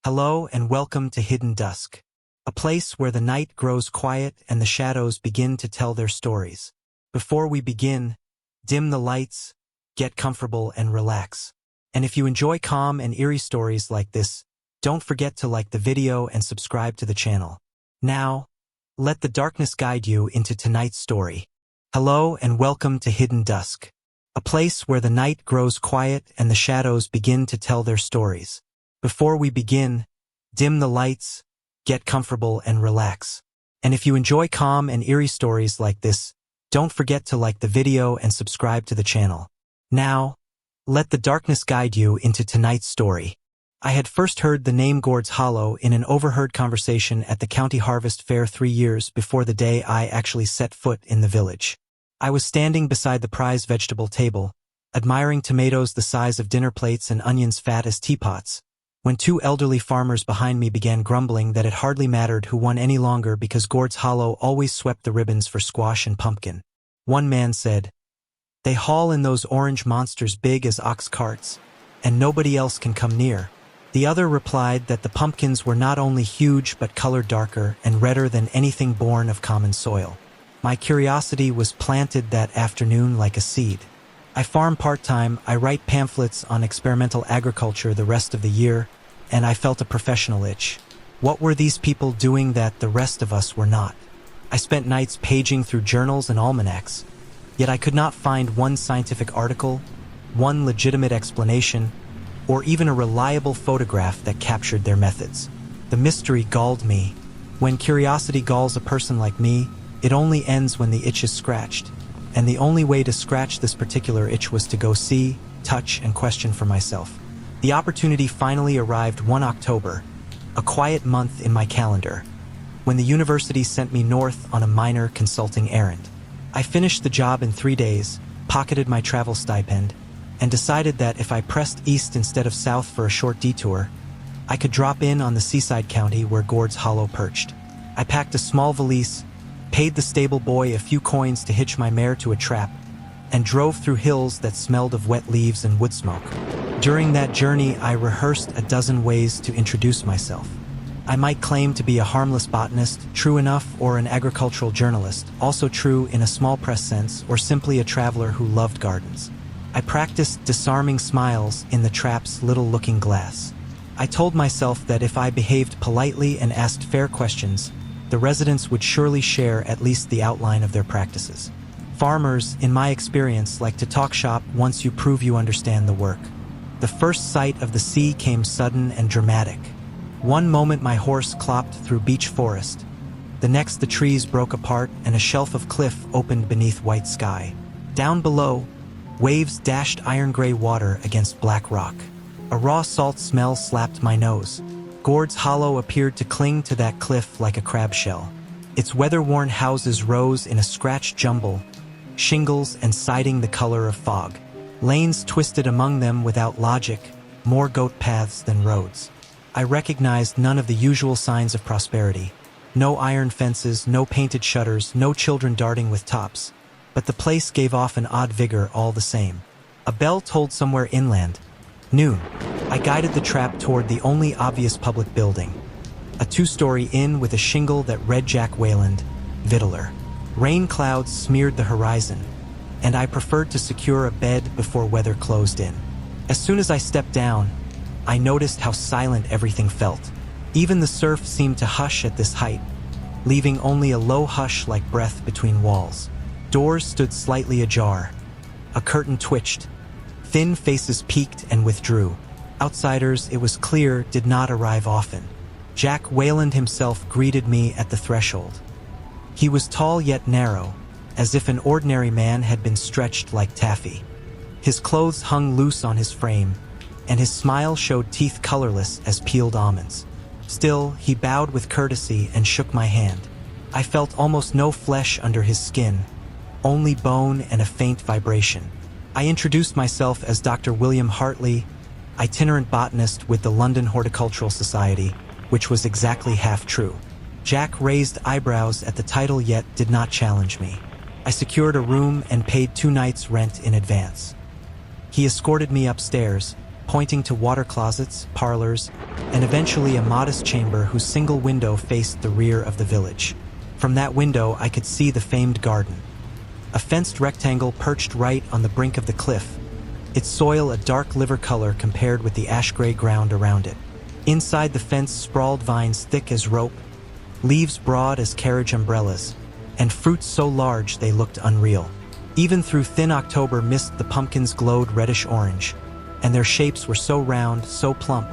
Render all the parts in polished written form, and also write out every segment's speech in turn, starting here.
Hello and welcome to Hidden Dusk, a place where the night grows quiet and the shadows begin to tell their stories. Before we begin, dim the lights, get comfortable and relax. And if you enjoy calm and eerie stories like this, don't forget to like the video and subscribe to the channel. Now, let the darkness guide you into tonight's story. Hello and welcome to Hidden Dusk, a place where the night grows quiet and the shadows begin to tell their stories. Before we begin, dim the lights, get comfortable and relax. And if you enjoy calm and eerie stories like this, don't forget to like the video and subscribe to the channel. Now, let the darkness guide you into tonight's story. I had first heard the name Gord's Hollow in an overheard conversation at the county harvest fair 3 years before the day I actually set foot in the village. I was standing beside the prize vegetable table, admiring tomatoes the size of dinner plates and onions fat as teapots, when 2 elderly farmers behind me began grumbling that it hardly mattered who won any longer because Gord's Hollow always swept the ribbons for squash and pumpkin. One man said, "They haul in those orange monsters big as ox carts, and nobody else can come near." The other replied that the pumpkins were not only huge but colored darker and redder than anything born of common soil. My curiosity was planted that afternoon like a seed. I farm part-time, I write pamphlets on experimental agriculture the rest of the year, and I felt a professional itch. What were these people doing that the rest of us were not? I spent nights paging through journals and almanacs, yet I could not find one scientific article, one legitimate explanation, or even a reliable photograph that captured their methods. The mystery galled me. When curiosity galls a person like me, it only ends when the itch is scratched. And the only way to scratch this particular itch was to go see, touch, and question for myself. The opportunity finally arrived one October, a quiet month in my calendar, when the university sent me north on a minor consulting errand. I finished the job in 3 days, pocketed my travel stipend, and decided that if I pressed east instead of south for a short detour, I could drop in on the seaside county where Gord's Hollow perched. I packed a small valise, paid the stable boy a few coins to hitch my mare to a trap, and drove through hills that smelled of wet leaves and wood smoke. During that journey, I rehearsed a dozen ways to introduce myself. I might claim to be a harmless botanist, true enough, or an agricultural journalist, also true in a small press sense, or simply a traveler who loved gardens. I practiced disarming smiles in the trap's little looking glass. I told myself that if I behaved politely and asked fair questions, the residents would surely share at least the outline of their practices. Farmers, in my experience, like to talk shop once you prove you understand the work. The first sight of the sea came sudden and dramatic. One moment my horse clopped through beech forest. The next the trees broke apart and a shelf of cliff opened beneath white sky. Down below, waves dashed iron-gray water against black rock. A raw salt smell slapped my nose. Gord's Hollow appeared to cling to that cliff like a crab shell. Its weather-worn houses rose in a scratched jumble, shingles and siding the color of fog. Lanes twisted among them without logic, more goat paths than roads. I recognized none of the usual signs of prosperity. No iron fences, no painted shutters, no children darting with tops. But the place gave off an odd vigor all the same. A bell tolled somewhere inland. Noon. I guided the trap toward the only obvious public building, a 2-story inn with a shingle that read Jack Wayland, Victualler. Rain clouds smeared the horizon, and I preferred to secure a bed before weather closed in. As soon as I stepped down, I noticed how silent everything felt. Even the surf seemed to hush at this height, leaving only a low hush like breath between walls. Doors stood slightly ajar. A curtain twitched. Thin faces peeked and withdrew. Outsiders, it was clear, did not arrive often. Jack Wayland himself greeted me at the threshold. He was tall yet narrow, as if an ordinary man had been stretched like taffy. His clothes hung loose on his frame, and his smile showed teeth colorless as peeled almonds. Still, he bowed with courtesy and shook my hand. I felt almost no flesh under his skin, only bone and a faint vibration. I introduced myself as Dr. William Hartley, itinerant botanist with the London Horticultural Society, which was exactly half true. Jack raised eyebrows at the title yet did not challenge me. I secured a room and paid 2 nights' rent in advance. He escorted me upstairs, pointing to water closets, parlors, and eventually a modest chamber whose single window faced the rear of the village. From that window, I could see the famed garden, a fenced rectangle perched right on the brink of the cliff, its soil a dark liver color compared with the ash-gray ground around it. Inside the fence sprawled vines thick as rope, leaves broad as carriage umbrellas, and fruits so large they looked unreal. Even through thin October mist, the pumpkins glowed reddish-orange, and their shapes were so round, so plump,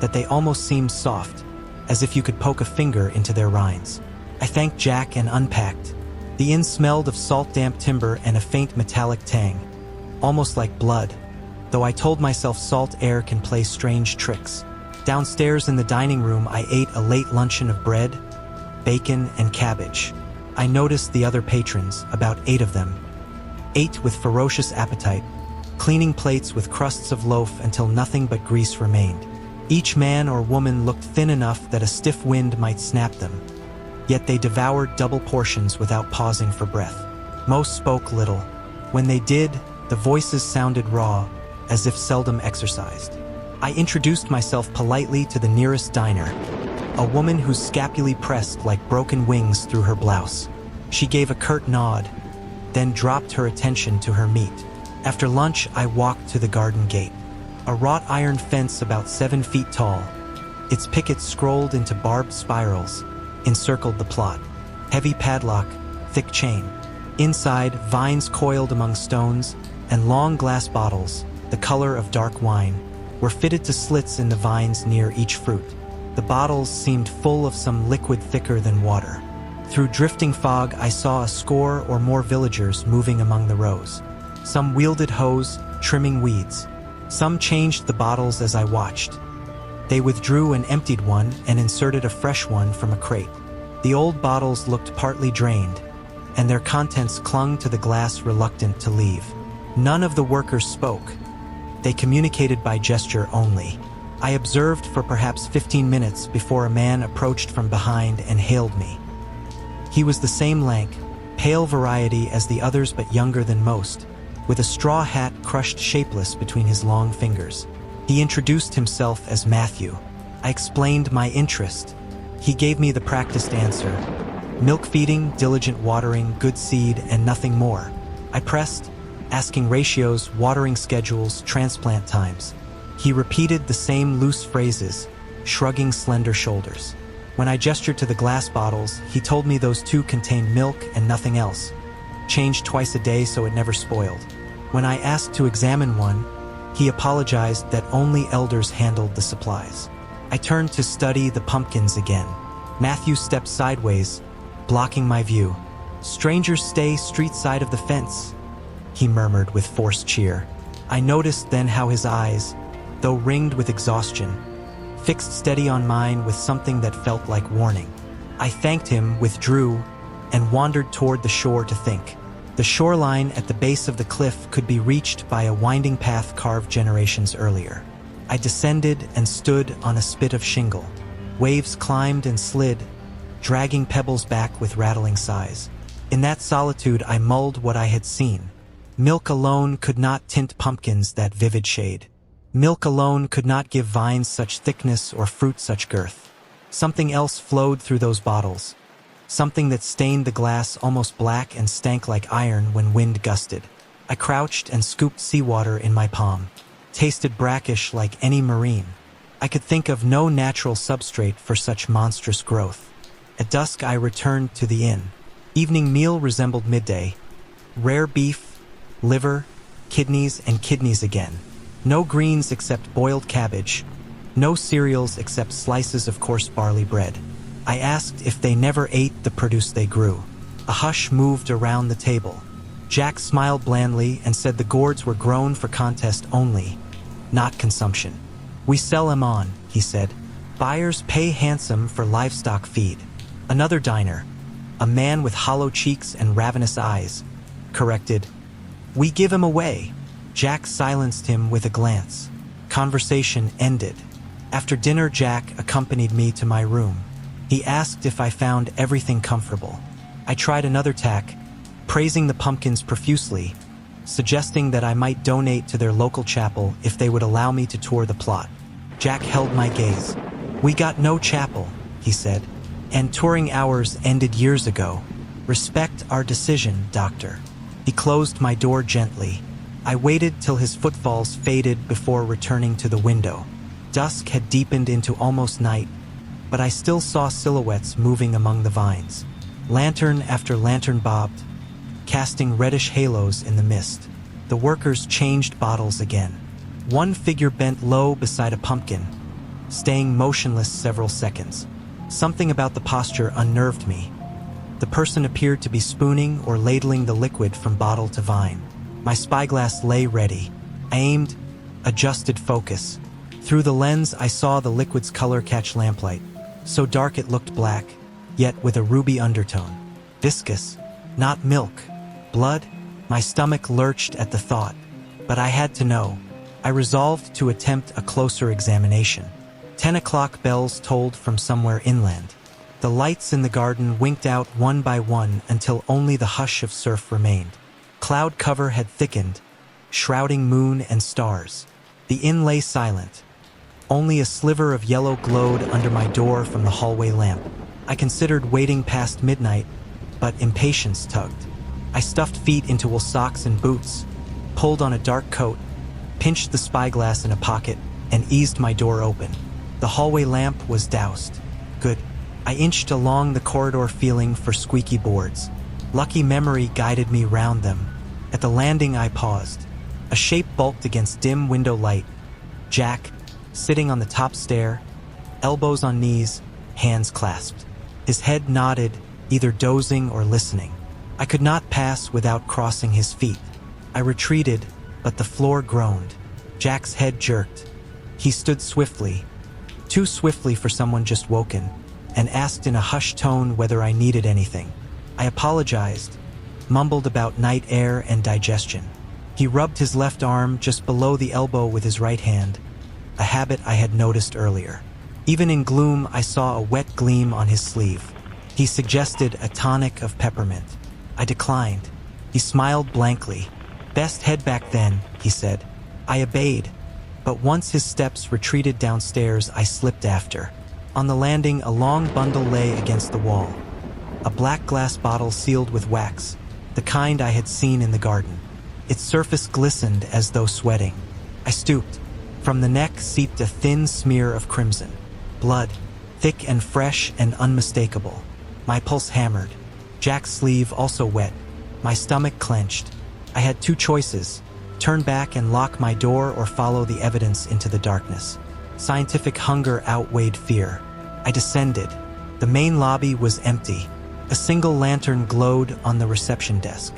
that they almost seemed soft, as if you could poke a finger into their rinds. I thanked Jack and unpacked. The inn smelled of salt-damp timber and a faint metallic tang, almost like blood, though I told myself salt air can play strange tricks. Downstairs in the dining room, I ate a late luncheon of bread, bacon, and cabbage. I noticed the other patrons, about 8 of them, ate with ferocious appetite, cleaning plates with crusts of loaf until nothing but grease remained. Each man or woman looked thin enough that a stiff wind might snap them, yet they devoured double portions without pausing for breath. Most spoke little. When they did, the voices sounded raw, as if seldom exercised. I introduced myself politely to the nearest diner, a woman whose scapulae pressed like broken wings through her blouse. She gave a curt nod, then dropped her attention to her meat. After lunch, I walked to the garden gate, a wrought iron fence about 7 feet tall. Its pickets scrolled into barbed spirals, encircled the plot. Heavy padlock, thick chain. Inside, vines coiled among stones, and long glass bottles, the color of dark wine, were fitted to slits in the vines near each fruit. The bottles seemed full of some liquid thicker than water. Through drifting fog, I saw a score or more villagers moving among the rows. Some wielded hoes, trimming weeds. Some changed the bottles as I watched. They withdrew and emptied one and inserted a fresh one from a crate. The old bottles looked partly drained, and their contents clung to the glass, reluctant to leave. None of the workers spoke. They communicated by gesture only. I observed for perhaps 15 minutes before a man approached from behind and hailed me. He was the same lank, pale variety as the others but younger than most, with a straw hat crushed shapeless between his long fingers. He introduced himself as Matthew. I explained my interest. He gave me the practiced answer: milk feeding, diligent watering, good seed, and nothing more. I pressed, asking ratios, watering schedules, transplant times. He repeated the same loose phrases, shrugging slender shoulders. When I gestured to the glass bottles, he told me those 2 contained milk and nothing else, changed twice a day so it never spoiled. When I asked to examine one, he apologized that only elders handled the supplies. I turned to study the pumpkins again. Matthew stepped sideways, blocking my view. "Strangers stay street side of the fence," he murmured with forced cheer. I noticed then how his eyes, though ringed with exhaustion, fixed steady on mine with something that felt like warning. I thanked him, withdrew, and wandered toward the shore to think. The shoreline at the base of the cliff could be reached by a winding path carved generations earlier. I descended and stood on a spit of shingle. Waves climbed and slid, dragging pebbles back with rattling sighs. In that solitude, I mulled what I had seen. Milk alone could not tint pumpkins that vivid shade. Milk alone could not give vines such thickness or fruit such girth. Something else flowed through those bottles. Something that stained the glass almost black and stank like iron when wind gusted. I crouched and scooped seawater in my palm. Tasted brackish like any marine. I could think of no natural substrate for such monstrous growth. At dusk, I returned to the inn. Evening meal resembled midday. Rare beef, liver, kidneys, and kidneys again. No greens except boiled cabbage. No cereals except slices of coarse barley bread. I asked if they never ate the produce they grew. A hush moved around the table. Jack smiled blandly and said the gourds were grown for contest only, not consumption. "We sell 'em on," he said. "Buyers pay handsome for livestock feed." Another diner, a man with hollow cheeks and ravenous eyes, corrected, "We give 'em away." Jack silenced him with a glance. Conversation ended. After dinner, Jack accompanied me to my room. He asked if I found everything comfortable. I tried another tack, praising the pumpkins profusely, suggesting that I might donate to their local chapel if they would allow me to tour the plot. Jack held my gaze. "We got no chapel," he said, "and touring hours ended years ago. Respect our decision, Doctor." He closed my door gently. I waited till his footfalls faded before returning to the window. Dusk had deepened into almost night, but I still saw silhouettes moving among the vines. Lantern after lantern bobbed, casting reddish halos in the mist. The workers changed bottles again. One figure bent low beside a pumpkin, staying motionless several seconds. Something about the posture unnerved me. The person appeared to be spooning or ladling the liquid from bottle to vine. My spyglass lay ready. I aimed, adjusted focus. Through the lens, I saw the liquid's color catch lamplight. So dark it looked black, yet with a ruby undertone. Viscous, not milk. Blood? My stomach lurched at the thought. But I had to know. I resolved to attempt a closer examination. 10 o'clock bells tolled from somewhere inland. The lights in the garden winked out one by one until only the hush of surf remained. Cloud cover had thickened, shrouding moon and stars. The inn lay silent. Only a sliver of yellow glowed under my door from the hallway lamp. I considered waiting past midnight, but impatience tugged. I stuffed feet into wool socks and boots, pulled on a dark coat, pinched the spyglass in a pocket, and eased my door open. The hallway lamp was doused. Good. I inched along the corridor feeling for squeaky boards. Lucky memory guided me round them. At the landing I paused. A shape bulked against dim window light. Jack, sitting on the top stair, elbows on knees, hands clasped. His head nodded, either dozing or listening. I could not pass without crossing his feet. I retreated, but the floor groaned. Jack's head jerked. He stood swiftly, too swiftly for someone just woken, and asked in a hushed tone whether I needed anything. I apologized, mumbled about night air and digestion. He rubbed his left arm just below the elbow with his right hand, a habit I had noticed earlier. Even in gloom, I saw a wet gleam on his sleeve. He suggested a tonic of peppermint. I declined. He smiled blankly. "Best head back then," he said. I obeyed, but once his steps retreated downstairs, I slipped after. On the landing, a long bundle lay against the wall. A black glass bottle sealed with wax, the kind I had seen in the garden. Its surface glistened as though sweating. I stooped. From the neck seeped a thin smear of crimson. Blood, thick and fresh and unmistakable. My pulse hammered. Jack's sleeve also wet. My stomach clenched. I had two choices: turn back and lock my door or follow the evidence into the darkness. Scientific hunger outweighed fear. I descended. The main lobby was empty. A single lantern glowed on the reception desk.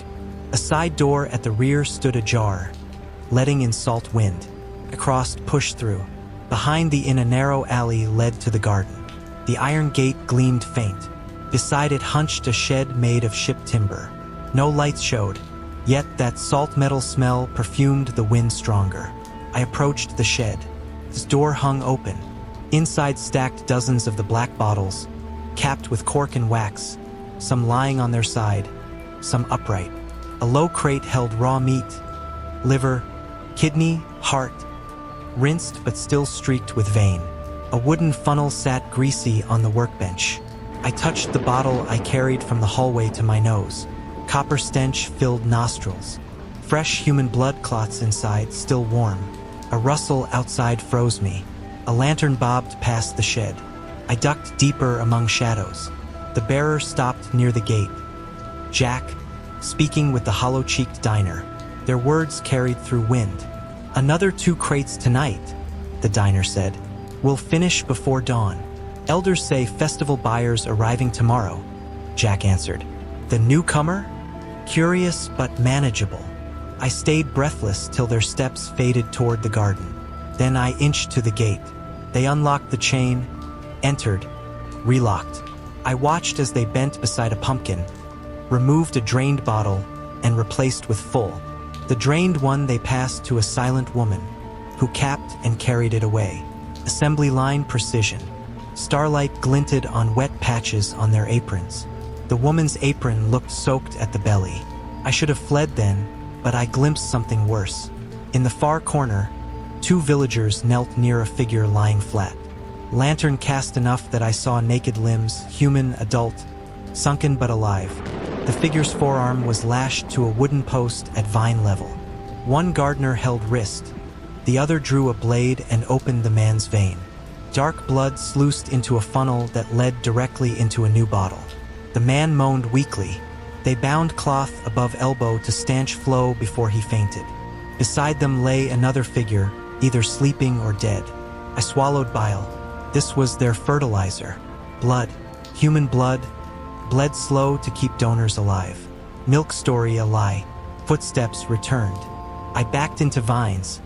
A side door at the rear stood ajar, letting in salt wind. I crossed push-through. Behind the inn, a narrow alley led to the garden. The iron gate gleamed faint. Beside it hunched a shed made of ship timber. No lights showed, yet that salt metal smell perfumed the wind stronger. I approached the shed. Its door hung open. Inside stacked dozens of the black bottles, capped with cork and wax, some lying on their side, some upright. A low crate held raw meat, liver, kidney, heart, rinsed but still streaked with vein. A wooden funnel sat greasy on the workbench. I touched the bottle I carried from the hallway to my nose. Copper stench filled nostrils. Fresh human blood clots inside, still warm. A rustle outside froze me. A lantern bobbed past the shed. I ducked deeper among shadows. The bearer stopped near the gate. Jack, speaking with the hollow-cheeked diner. Their words carried through wind. "Another 2 crates tonight," the diner said. "We'll finish before dawn." "Elders say festival buyers arriving tomorrow," Jack answered. The newcomer? Curious but manageable. I stayed breathless till their steps faded toward the garden. Then I inched to the gate. They unlocked the chain, entered, relocked. I watched as they bent beside a pumpkin, removed a drained bottle, and replaced with full. The drained one they passed to a silent woman, who capped and carried it away. Assembly line precision. Starlight glinted on wet patches on their aprons. The woman's apron looked soaked at the belly. I should have fled then, but I glimpsed something worse. In the far corner, two villagers knelt near a figure lying flat. Lantern cast enough that I saw naked limbs, human, adult, sunken but alive. The figure's forearm was lashed to a wooden post at vine level. One gardener held wrist. The other drew a blade and opened the man's vein. Dark blood sluiced into a funnel that led directly into a new bottle. The man moaned weakly. They bound cloth above elbow to stanch flow before he fainted. Beside them lay another figure, either sleeping or dead. I swallowed bile. This was their fertilizer. Blood. Human blood. Bled slow to keep donors alive. Milk story a lie. Footsteps returned. I backed into vines,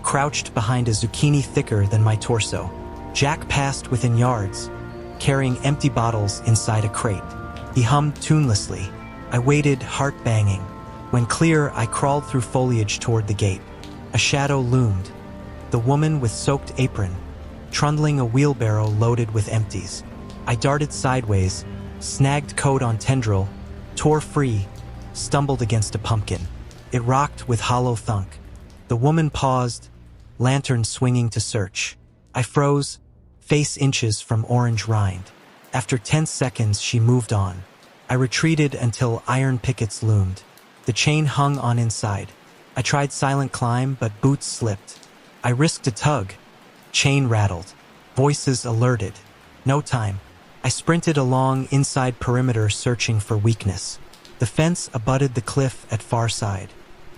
crouched behind a zucchini thicker than my torso. Jack passed within yards, carrying empty bottles inside a crate. He hummed tunelessly. I waited, heart banging. When clear, I crawled through foliage toward the gate. A shadow loomed. The woman with soaked apron, trundling a wheelbarrow loaded with empties. I darted sideways, snagged coat on tendril, tore free, stumbled against a pumpkin. It rocked with hollow thunk. The woman paused, lantern swinging to search. I froze, face inches from orange rind. After 10 seconds, she moved on. I retreated until iron pickets loomed. The chain hung on inside. I tried silent climb, but boots slipped. I risked a tug. Chain rattled. Voices alerted. No time. I sprinted along inside perimeter searching for weakness. The fence abutted the cliff at far side.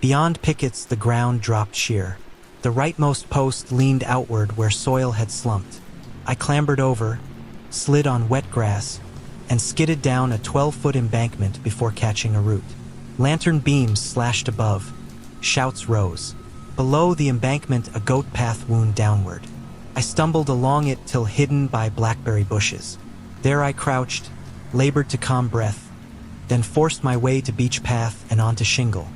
Beyond pickets, the ground dropped sheer. The rightmost post leaned outward where soil had slumped. I clambered over, slid on wet grass, and skidded down a 12-foot embankment before catching a root. Lantern beams slashed above. Shouts rose. Below the embankment, a goat path wound downward. I stumbled along it till hidden by blackberry bushes. There I crouched, labored to calm breath, then forced my way to beach path and onto shingle.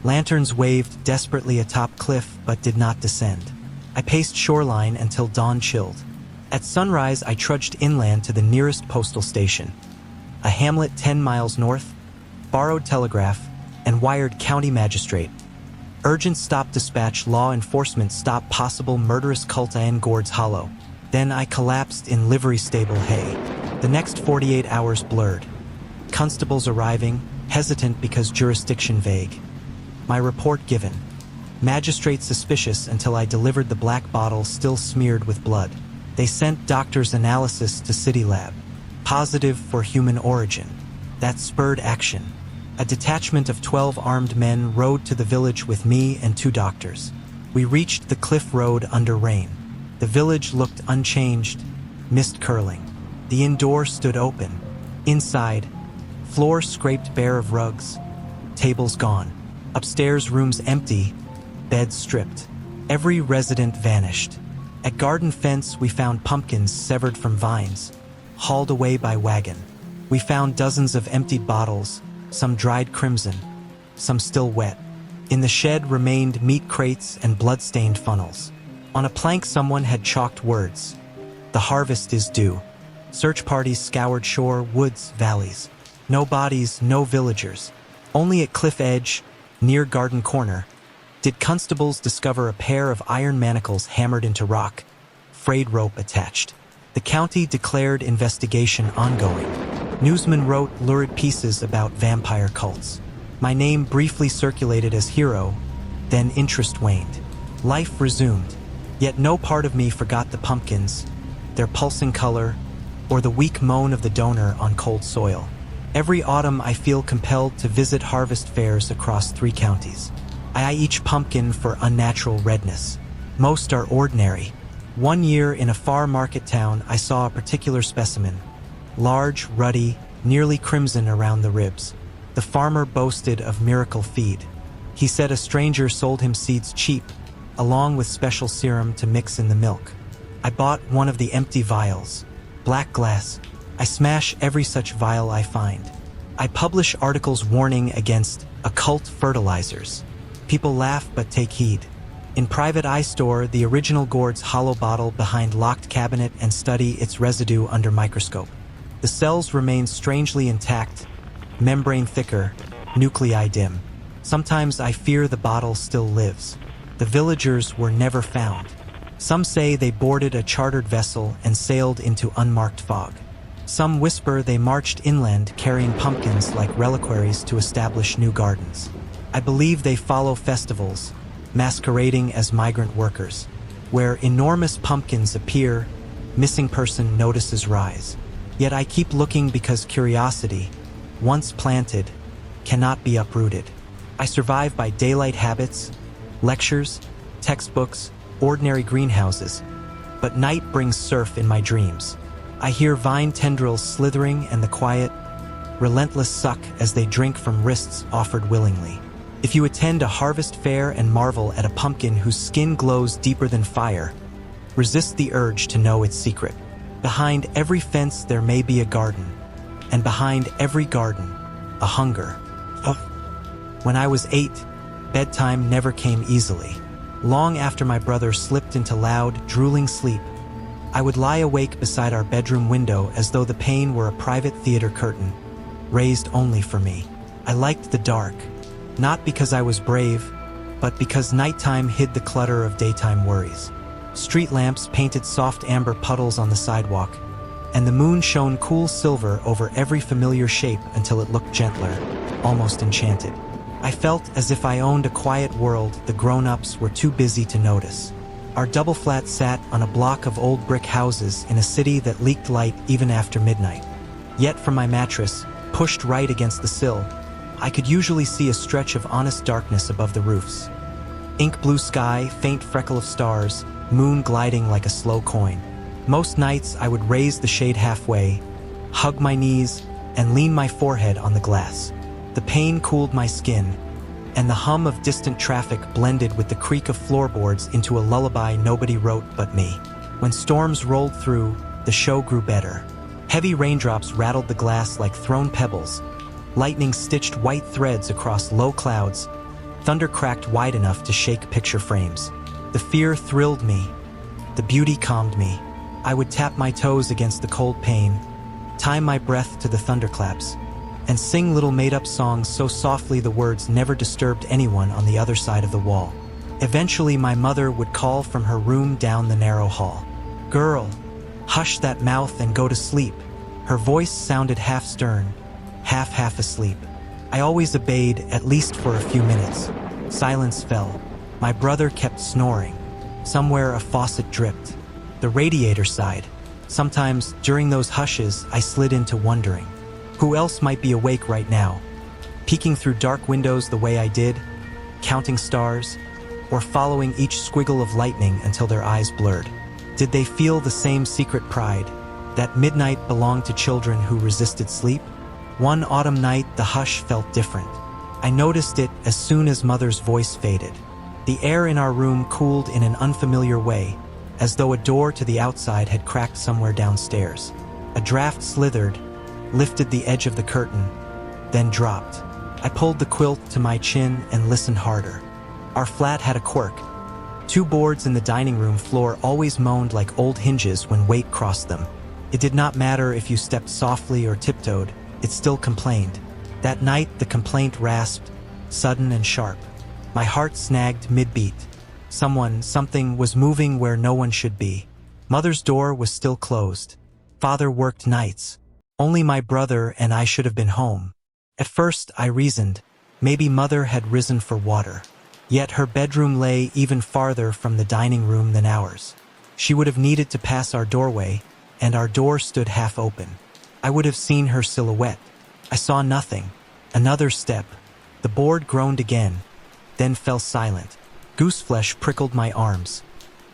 Lanterns waved desperately atop cliff but did not descend. I paced shoreline until dawn chilled. At sunrise, I trudged inland to the nearest postal station, a hamlet 10 miles north, borrowed telegraph, and wired county magistrate. Urgent stop dispatch law enforcement stop possible murderous cult in Gord's Hollow. Then I collapsed in livery stable hay. The next 48 hours blurred. Constables arriving, hesitant because jurisdiction vague. My report given. Magistrate suspicious until I delivered the black bottle still smeared with blood. They sent doctor's analysis to City Lab. Positive for human origin. That spurred action. A detachment of 12 armed men rode to the village with me and 2 doctors. We reached the cliff road under rain. The village looked unchanged, mist curling. The inn door stood open. Inside, floor scraped bare of rugs, tables gone. Upstairs, rooms empty, beds stripped. Every resident vanished. At garden fence, we found pumpkins severed from vines, hauled away by wagon. We found dozens of emptied bottles, some dried crimson, some still wet. In the shed remained meat crates and blood-stained funnels. On a plank, someone had chalked words. The harvest is due. Search parties scoured shore, woods, valleys. No bodies, no villagers. Only at cliff edge, near garden corner, did constables discover a pair of iron manacles hammered into rock, frayed rope attached. The county declared investigation ongoing. Newsmen wrote lurid pieces about vampire cults. My name briefly circulated as hero, then interest waned. Life resumed, yet no part of me forgot the pumpkins, their pulsing color, or the weak moan of the donor on cold soil. Every autumn I feel compelled to visit harvest fairs across 3 counties. I eye each pumpkin for unnatural redness. Most are ordinary. One year in a far market town, I saw a particular specimen. Large, ruddy, nearly crimson around the ribs. The farmer boasted of miracle feed. He said a stranger sold him seeds cheap, along with special serum to mix in the milk. I bought one of the empty vials. Black glass. I smash every such vial I find. I publish articles warning against occult fertilizers. People laugh but take heed. In private eye store, the original gourd's hollow bottle behind locked cabinet and study its residue under microscope. The cells remain strangely intact, membrane thicker, nuclei dim. Sometimes I fear the bottle still lives. The villagers were never found. Some say they boarded a chartered vessel and sailed into unmarked fog. Some whisper they marched inland carrying pumpkins like reliquaries to establish new gardens. I believe they follow festivals, masquerading as migrant workers. Where enormous pumpkins appear, missing person notices rise. Yet I keep looking because curiosity, once planted, cannot be uprooted. I survive by daylight habits, lectures, textbooks, ordinary greenhouses, but night brings surf in my dreams. I hear vine tendrils slithering and the quiet, relentless suck as they drink from wrists offered willingly. If you attend a harvest fair and marvel at a pumpkin whose skin glows deeper than fire, resist the urge to know its secret. Behind every fence there may be a garden, and behind every garden, a hunger. When I was 8, bedtime never came easily. Long after my brother slipped into loud, drooling sleep, I would lie awake beside our bedroom window as though the pane were a private theater curtain, raised only for me. I liked the dark, not because I was brave, but because nighttime hid the clutter of daytime worries. Street lamps painted soft amber puddles on the sidewalk, and the moon shone cool silver over every familiar shape until it looked gentler, almost enchanted. I felt as if I owned a quiet world the grown-ups were too busy to notice. Our double flat sat on a block of old brick houses in a city that leaked light even after midnight. Yet from my mattress, pushed right against the sill, I could usually see a stretch of honest darkness above the roofs. Ink blue sky, faint freckle of stars, moon gliding like a slow coin. Most nights I would raise the shade halfway, hug my knees, and lean my forehead on the glass. The pain cooled my skin, and the hum of distant traffic blended with the creak of floorboards into a lullaby nobody wrote but me. When storms rolled through, the show grew better. Heavy raindrops rattled the glass like thrown pebbles. Lightning stitched white threads across low clouds. Thunder cracked wide enough to shake picture frames. The fear thrilled me. The beauty calmed me. I would tap my toes against the cold pane, time my breath to the thunderclaps, and sing little made-up songs so softly the words never disturbed anyone on the other side of the wall. Eventually my mother would call from her room down the narrow hall. "Girl, hush that mouth and go to sleep." Her voice sounded half stern, half asleep. I always obeyed, at least for a few minutes. Silence fell. My brother kept snoring. Somewhere a faucet dripped. The radiator sighed. Sometimes, during those hushes, I slid into wondering. Who else might be awake right now? Peeking through dark windows the way I did, counting stars, or following each squiggle of lightning until their eyes blurred. Did they feel the same secret pride, that midnight belonged to children who resisted sleep? One autumn night, the hush felt different. I noticed it as soon as Mother's voice faded. The air in our room cooled in an unfamiliar way, as though a door to the outside had cracked somewhere downstairs. A draft slithered, lifted the edge of the curtain, then dropped. I pulled the quilt to my chin and listened harder. Our flat had a quirk. 2 boards in the dining room floor always moaned like old hinges when weight crossed them. It did not matter if you stepped softly or tiptoed, it still complained. That night, the complaint rasped, sudden and sharp. My heart snagged mid-beat. Something was moving where no one should be. Mother's door was still closed. Father worked nights. Only my brother and I should have been home. At first, I reasoned, maybe Mother had risen for water. Yet her bedroom lay even farther from the dining room than ours. She would have needed to pass our doorway, and our door stood half open. I would have seen her silhouette. I saw nothing. Another step. The board groaned again, then fell silent. Gooseflesh prickled my arms.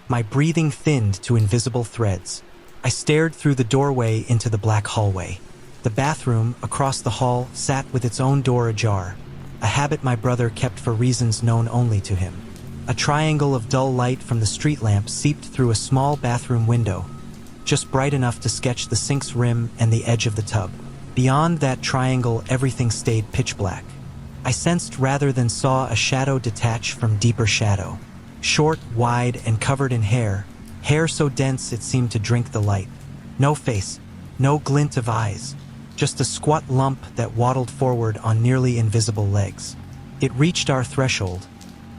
My breathing thinned to invisible threads. I stared through the doorway into the black hallway. The bathroom, across the hall, sat with its own door ajar, a habit my brother kept for reasons known only to him. A triangle of dull light from the street lamp seeped through a small bathroom window, just bright enough to sketch the sink's rim and the edge of the tub. Beyond that triangle, everything stayed pitch black. I sensed rather than saw a shadow detach from deeper shadow. Short, wide, and covered in hair so dense it seemed to drink the light. No face, no glint of eyes, just a squat lump that waddled forward on nearly invisible legs. It reached our threshold,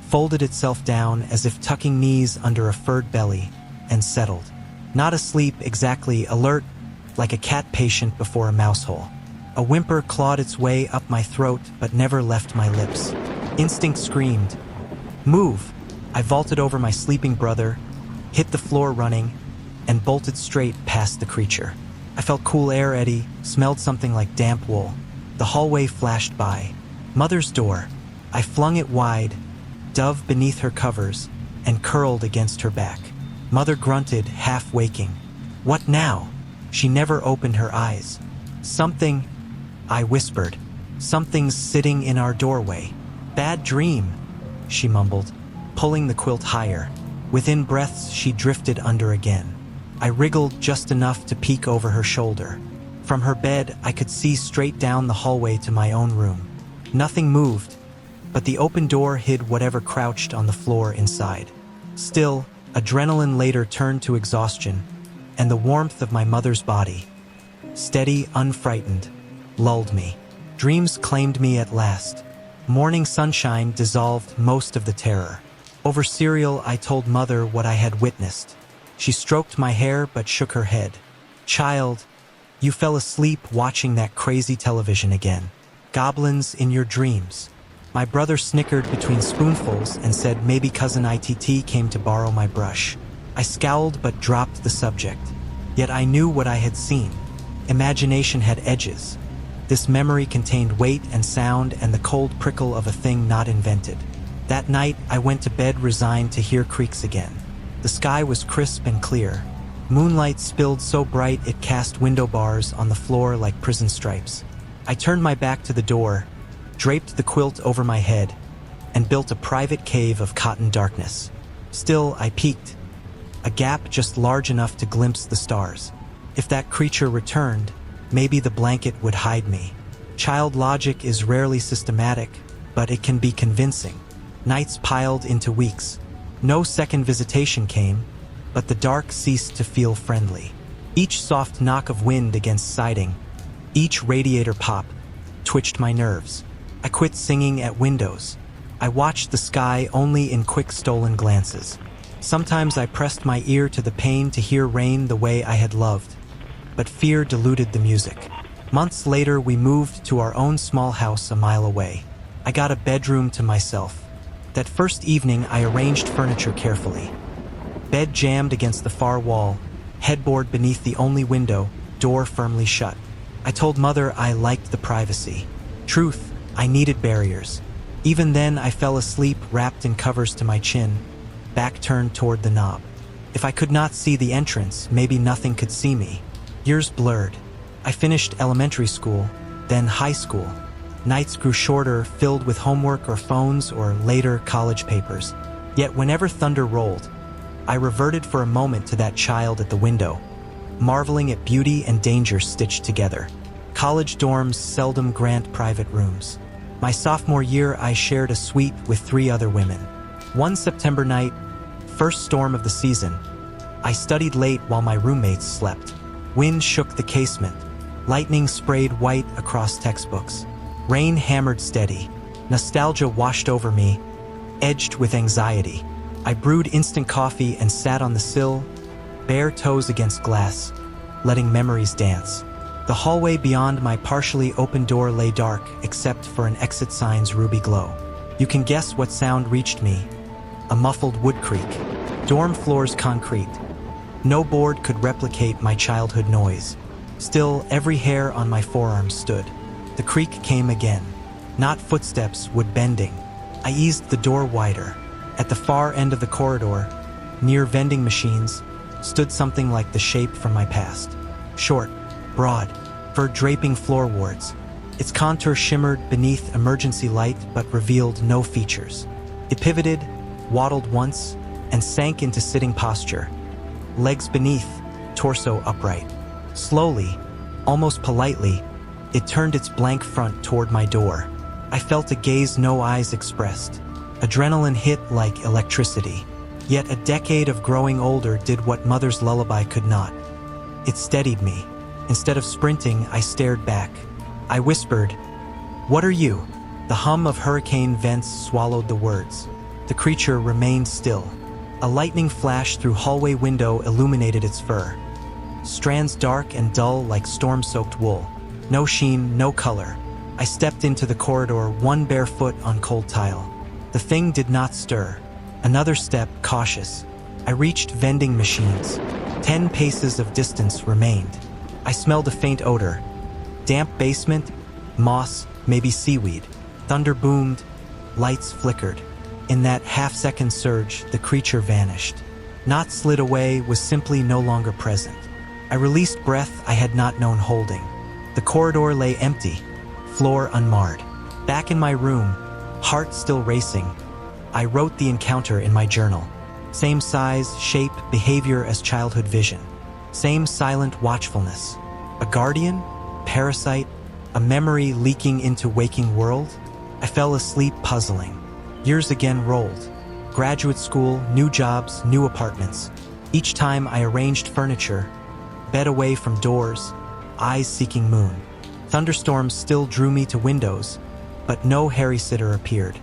folded itself down as if tucking knees under a furred belly, and settled. Not asleep exactly, alert, like a cat patient before a mouse hole. A whimper clawed its way up my throat but never left my lips. Instinct screamed, "Move!" I vaulted over my sleeping brother, hit the floor running, and bolted straight past the creature. I felt cool air eddy, smelled something like damp wool. The hallway flashed by. Mother's door. I flung it wide, dove beneath her covers, and curled against her back. Mother grunted, half waking. "What now?" She never opened her eyes. "Something," I whispered. "Something's sitting in our doorway." "Bad dream," she mumbled, pulling the quilt higher. Within breaths, she drifted under again. I wriggled just enough to peek over her shoulder. From her bed, I could see straight down the hallway to my own room. Nothing moved, but the open door hid whatever crouched on the floor inside. Still, adrenaline later turned to exhaustion, and the warmth of my mother's body, steady, unfrightened, lulled me. Dreams claimed me at last. Morning sunshine dissolved most of the terror. Over cereal, I told Mother what I had witnessed. She stroked my hair but shook her head. "Child, you fell asleep watching that crazy television again. Goblins in your dreams." My brother snickered between spoonfuls and said maybe cousin ITT came to borrow my brush. I scowled but dropped the subject. Yet I knew what I had seen. Imagination had edges. This memory contained weight and sound and the cold prickle of a thing not invented. That night, I went to bed resigned to hear creaks again. The sky was crisp and clear. Moonlight spilled so bright it cast window bars on the floor like prison stripes. I turned my back to the door, draped the quilt over my head, and built a private cave of cotton darkness. Still, I peeked, a gap just large enough to glimpse the stars. If that creature returned, maybe the blanket would hide me. Child logic is rarely systematic, but it can be convincing. Nights piled into weeks. No second visitation came, but the dark ceased to feel friendly. Each soft knock of wind against siding, each radiator pop, twitched my nerves. I quit singing at windows. I watched the sky only in quick stolen glances. Sometimes I pressed my ear to the pane to hear rain the way I had loved, but fear diluted the music. Months later, we moved to our own small house a mile away. I got a bedroom to myself. That first evening, I arranged furniture carefully. Bed jammed against the far wall, headboard beneath the only window, door firmly shut. I told Mother I liked the privacy. Truth, I needed barriers. Even then, I fell asleep wrapped in covers to my chin, back turned toward the knob. If I could not see the entrance, maybe nothing could see me. Years blurred. I finished elementary school, then high school. Nights grew shorter, filled with homework or phones or later college papers. Yet whenever thunder rolled, I reverted for a moment to that child at the window, marveling at beauty and danger stitched together. College dorms seldom grant private rooms. My sophomore year, I shared a suite with 3 other women. One September night, first storm of the season, I studied late while my roommates slept. Wind shook the casement. Lightning sprayed white across textbooks. Rain hammered steady. Nostalgia washed over me, edged with anxiety. I brewed instant coffee and sat on the sill, bare toes against glass, letting memories dance. The hallway beyond my partially open door lay dark except for an exit sign's ruby glow. You can guess what sound reached me. A muffled wood creak. Dorm floors concrete. No board could replicate my childhood noise. Still, every hair on my forearm stood. The creak came again. Not footsteps, wood bending. I eased the door wider. At the far end of the corridor, near vending machines, stood something like the shape from my past. Short, broad, fur-draping floorboards. Its contour shimmered beneath emergency light but revealed no features. It pivoted, waddled once, and sank into sitting posture. Legs beneath, torso upright. Slowly, almost politely, it turned its blank front toward my door. I felt a gaze no eyes expressed. Adrenaline hit like electricity. Yet a decade of growing older did what Mother's lullaby could not. It steadied me. Instead of sprinting, I stared back. I whispered, "What are you?" The hum of hurricane vents swallowed the words. The creature remained still. A lightning flash through hallway window illuminated its fur. Strands dark and dull like storm-soaked wool. No sheen, no color. I stepped into the corridor, one bare foot on cold tile. The thing did not stir. Another step, cautious. I reached vending machines. 10 paces of distance remained. I smelled a faint odor. Damp basement, moss, maybe seaweed. Thunder boomed, lights flickered. In that half-second surge, the creature vanished. Not slid away, was simply no longer present. I released breath I had not known holding. The corridor lay empty, floor unmarred. Back in my room, heart still racing, I wrote the encounter in my journal. Same size, shape, behavior as childhood vision. Same silent watchfulness. A guardian? Parasite? A memory leaking into waking world? I fell asleep puzzling. Years again rolled. Graduate school, new jobs, new apartments. Each time I arranged furniture, bed away from doors, eyes seeking moon. Thunderstorms still drew me to windows, but no Harry sitter appeared.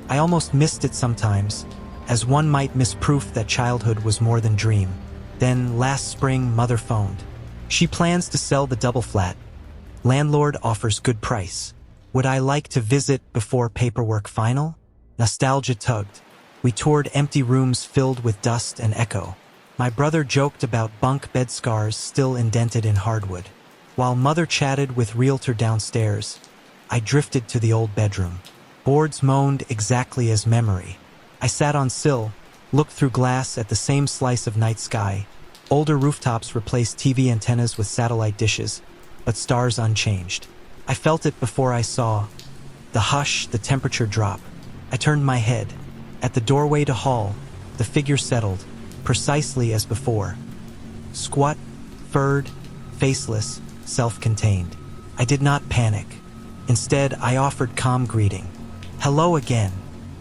I almost missed it sometimes, as one might miss proof that childhood was more than dream. Then, last spring, mother phoned. She plans to sell the double flat. Landlord offers good price. Would I like to visit before paperwork final? Nostalgia tugged. We toured empty rooms filled with dust and echo. My brother joked about bunk bed scars still indented in hardwood. While mother chatted with realtor downstairs, I drifted to the old bedroom. Boards moaned exactly as memory. I sat on sill, looked through glass at the same slice of night sky. Older rooftops replaced TV antennas with satellite dishes, but stars unchanged. I felt it before I saw. The hush, the temperature drop. I turned my head. At the doorway to hall, the figure settled, precisely as before. Squat, furred, faceless, self-contained. I did not panic. Instead, I offered calm greeting. Hello again.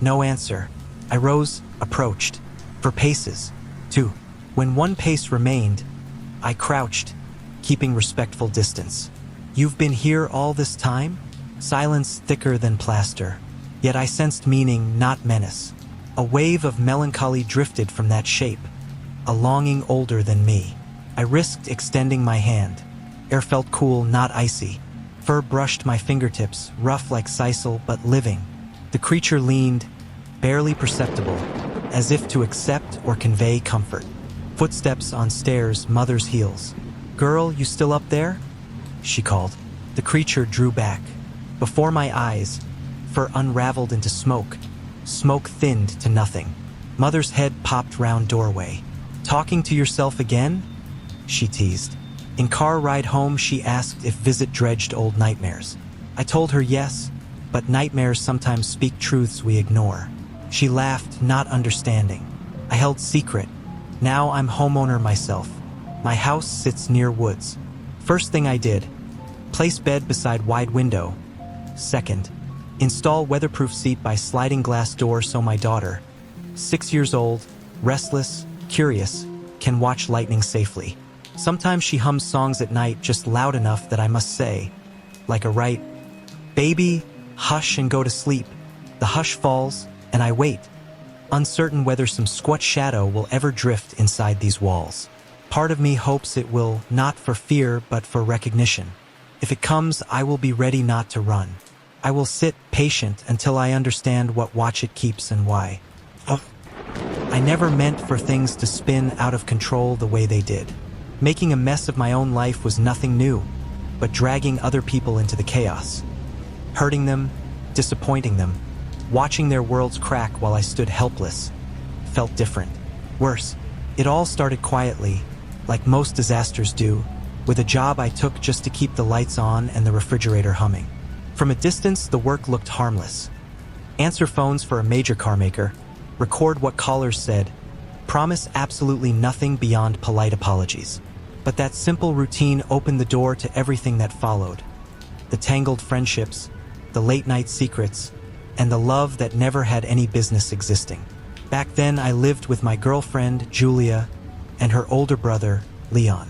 No answer. I rose, approached. For paces. 2. When one pace remained, I crouched, keeping respectful distance. You've been here all this time? Silence thicker than plaster. Yet I sensed meaning, not menace. A wave of melancholy drifted from that shape, a longing older than me. I risked extending my hand. Air felt cool, not icy. Fur brushed my fingertips, rough like sisal, but living. The creature leaned, barely perceptible, as if to accept or convey comfort. Footsteps on stairs, mother's heels. Girl, you still up there? She called. The creature drew back. Before my eyes, fur unraveled into smoke. Smoke thinned to nothing. Mother's head popped round doorway. Talking to yourself again? She teased. In car ride home, she asked if visit dredged old nightmares. I told her yes, but nightmares sometimes speak truths we ignore. She laughed, not understanding. I held secret. Now I'm homeowner myself. My house sits near woods. First thing I did, place bed beside wide window. Second, install weatherproof seat by sliding glass door so my daughter, 6 years old, restless, curious, can watch lightning safely. Sometimes she hums songs at night just loud enough that I must say, like a right, baby, hush and go to sleep. The hush falls, and I wait, uncertain whether some squat shadow will ever drift inside these walls. Part of me hopes it will, not for fear, but for recognition. If it comes, I will be ready not to run. I will sit patient until I understand what watch it keeps and why. I never meant for things to spin out of control the way they did. Making a mess of my own life was nothing new, but dragging other people into the chaos. Hurting them, disappointing them, watching their worlds crack while I stood helpless, felt different. Worse, it all started quietly, like most disasters do, with a job I took just to keep the lights on and the refrigerator humming. From a distance, the work looked harmless. Answer phones for a major car maker, record what callers said, promise absolutely nothing beyond polite apologies. But that simple routine opened the door to everything that followed. The tangled friendships, the late-night secrets, and the love that never had any business existing. Back then, I lived with my girlfriend, Julia, and her older brother, Leon.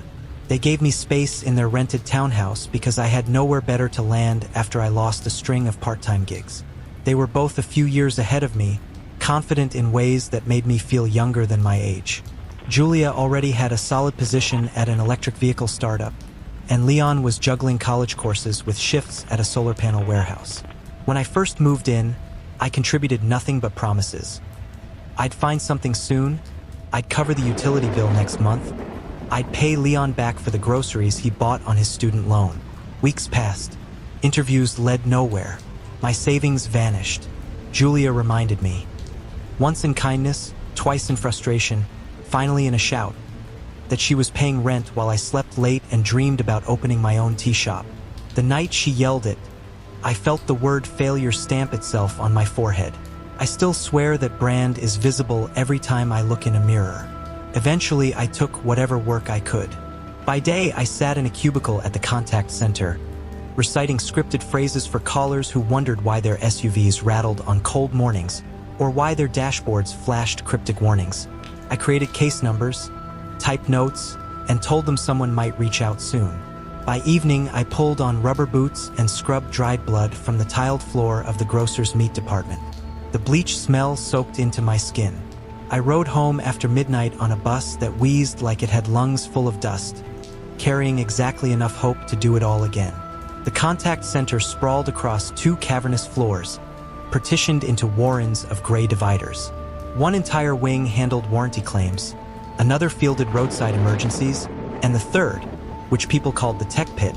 They gave me space in their rented townhouse because I had nowhere better to land after I lost a string of part-time gigs. They were both a few years ahead of me, confident in ways that made me feel younger than my age. Julia already had a solid position at an electric vehicle startup, and Leon was juggling college courses with shifts at a solar panel warehouse. When I first moved in, I contributed nothing but promises. I'd find something soon, I'd cover the utility bill next month, I'd pay Leon back for the groceries he bought on his student loan. Weeks passed. Interviews led nowhere. My savings vanished. Julia reminded me. Once in kindness, twice in frustration, finally in a shout, that she was paying rent while I slept late and dreamed about opening my own tea shop. The night she yelled it, I felt the word failure stamp itself on my forehead. I still swear that brand is visible every time I look in a mirror. Eventually, I took whatever work I could. By day, I sat in a cubicle at the contact center, reciting scripted phrases for callers who wondered why their SUVs rattled on cold mornings or why their dashboards flashed cryptic warnings. I created case numbers, typed notes, and told them someone might reach out soon. By evening, I pulled on rubber boots and scrubbed dried blood from the tiled floor of the grocer's meat department. The bleach smell soaked into my skin. I rode home after midnight on a bus that wheezed like it had lungs full of dust, carrying exactly enough hope to do it all again. The contact center sprawled across 2 cavernous floors, partitioned into warrens of gray dividers. One entire wing handled warranty claims, another fielded roadside emergencies, and the third, which people called the tech pit,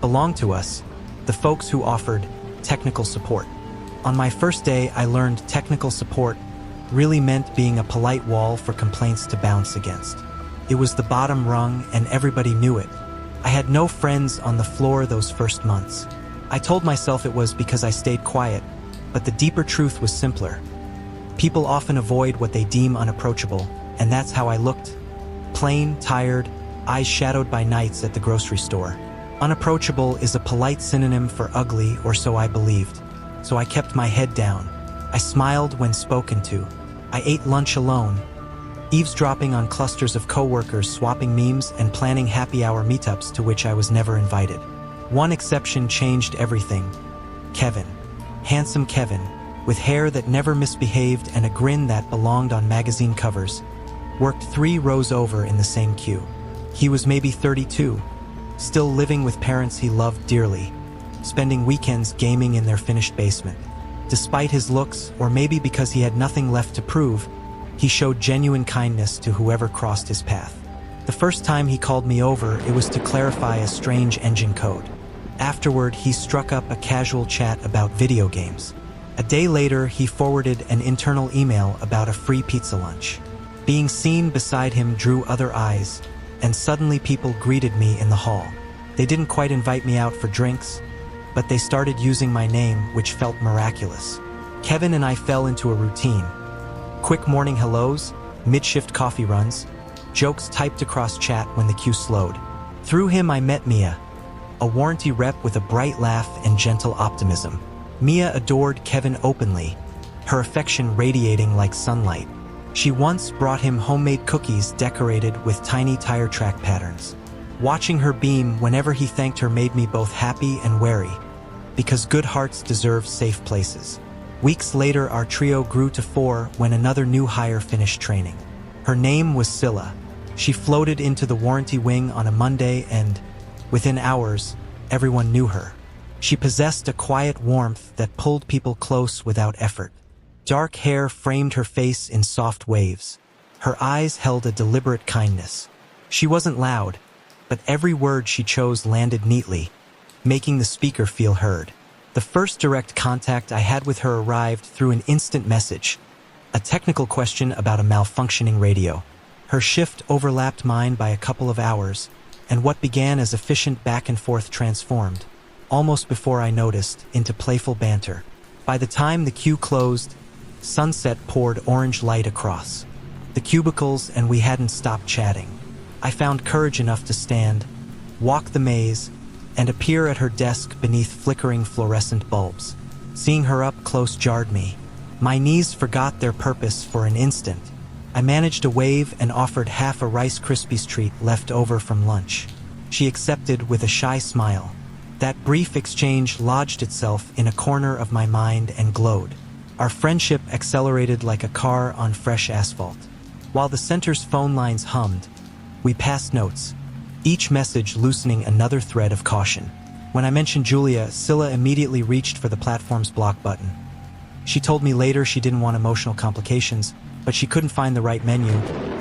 belonged to us, the folks who offered technical support. On my first day, I learned technical support really meant being a polite wall for complaints to bounce against. It was the bottom rung, and everybody knew it. I had no friends on the floor those first months. I told myself it was because I stayed quiet, but the deeper truth was simpler. People often avoid what they deem unapproachable, and that's how I looked. Plain, tired, eyes shadowed by nights at the grocery store. Unapproachable is a polite synonym for ugly, or so I believed. So I kept my head down. I smiled when spoken to. I ate lunch alone, eavesdropping on clusters of coworkers swapping memes and planning happy hour meetups to which I was never invited. One exception changed everything. Kevin. Handsome Kevin, with hair that never misbehaved and a grin that belonged on magazine covers, worked 3 rows over in the same queue. He was maybe 32, still living with parents he loved dearly, spending weekends gaming in their finished basement. Despite his looks, or maybe because he had nothing left to prove, he showed genuine kindness to whoever crossed his path. The first time he called me over, it was to clarify a strange engine code. Afterward, he struck up a casual chat about video games. A day later, he forwarded an internal email about a free pizza lunch. Being seen beside him drew other eyes, and suddenly people greeted me in the hall. They didn't quite invite me out for drinks, but they started using my name, which felt miraculous. Kevin and I fell into a routine. Quick morning hellos, mid-shift coffee runs, jokes typed across chat when the queue slowed. Through him I met Mia, a warranty rep with a bright laugh and gentle optimism. Mia adored Kevin openly, her affection radiating like sunlight. She once brought him homemade cookies decorated with tiny tire track patterns. Watching her beam whenever he thanked her made me both happy and wary, because good hearts deserve safe places. Weeks later, our trio grew to 4 when another new hire finished training. Her name was Scylla. She floated into the warranty wing on a Monday and, within hours, everyone knew her. She possessed a quiet warmth that pulled people close without effort. Dark hair framed her face in soft waves. Her eyes held a deliberate kindness. She wasn't loud, but every word she chose landed neatly, making the speaker feel heard. The first direct contact I had with her arrived through an instant message, a technical question about a malfunctioning radio. Her shift overlapped mine by a couple of hours, and what began as efficient back and forth transformed, almost before I noticed, into playful banter. By the time the queue closed, sunset poured orange light across the cubicles, and we hadn't stopped chatting. I found courage enough to stand, walk the maze, and appear at her desk beneath flickering fluorescent bulbs. Seeing her up close jarred me. My knees forgot their purpose for an instant. I managed a wave and offered half a Rice Krispies treat left over from lunch. She accepted with a shy smile, That brief exchange lodged itself in a corner of my mind and glowed. Our friendship accelerated like a car on fresh asphalt. While the center's phone lines hummed, we passed notes, each message loosening another thread of caution. When I mentioned Julia, Scylla immediately reached for the platform's block button. She told me later she didn't want emotional complications, but she couldn't find the right menu,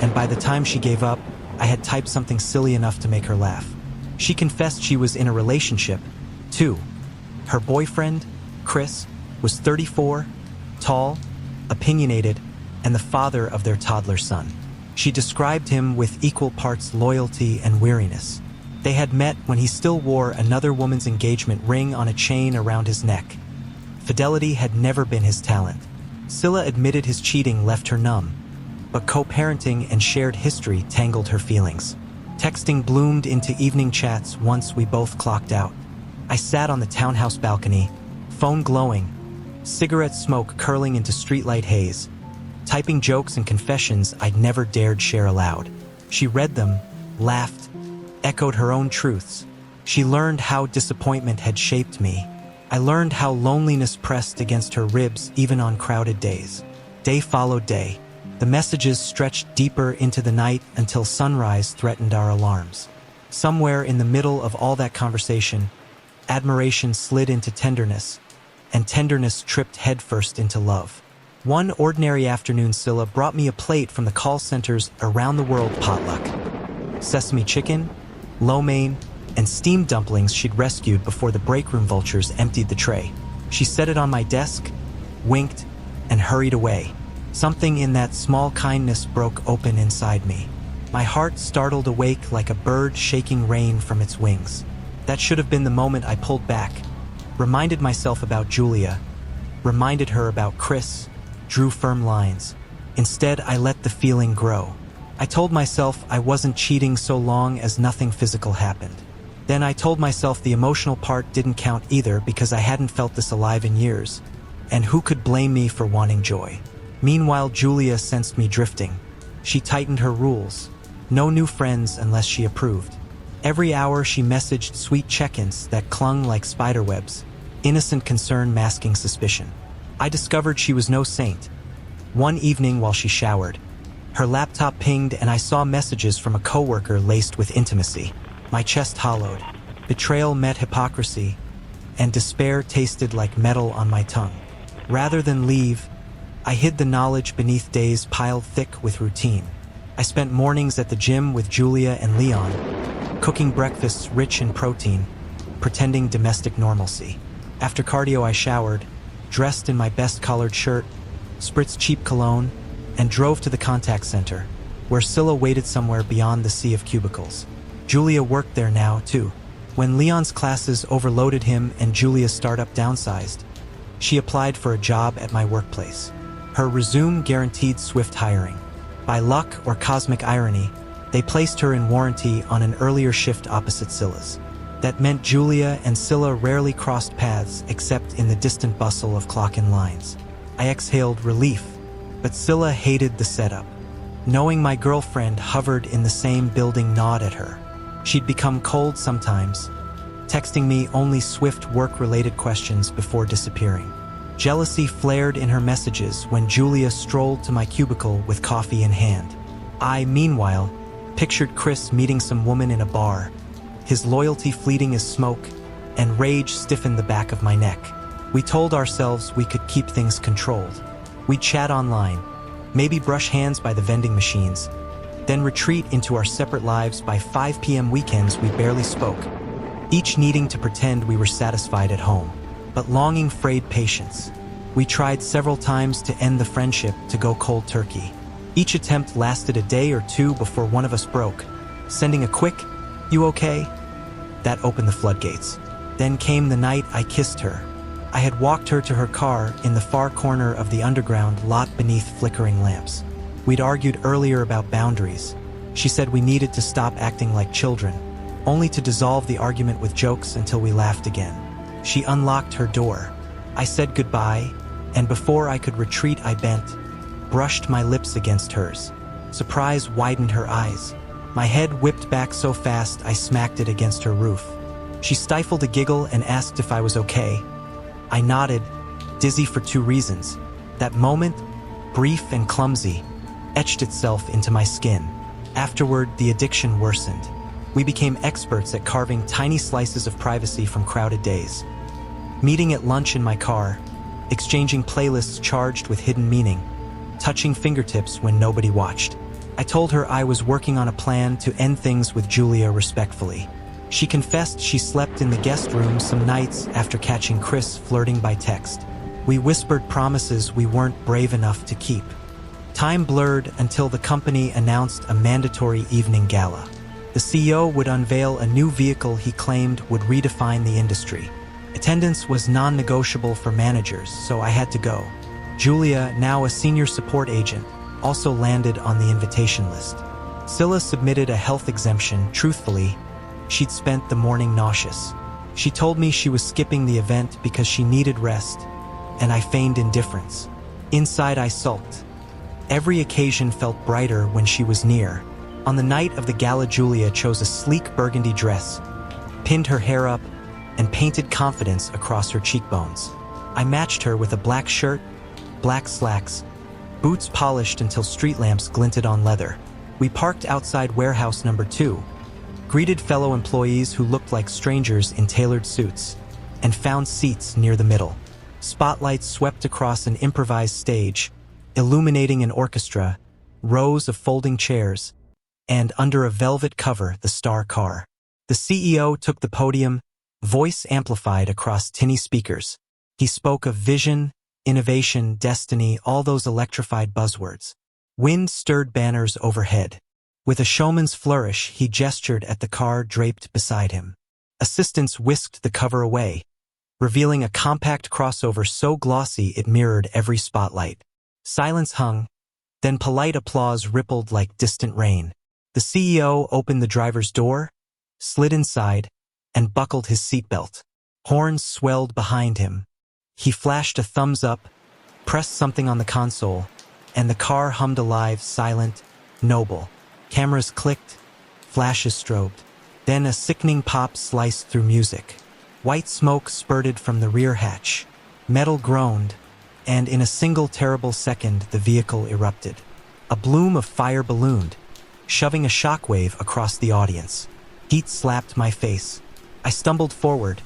and by the time she gave up, I had typed something silly enough to make her laugh. She confessed she was in a relationship, too. Her boyfriend, Chris, was 34, tall, opinionated, and the father of their toddler son. She described him with equal parts loyalty and weariness. They had met when he still wore another woman's engagement ring on a chain around his neck. Fidelity had never been his talent. Scylla admitted his cheating left her numb, but co-parenting and shared history tangled her feelings. Texting bloomed into evening chats once we both clocked out. I sat on the townhouse balcony, phone glowing, cigarette smoke curling into streetlight haze, typing jokes and confessions I'd never dared share aloud. She read them, laughed, echoed her own truths. She learned how disappointment had shaped me. I learned how loneliness pressed against her ribs even on crowded days. Day followed day. The messages stretched deeper into the night until sunrise threatened our alarms. Somewhere in the middle of all that conversation, admiration slid into tenderness, and tenderness tripped headfirst into love. One ordinary afternoon, Scylla brought me a plate from the call center's around-the-world potluck. Sesame chicken, lo mein, and steamed dumplings she'd rescued before the break room vultures emptied the tray. She set it on my desk, winked, and hurried away. Something in that small kindness broke open inside me. My heart startled awake like a bird shaking rain from its wings. That should have been the moment I pulled back, reminded myself about Julia, reminded her about Chris, drew firm lines. Instead, I let the feeling grow. I told myself I wasn't cheating so long as nothing physical happened. Then I told myself the emotional part didn't count either because I hadn't felt this alive in years. And who could blame me for wanting joy? Meanwhile, Julia sensed me drifting. She tightened her rules. No new friends unless she approved. Every hour she messaged sweet check-ins that clung like spiderwebs, innocent concern masking suspicion. I discovered she was no saint. One evening while she showered, her laptop pinged and I saw messages from a coworker laced with intimacy. My chest hollowed. Betrayal met hypocrisy, and despair tasted like metal on my tongue. Rather than leave, I hid the knowledge beneath days piled thick with routine. I spent mornings at the gym with Julia and Leon, cooking breakfasts rich in protein, pretending domestic normalcy. After cardio I showered, dressed in my best collared shirt, spritzed cheap cologne, and drove to the contact center, where Scylla waited somewhere beyond the sea of cubicles. Julia worked there now, too. When Leon's classes overloaded him and Julia's startup downsized, she applied for a job at my workplace. Her resume guaranteed swift hiring. By luck or cosmic irony, they placed her in warranty on an earlier shift opposite Scylla's. That meant Julia and Scylla rarely crossed paths except in the distant bustle of clock-in lines. I exhaled relief, but Scylla hated the setup. Knowing my girlfriend hovered in the same building gnawed at her. She'd become cold sometimes, texting me only swift work-related questions before disappearing. Jealousy flared in her messages when Julia strolled to my cubicle with coffee in hand. I, meanwhile, pictured Chris meeting some woman in a bar, his loyalty fleeting as smoke, and rage stiffened the back of my neck. We told ourselves we could keep things controlled. We'd chat online, maybe brush hands by the vending machines, then retreat into our separate lives. By 5 p.m. weekends we barely spoke, each needing to pretend we were satisfied at home, but longing frayed patience. We tried several times to end the friendship, to go cold turkey. Each attempt lasted a day or two before one of us broke, sending a quick, "You okay?" That opened the floodgates. Then came the night I kissed her. I had walked her to her car in the far corner of the underground lot beneath flickering lamps. We'd argued earlier about boundaries. She said we needed to stop acting like children, only to dissolve the argument with jokes until we laughed again. She unlocked her door. I said goodbye, and before I could retreat I bent, brushed my lips against hers. Surprise widened her eyes. My head whipped back so fast I smacked it against her roof. She stifled a giggle and asked if I was okay. I nodded, dizzy for two reasons. That moment, brief and clumsy, etched itself into my skin. Afterward, the addiction worsened. We became experts at carving tiny slices of privacy from crowded days. Meeting at lunch in my car, exchanging playlists charged with hidden meaning, touching fingertips when nobody watched. I told her I was working on a plan to end things with Julia respectfully. She confessed she slept in the guest room some nights after catching Chris flirting by text. We whispered promises we weren't brave enough to keep. Time blurred until the company announced a mandatory evening gala. The CEO would unveil a new vehicle he claimed would redefine the industry. Attendance was non-negotiable for managers, so I had to go. Julia, now a senior support agent, also landed on the invitation list. Scylla submitted a health exemption. Truthfully, she'd spent the morning nauseous. She told me she was skipping the event because she needed rest, and I feigned indifference. Inside, I sulked. Every occasion felt brighter when she was near. On the night of the gala, Julia chose a sleek burgundy dress, pinned her hair up, and painted confidence across her cheekbones. I matched her with a black shirt, black slacks, boots polished until street lamps glinted on leather. We parked outside warehouse number 2, greeted fellow employees who looked like strangers in tailored suits, and found seats near the middle. Spotlights swept across an improvised stage, illuminating an orchestra, rows of folding chairs, and under a velvet cover, the star car. The CEO took the podium, voice amplified across tinny speakers. He spoke of vision, innovation, destiny, all those electrified buzzwords. Wind stirred banners overhead. With a showman's flourish, he gestured at the car draped beside him. Assistants whisked the cover away, revealing a compact crossover so glossy it mirrored every spotlight. Silence hung, then polite applause rippled like distant rain. The CEO opened the driver's door, slid inside, and buckled his seatbelt. Horns swelled behind him. He flashed a thumbs up, pressed something on the console, and the car hummed alive, silent, noble. Cameras clicked, flashes strobed. Then a sickening pop sliced through music. White smoke spurted from the rear hatch. Metal groaned, and in a single terrible second the vehicle erupted. A bloom of fire ballooned, shoving a shockwave across the audience. Heat slapped my face. I stumbled forward.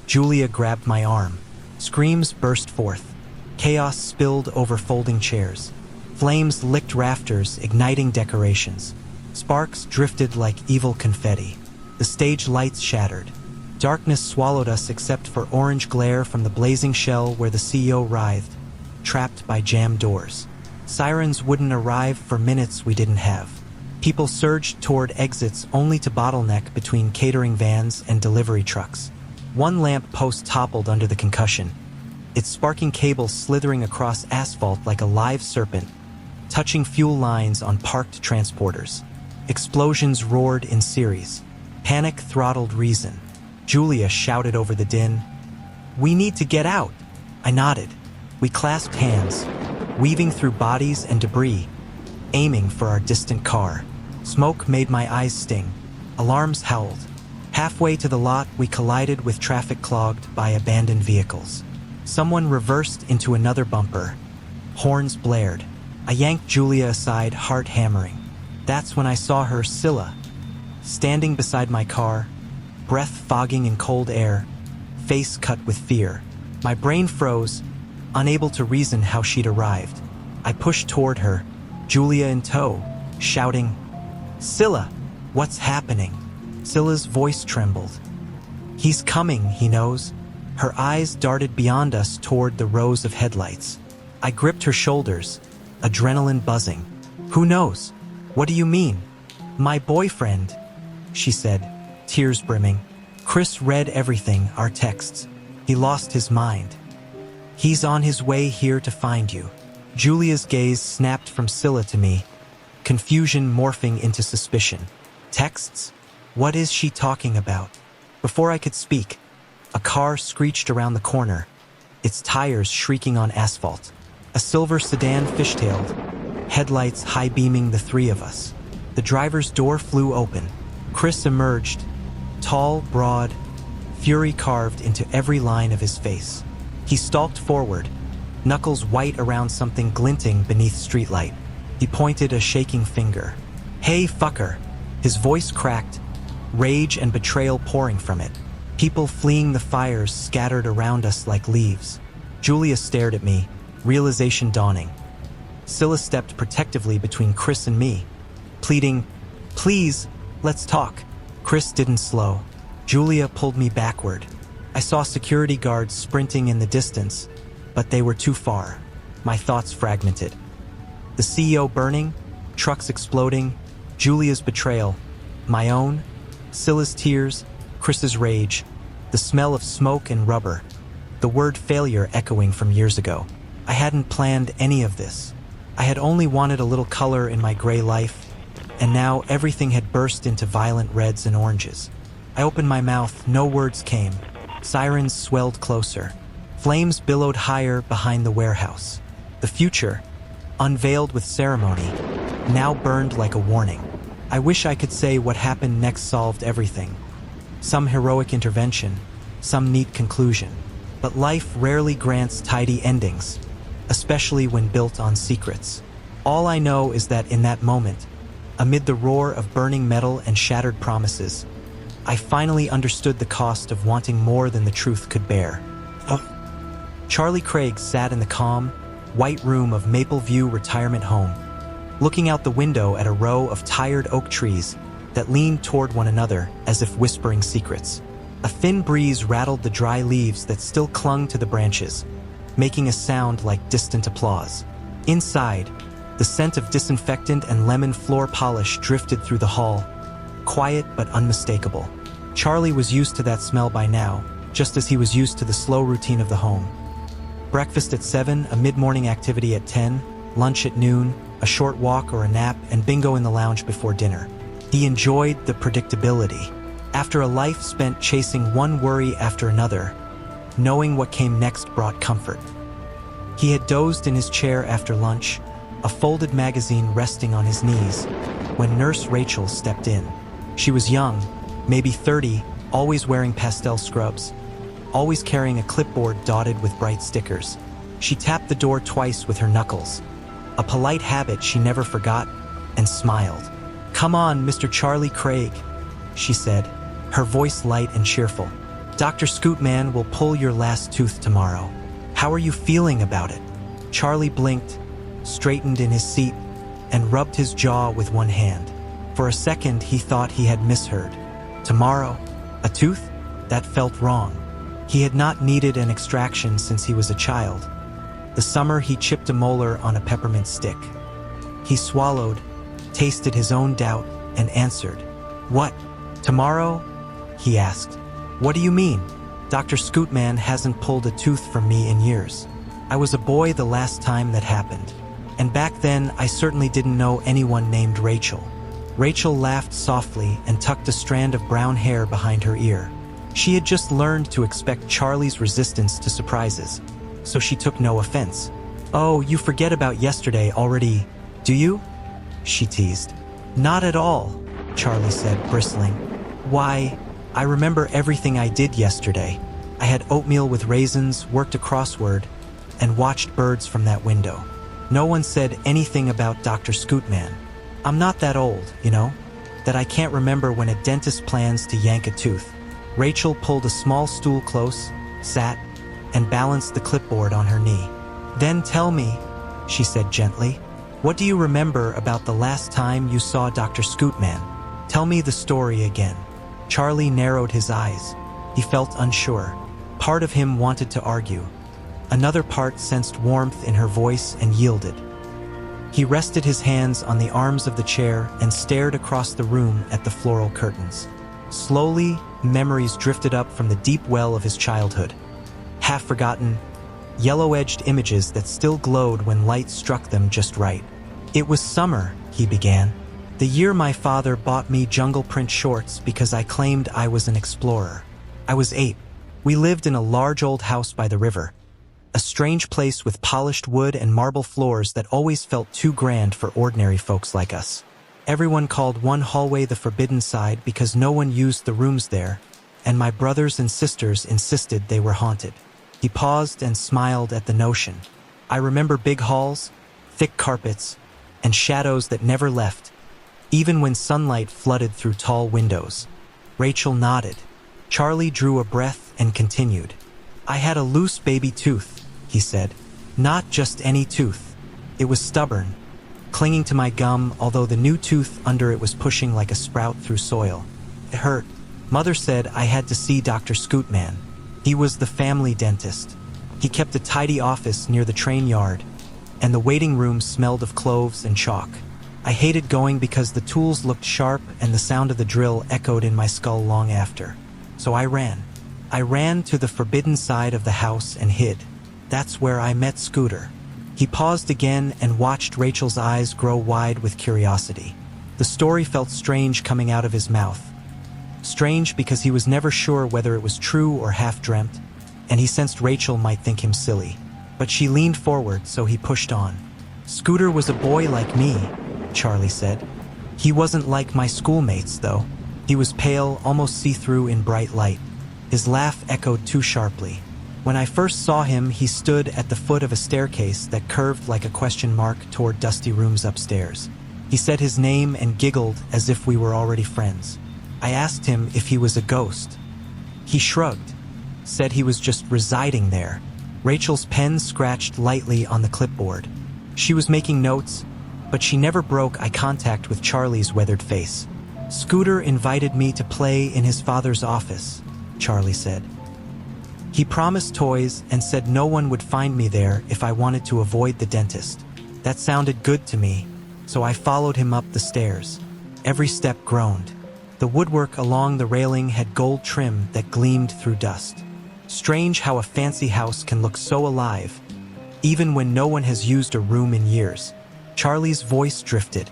Julia grabbed my arm. Screams burst forth. Chaos spilled over folding chairs. Flames licked rafters, igniting decorations. Sparks drifted like evil confetti. The stage lights shattered. Darkness swallowed us except for orange glare from the blazing shell where the CEO writhed, trapped by jammed doors. Sirens wouldn't arrive for minutes we didn't have. People surged toward exits only to bottleneck between catering vans and delivery trucks. One lamp post toppled under the concussion, its sparking cable slithering across asphalt like a live serpent, touching fuel lines on parked transporters. Explosions roared in series. Panic throttled reason. Julia shouted over the din, "We need to get out!" I nodded. We clasped hands, weaving through bodies and debris, aiming for our distant car. Smoke made my eyes sting. Alarms howled. Halfway to the lot, we collided with traffic clogged by abandoned vehicles. Someone reversed into another bumper. Horns blared. I yanked Julia aside, heart hammering. That's when I saw her, Scylla, standing beside my car, breath fogging in cold air, face cut with fear. My brain froze, unable to reason how she'd arrived. I pushed toward her, Julia in tow, shouting, "Scylla, what's happening?" Scylla's voice trembled. "He's coming, he knows." Her eyes darted beyond us toward the rows of headlights. I gripped her shoulders, adrenaline buzzing. "Who knows? What do you mean?" "My boyfriend," she said, tears brimming. "Chris read everything, our texts. He lost his mind. He's on his way here to find you." Julia's gaze snapped from Scylla to me, confusion morphing into suspicion. Texts? What is she talking about? Before I could speak, a car screeched around the corner, its tires shrieking on asphalt. A silver sedan fishtailed, headlights high-beaming the three of us. The driver's door flew open. Chris emerged, tall, broad, fury carved into every line of his face. He stalked forward, knuckles white around something glinting beneath streetlight. He pointed a shaking finger. "Hey, fucker!" His voice cracked, rage and betrayal pouring from it. People fleeing the fires scattered around us like leaves. Julia stared at me, realization dawning. Scylla stepped protectively between Chris and me, pleading, "Please, let's talk." Chris didn't slow. Julia pulled me backward. I saw security guards sprinting in the distance, but they were too far. My thoughts fragmented. The CEO burning, trucks exploding, Julia's betrayal, my own, Scylla's tears, Chris's rage, the smell of smoke and rubber, the word failure echoing from years ago. I hadn't planned any of this. I had only wanted a little color in my gray life, and now everything had burst into violent reds and oranges. I opened my mouth, no words came. Sirens swelled closer. Flames billowed higher behind the warehouse. The future, unveiled with ceremony, now burned like a warning. I wish I could say what happened next solved everything. Some heroic intervention, some neat conclusion. But life rarely grants tidy endings, especially when built on secrets. All I know is that in that moment, amid the roar of burning metal and shattered promises, I finally understood the cost of wanting more than the truth could bear. Charlie Craig sat in the calm, white room of Maple View Retirement Home, looking out the window at a row of tired oak trees that leaned toward one another as if whispering secrets. A thin breeze rattled the dry leaves that still clung to the branches, making a sound like distant applause. Inside, the scent of disinfectant and lemon floor polish drifted through the hall, quiet but unmistakable. Charlie was used to that smell by now, just as he was used to the slow routine of the home. Breakfast at 7, a mid-morning activity at 10, lunch at noon, a short walk or a nap, and bingo in the lounge before dinner. He enjoyed the predictability. After a life spent chasing one worry after another, knowing what came next brought comfort. He had dozed in his chair after lunch, a folded magazine resting on his knees, when Nurse Rachel stepped in. She was young, maybe 30, always wearing pastel scrubs, always carrying a clipboard dotted with bright stickers. She tapped the door twice with her knuckles, a polite habit she never forgot, and smiled. "Come on, Mr. Charlie Craig," she said, her voice light and cheerful. "Dr. Scootman will pull your last tooth tomorrow. How are you feeling about it?" Charlie blinked, straightened in his seat, and rubbed his jaw with one hand. For a second, he thought he had misheard. Tomorrow? A tooth? That felt wrong. He had not needed an extraction since he was a child. The summer he chipped a molar on a peppermint stick. He swallowed, tasted his own doubt, and answered. "What? Tomorrow?" he asked. "What do you mean? Dr. Scootman hasn't pulled a tooth from me in years. I was a boy the last time that happened. And back then, I certainly didn't know anyone named Rachel." Rachel laughed softly and tucked a strand of brown hair behind her ear. She had just learned to expect Charlie's resistance to surprises, so she took no offense. "Oh, you forget about yesterday already, do you?" she teased. "Not at all," Charlie said, bristling. "Why, I remember everything I did yesterday. I had oatmeal with raisins, worked a crossword, and watched birds from that window. No one said anything about Dr. Scootman. I'm not that old, you know, that I can't remember when a dentist plans to yank a tooth." Rachel pulled a small stool close, sat, and balanced the clipboard on her knee. "Then tell me," she said gently, "what do you remember about the last time you saw Dr. Scootman? Tell me the story again." Charlie narrowed his eyes. He felt unsure. Part of him wanted to argue. Another part sensed warmth in her voice and yielded. He rested his hands on the arms of the chair and stared across the room at the floral curtains. Slowly, memories drifted up from the deep well of his childhood. Half-forgotten, yellow-edged images that still glowed when light struck them just right. "It was summer," he began. "The year my father bought me jungle print shorts because I claimed I was an explorer. I was 8. We lived in a large old house by the river, a strange place with polished wood and marble floors that always felt too grand for ordinary folks like us. Everyone called one hallway the forbidden side because no one used the rooms there, and my brothers and sisters insisted they were haunted. He paused and smiled at the notion. I remember big halls, thick carpets, and shadows that never left, even when sunlight flooded through tall windows. Rachel nodded. Charlie drew a breath and continued. I had a loose baby tooth, he said. Not just any tooth. It was stubborn, clinging to my gum, although the new tooth under it was pushing like a sprout through soil. It hurt. Mother said I had to see Dr. Scootman. He was the family dentist. He kept a tidy office near the train yard, and the waiting room smelled of cloves and chalk. I hated going because the tools looked sharp and the sound of the drill echoed in my skull long after. So I ran. I ran to the forbidden side of the house and hid. That's where I met Scooter. He paused again and watched Rachel's eyes grow wide with curiosity. The story felt strange coming out of his mouth. Strange because he was never sure whether it was true or half-dreamt, and he sensed Rachel might think him silly. But she leaned forward, so he pushed on. Scooter was a boy like me, Charlie said. He wasn't like my schoolmates, though. He was pale, almost see-through in bright light. His laugh echoed too sharply. When I first saw him, he stood at the foot of a staircase that curved like a question mark toward dusty rooms upstairs. He said his name and giggled as if we were already friends. I asked him if he was a ghost. He shrugged, said he was just residing there. Rachel's pen scratched lightly on the clipboard. She was making notes, but she never broke eye contact with Charlie's weathered face. Scooter invited me to play in his father's office, Charlie said. He promised toys and said no one would find me there if I wanted to avoid the dentist. That sounded good to me, so I followed him up the stairs. Every step groaned. The woodwork along the railing had gold trim that gleamed through dust. Strange how a fancy house can look so alive, even when no one has used a room in years. Charlie's voice drifted.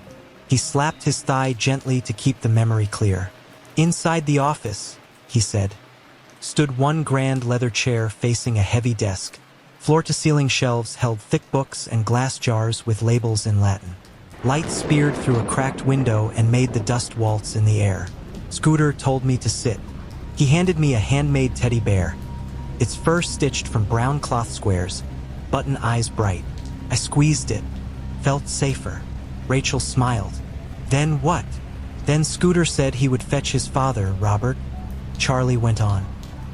He slapped his thigh gently to keep the memory clear. Inside the office, he said, stood one grand leather chair facing a heavy desk. Floor-to-ceiling shelves held thick books and glass jars with labels in Latin. Light speared through a cracked window and made the dust waltz in the air. Scooter told me to sit. He handed me a handmade teddy bear, its fur stitched from brown cloth squares, button eyes bright. I squeezed it, felt safer. Rachel smiled. Then what? Then Scooter said he would fetch his father, Robert. Charlie went on.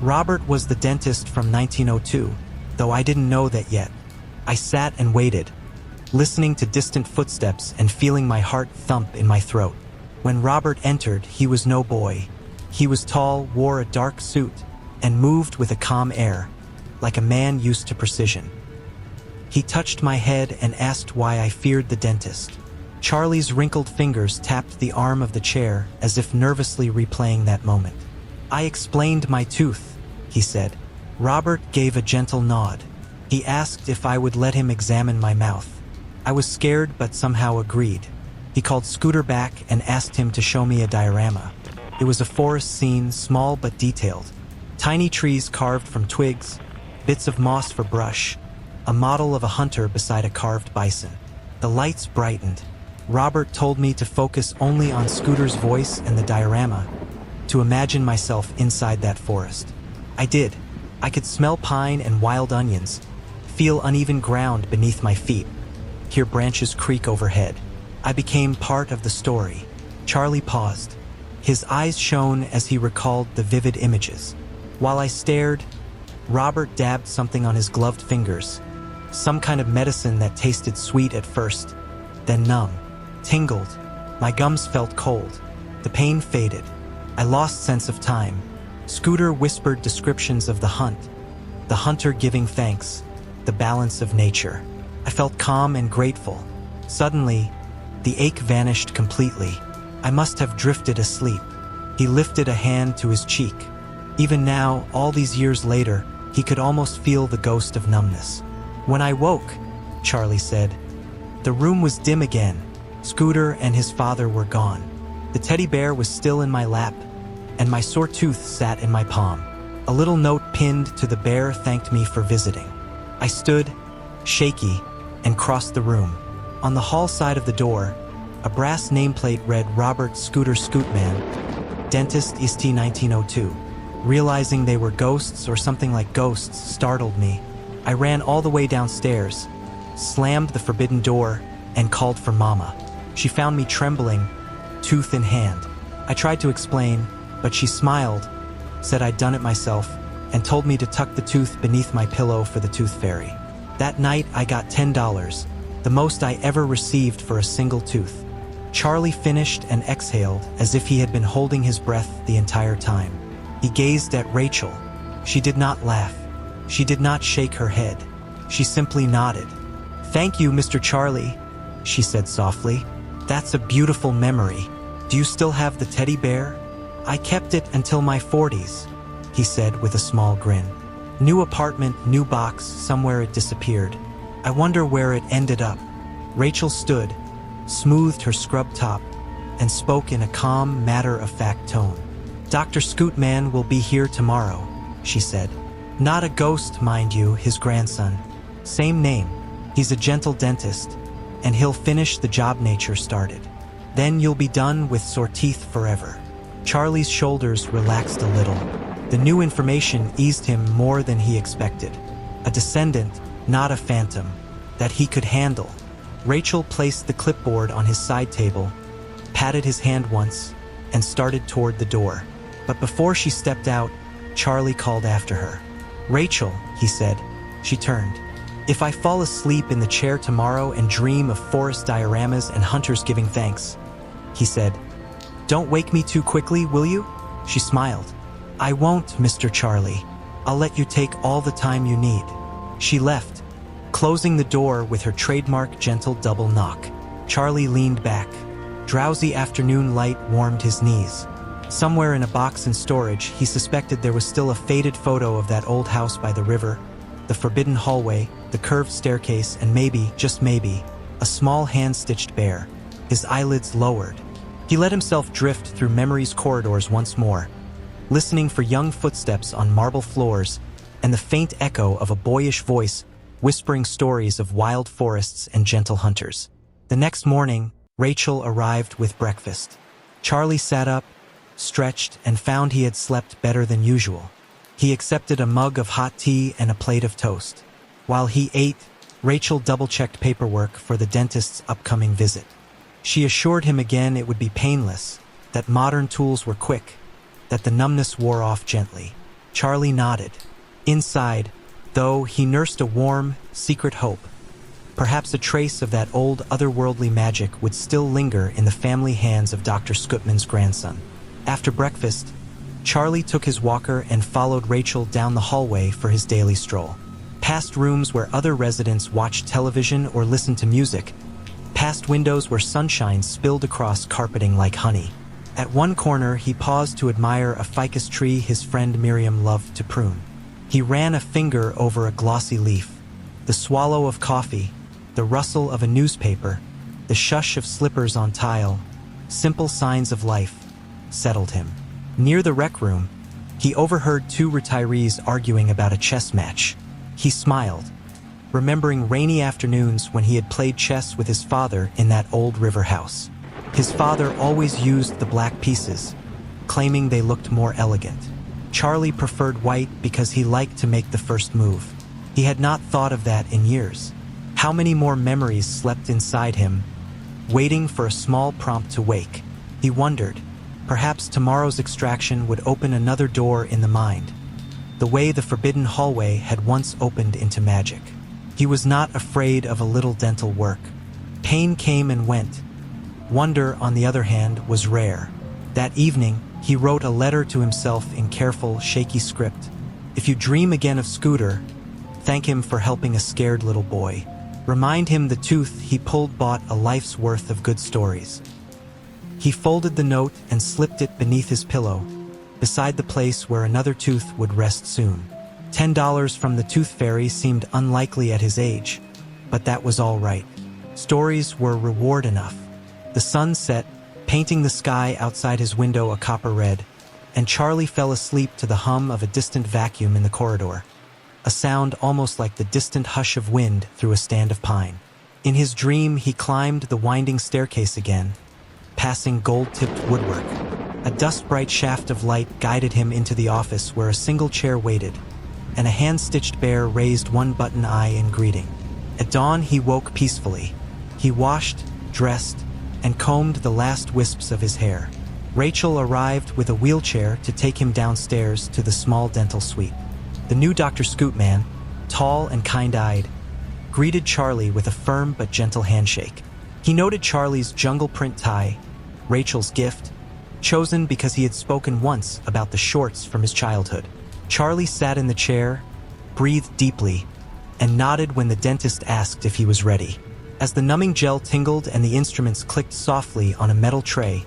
Robert was the dentist from 1902, though I didn't know that yet. I sat and waited, listening to distant footsteps and feeling my heart thump in my throat. When Robert entered, he was no boy. He was tall, wore a dark suit, and moved with a calm air, like a man used to precision. He touched my head and asked why I feared the dentist. Charlie's wrinkled fingers tapped the arm of the chair as if nervously replaying that moment. I explained my tooth, he said. Robert gave a gentle nod. He asked if I would let him examine my mouth. I was scared but somehow agreed. He called Scooter back and asked him to show me a diorama. It was a forest scene, small but detailed. Tiny trees carved from twigs, bits of moss for brush, a model of a hunter beside a carved bison. The lights brightened. Robert told me to focus only on Scooter's voice and the diorama, to imagine myself inside that forest. I did. I could smell pine and wild onions, feel uneven ground beneath my feet, hear branches creak overhead. I became part of the story. Charlie paused. His eyes shone as he recalled the vivid images. While I stared, Robert dabbed something on his gloved fingers, some kind of medicine that tasted sweet at first, then numb, tingled. My gums felt cold. The pain faded. I lost sense of time. Scooter whispered descriptions of the hunt, the hunter giving thanks, the balance of nature. I felt calm and grateful. Suddenly, the ache vanished completely. I must have drifted asleep. He lifted a hand to his cheek. Even now, all these years later, he could almost feel the ghost of numbness. When I woke, Charlie said, the room was dim again. Scooter and his father were gone. The teddy bear was still in my lap, and my sore tooth sat in my palm. A little note pinned to the bear thanked me for visiting. I stood, shaky, and crossed the room. On the hall side of the door, a brass nameplate read Robert Scooter Scootman, Dentist East 1902. Realizing they were ghosts or something like ghosts startled me. I ran all the way downstairs, slammed the forbidden door, and called for Mama. She found me trembling, tooth in hand. I tried to explain, but she smiled, said I'd done it myself, and told me to tuck the tooth beneath my pillow for the tooth fairy. That night, I got $10, the most I ever received for a single tooth. Charlie finished and exhaled as if he had been holding his breath the entire time. He gazed at Rachel. She did not laugh. She did not shake her head. She simply nodded. "Thank you, Mr. Charlie," she said softly. "That's a beautiful memory. Do you still have the teddy bear?" "I kept it until my 40s, he said with a small grin. "New apartment, new box, somewhere it disappeared. I wonder where it ended up." Rachel stood, smoothed her scrub top, and spoke in a calm, matter-of-fact tone. "Dr. Scootman will be here tomorrow," she said. "Not a ghost, mind you, his grandson. Same name. He's a gentle dentist, and he'll finish the job nature started. Then you'll be done with sore teeth forever." Charlie's shoulders relaxed a little. The new information eased him more than he expected. A descendant, not a phantom, that he could handle. Rachel placed the clipboard on his side table, patted his hand once, and started toward the door. But before she stepped out, Charlie called after her. "Rachel," he said. She turned. "If I fall asleep in the chair tomorrow and dream of forest dioramas and hunters giving thanks," he said, "don't wake me too quickly, will you?" She smiled. "I won't, Mr. Charlie. I'll let you take all the time you need." She left, closing the door with her trademark gentle double knock. Charlie leaned back. Drowsy afternoon light warmed his knees. Somewhere in a box in storage, he suspected there was still a faded photo of that old house by the river, the forbidden hallway, the curved staircase, and maybe, just maybe, a small hand-stitched bear. His eyelids lowered. He let himself drift through memory's corridors once more, listening for young footsteps on marble floors and the faint echo of a boyish voice whispering stories of wild forests and gentle hunters. The next morning, Rachel arrived with breakfast. Charlie sat up, stretched, and found he had slept better than usual. He accepted a mug of hot tea and a plate of toast. While he ate, Rachel double-checked paperwork for the dentist's upcoming visit. She assured him again it would be painless, that modern tools were quick, that the numbness wore off gently. Charlie nodded. Inside, though, he nursed a warm, secret hope. Perhaps a trace of that old otherworldly magic would still linger in the family hands of Dr. Scootman's grandson. After breakfast, Charlie took his walker and followed Rachel down the hallway for his daily stroll. Past rooms where other residents watched television or listened to music, past windows where sunshine spilled across carpeting like honey. At one corner, he paused to admire a ficus tree his friend Miriam loved to prune. He ran a finger over a glossy leaf. The swallow of coffee, the rustle of a newspaper, the shush of slippers on tile, simple signs of life, settled him. Near the rec room, he overheard two retirees arguing about a chess match. He smiled, remembering rainy afternoons when he had played chess with his father in that old river house. His father always used the black pieces, claiming they looked more elegant. Charlie preferred white because he liked to make the first move. He had not thought of that in years. How many more memories slept inside him, waiting for a small prompt to wake? He wondered. Perhaps tomorrow's extraction would open another door in the mind, the way the forbidden hallway had once opened into magic. He was not afraid of a little dental work. Pain came and went. Wonder, on the other hand, was rare. That evening, he wrote a letter to himself in careful, shaky script. If you dream again of Scooter, thank him for helping a scared little boy. Remind him the tooth he pulled bought a life's worth of good stories. He folded the note and slipped it beneath his pillow, beside the place where another tooth would rest soon. $10 from the tooth fairy seemed unlikely at his age, but that was all right. Stories were reward enough. The sun set, painting the sky outside his window a copper red, and Charlie fell asleep to the hum of a distant vacuum in the corridor, a sound almost like the distant hush of wind through a stand of pine. In his dream, he climbed the winding staircase again, passing gold-tipped woodwork. A dust-bright shaft of light guided him into the office where a single chair waited, and a hand-stitched bear raised one button eye in greeting. At dawn, he woke peacefully. He washed, dressed, and combed the last wisps of his hair. Rachel arrived with a wheelchair to take him downstairs to the small dental suite. The new Dr. Scootman, tall and kind-eyed, greeted Charlie with a firm but gentle handshake. He noted Charlie's jungle print tie, Rachel's gift, chosen because he had spoken once about the shorts from his childhood. Charlie sat in the chair, breathed deeply, and nodded when the dentist asked if he was ready. As the numbing gel tingled and the instruments clicked softly on a metal tray,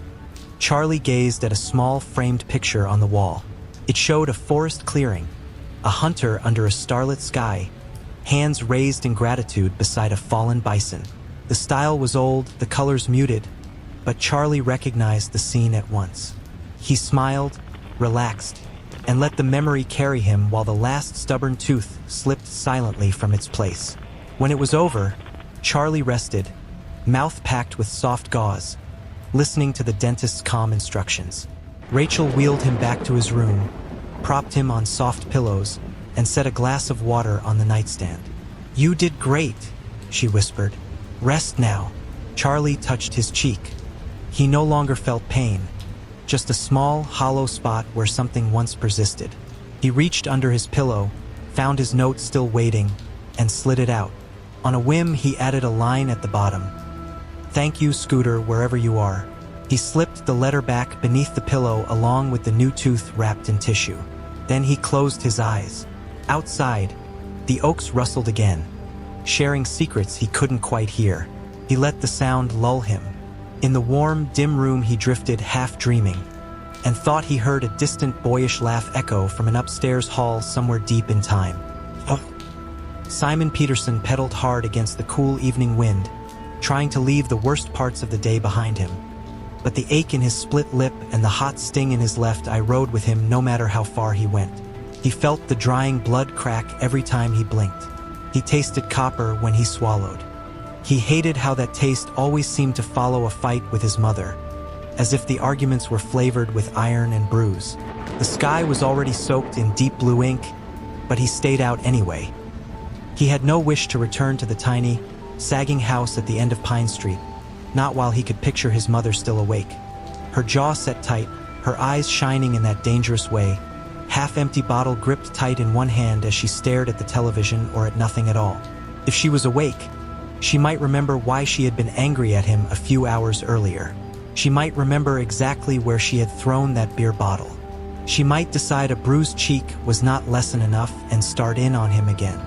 Charlie gazed at a small framed picture on the wall. It showed a forest clearing, a hunter under a starlit sky, hands raised in gratitude beside a fallen bison. The style was old, the colors muted, but Charlie recognized the scene at once. He smiled, relaxed, and let the memory carry him while the last stubborn tooth slipped silently from its place. When it was over, Charlie rested, mouth packed with soft gauze, listening to the dentist's calm instructions. Rachel wheeled him back to his room, propped him on soft pillows, and set a glass of water on the nightstand. "You did great," she whispered. "Rest now." Charlie touched his cheek. He no longer felt pain, just a small, hollow spot where something once persisted. He reached under his pillow, found his note still waiting, and slid it out. On a whim, he added a line at the bottom. "Thank you, Scooter, wherever you are." He slipped the letter back beneath the pillow along with the new tooth wrapped in tissue. Then he closed his eyes. Outside, the oaks rustled again, sharing secrets he couldn't quite hear. He let the sound lull him. In the warm, dim room he drifted, half dreaming, and thought he heard a distant boyish laugh echo from an upstairs hall somewhere deep in time. Oh. Simon Peterson pedaled hard against the cool evening wind, trying to leave the worst parts of the day behind him. But the ache in his split lip and the hot sting in his left eye rode with him no matter how far he went. He felt the drying blood crack every time he blinked. He tasted copper when he swallowed. He hated how that taste always seemed to follow a fight with his mother, as if the arguments were flavored with iron and bruise. The sky was already soaked in deep blue ink, but he stayed out anyway. He had no wish to return to the tiny, sagging house at the end of Pine Street, not while he could picture his mother still awake. Her jaw set tight, her eyes shining in that dangerous way, half-empty bottle gripped tight in one hand as she stared at the television or at nothing at all. If she was awake, she might remember why she had been angry at him a few hours earlier. She might remember exactly where she had thrown that beer bottle. She might decide a bruised cheek was not lesson enough and start in on him again.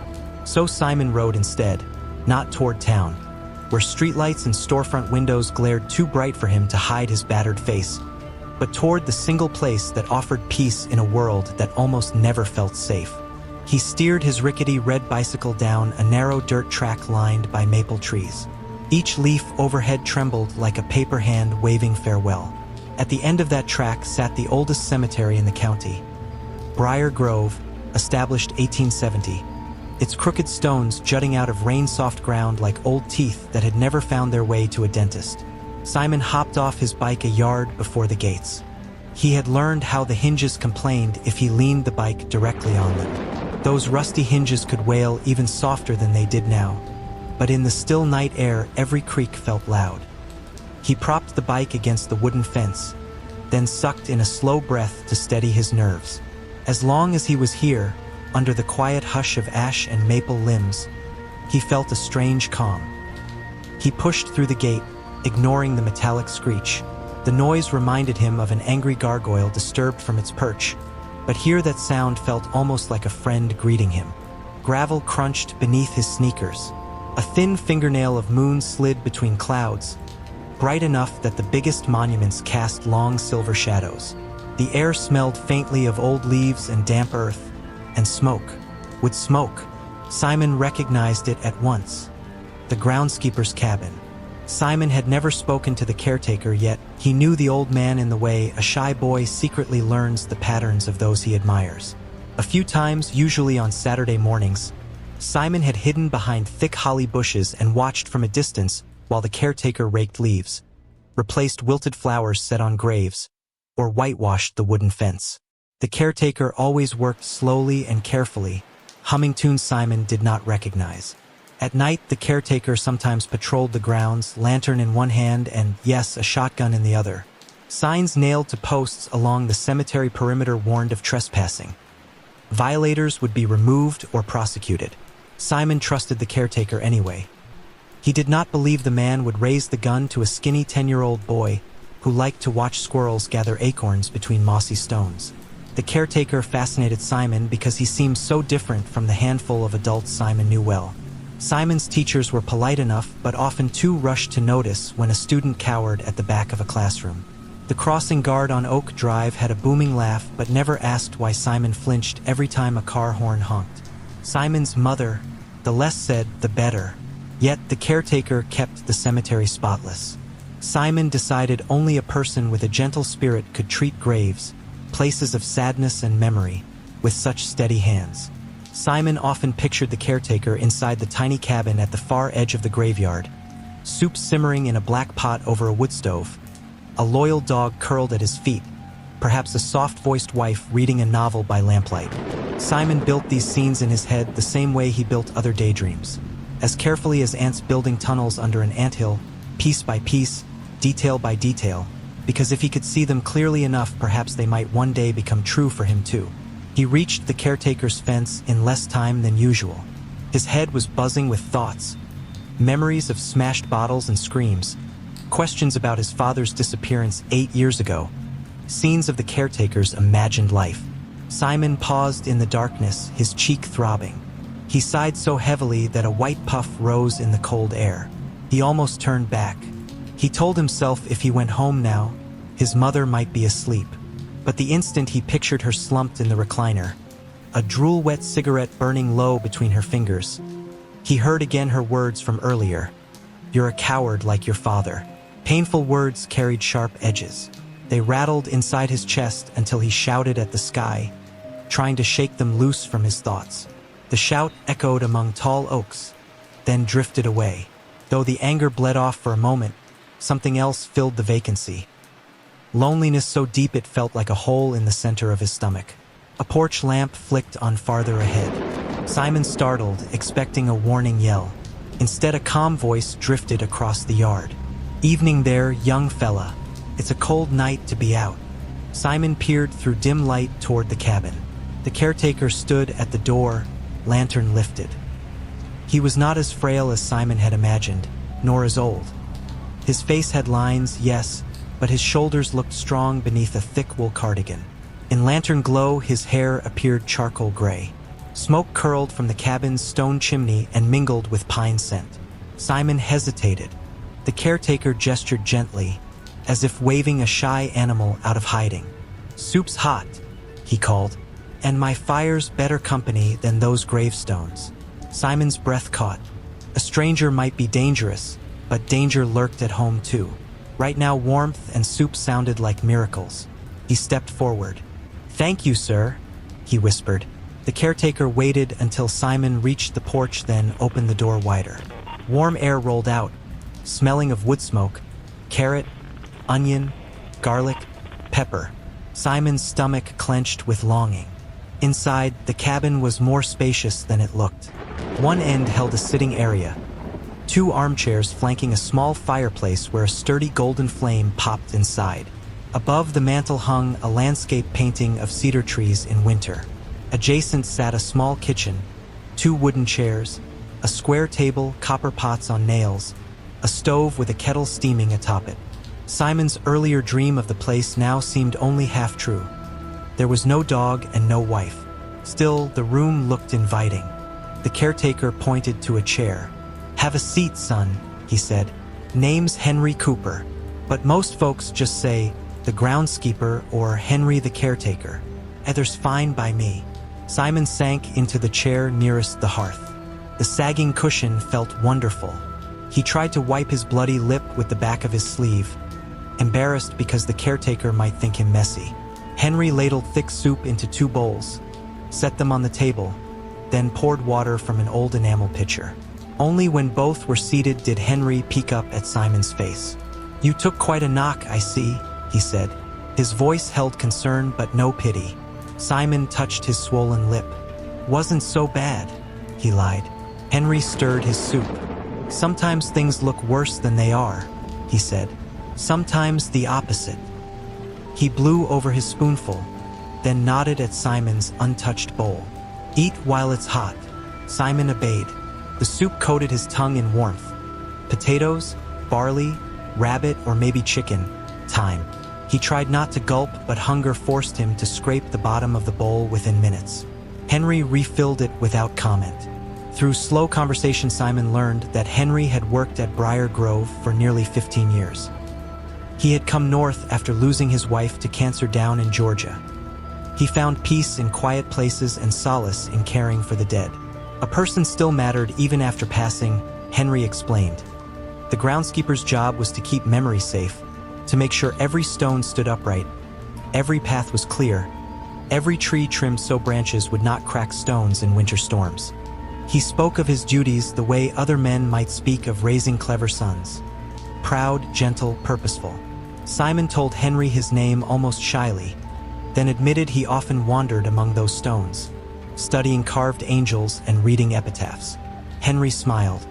So Simon rode instead, not toward town, where streetlights and storefront windows glared too bright for him to hide his battered face, but toward the single place that offered peace in a world that almost never felt safe. He steered his rickety red bicycle down a narrow dirt track lined by maple trees. Each leaf overhead trembled like a paper hand waving farewell. At the end of that track sat the oldest cemetery in the county, Briar Grove, established 1870. Its crooked stones jutting out of rain-soft ground like old teeth that had never found their way to a dentist. Simon hopped off his bike a yard before the gates. He had learned how the hinges complained if he leaned the bike directly on them. Those rusty hinges could wail even softer than they did now, but in the still night air every creak felt loud. He propped the bike against the wooden fence, then sucked in a slow breath to steady his nerves. As long as he was here, under the quiet hush of ash and maple limbs, he felt a strange calm. He pushed through the gate, ignoring the metallic screech. The noise reminded him of an angry gargoyle disturbed from its perch, but here that sound felt almost like a friend greeting him. Gravel crunched beneath his sneakers. A thin fingernail of moon slid between clouds, bright enough that the biggest monuments cast long silver shadows. The air smelled faintly of old leaves and damp earth, and smoke. With smoke, Simon recognized it at once. The groundskeeper's cabin. Simon had never spoken to the caretaker, yet he knew the old man in the way a shy boy secretly learns the patterns of those he admires. A few times, usually on Saturday mornings, Simon had hidden behind thick holly bushes and watched from a distance while the caretaker raked leaves, replaced wilted flowers set on graves, or whitewashed the wooden fence. The caretaker always worked slowly and carefully, humming tunes Simon did not recognize. At night, the caretaker sometimes patrolled the grounds, lantern in one hand and, yes, a shotgun in the other. Signs nailed to posts along the cemetery perimeter warned of trespassing. Violators would be removed or prosecuted. Simon trusted the caretaker anyway. He did not believe the man would raise the gun to a skinny 10-year-old boy who liked to watch squirrels gather acorns between mossy stones. The caretaker fascinated Simon because he seemed so different from the handful of adults Simon knew well. Simon's teachers were polite enough, but often too rushed to notice when a student cowered at the back of a classroom. The crossing guard on Oak Drive had a booming laugh, but never asked why Simon flinched every time a car horn honked. Simon's mother, the less said, the better. Yet the caretaker kept the cemetery spotless. Simon decided only a person with a gentle spirit could treat graves, places of sadness and memory, with such steady hands. Simon often pictured the caretaker inside the tiny cabin at the far edge of the graveyard, soup simmering in a black pot over a wood stove, a loyal dog curled at his feet, perhaps a soft-voiced wife reading a novel by lamplight. Simon built these scenes in his head the same way he built other daydreams, as carefully as ants building tunnels under an anthill, piece by piece, detail by detail, because if he could see them clearly enough, perhaps they might one day become true for him too. He reached the caretaker's fence in less time than usual. His head was buzzing with thoughts, memories of smashed bottles and screams, questions about his father's disappearance 8 years ago, scenes of the caretaker's imagined life. Simon paused in the darkness, his cheek throbbing. He sighed so heavily that a white puff rose in the cold air. He almost turned back. He told himself if he went home now, his mother might be asleep. But the instant he pictured her slumped in the recliner, a drool-wet cigarette burning low between her fingers, he heard again her words from earlier. "You're a coward like your father." Painful words carried sharp edges. They rattled inside his chest until he shouted at the sky, trying to shake them loose from his thoughts. The shout echoed among tall oaks, then drifted away. Though the anger bled off for a moment, something else filled the vacancy. Loneliness so deep it felt like a hole in the center of his stomach. A porch lamp flicked on farther ahead. Simon startled, expecting a warning yell. Instead, a calm voice drifted across the yard. "Evening there, young fella. It's a cold night to be out." Simon peered through dim light toward the cabin. The caretaker stood at the door, lantern lifted. He was not as frail as Simon had imagined, nor as old. His face had lines, yes, but his shoulders looked strong beneath a thick wool cardigan. In lantern glow, his hair appeared charcoal gray. Smoke curled from the cabin's stone chimney and mingled with pine scent. Simon hesitated. The caretaker gestured gently, as if waving a shy animal out of hiding. "Soup's hot," he called, "and my fire's better company than those gravestones." Simon's breath caught. A stranger might be dangerous, but danger lurked at home too. Right now, warmth and soup sounded like miracles. He stepped forward. "Thank you, sir," he whispered. The caretaker waited until Simon reached the porch, then opened the door wider. Warm air rolled out, smelling of wood smoke, carrot, onion, garlic, pepper. Simon's stomach clenched with longing. Inside, the cabin was more spacious than it looked. One end held a sitting area, 2 armchairs flanking a small fireplace where a sturdy golden flame popped inside. Above the mantel hung a landscape painting of cedar trees in winter. Adjacent sat a small kitchen, 2 wooden chairs, a square table, copper pots on nails, a stove with a kettle steaming atop it. Simon's earlier dream of the place now seemed only half true. There was no dog and no wife. Still, the room looked inviting. The caretaker pointed to a chair. "Have a seat, son," he said. "Name's Henry Cooper, but most folks just say the groundskeeper or Henry the caretaker. Either's fine by me." Simon sank into the chair nearest the hearth. The sagging cushion felt wonderful. He tried to wipe his bloody lip with the back of his sleeve, embarrassed because the caretaker might think him messy. Henry ladled thick soup into 2 bowls, set them on the table, then poured water from an old enamel pitcher. Only when both were seated did Henry peek up at Simon's face. "You took quite a knock, I see," he said. His voice held concern but no pity. Simon touched his swollen lip. "Wasn't so bad," he lied. Henry stirred his soup. "Sometimes things look worse than they are," he said. "Sometimes the opposite." He blew over his spoonful, then nodded at Simon's untouched bowl. "Eat while it's hot." Simon obeyed. The soup coated his tongue in warmth. Potatoes, barley, rabbit, or maybe chicken. Time. He tried not to gulp, but hunger forced him to scrape the bottom of the bowl within minutes. Henry refilled it without comment. Through slow conversation, Simon learned that Henry had worked at Briar Grove for nearly 15 years. He had come north after losing his wife to cancer down in Georgia. He found peace in quiet places and solace in caring for the dead. A person still mattered even after passing, Henry explained. The groundskeeper's job was to keep memory safe, to make sure every stone stood upright, every path was clear, every tree trimmed so branches would not crack stones in winter storms. He spoke of his duties the way other men might speak of raising clever sons. Proud, gentle, purposeful. Simon told Henry his name almost shyly, then admitted he often wandered among those stones, studying carved angels and reading epitaphs. Henry smiled,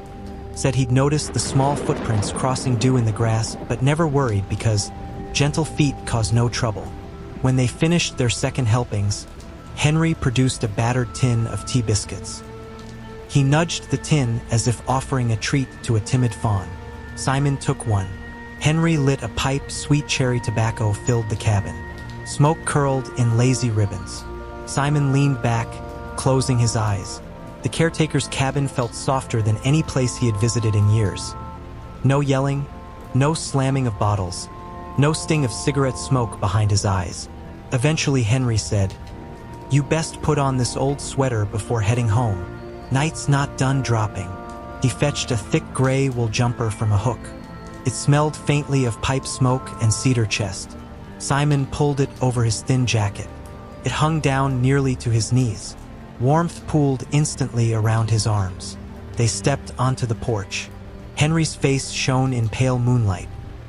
said he'd noticed the small footprints crossing dew in the grass, but never worried because gentle feet cause no trouble. When they finished their second helpings, Henry produced a battered tin of tea biscuits. He nudged the tin as if offering a treat to a timid fawn. Simon took one. Henry lit a pipe. Sweet cherry tobacco filled the cabin. Smoke curled in lazy ribbons. Simon leaned back, closing his eyes. The caretaker's cabin felt softer than any place he had visited in years. No yelling, no slamming of bottles, no sting of cigarette smoke behind his eyes. Eventually Henry said, "You best put on this old sweater before heading home. Night's not done dropping." He fetched a thick gray wool jumper from a hook. It smelled faintly of pipe smoke and cedar chest. Simon pulled it over his thin jacket. It hung down nearly to his knees. Warmth pooled instantly around his arms. They stepped onto the porch. Henry's face shone in pale moonlight.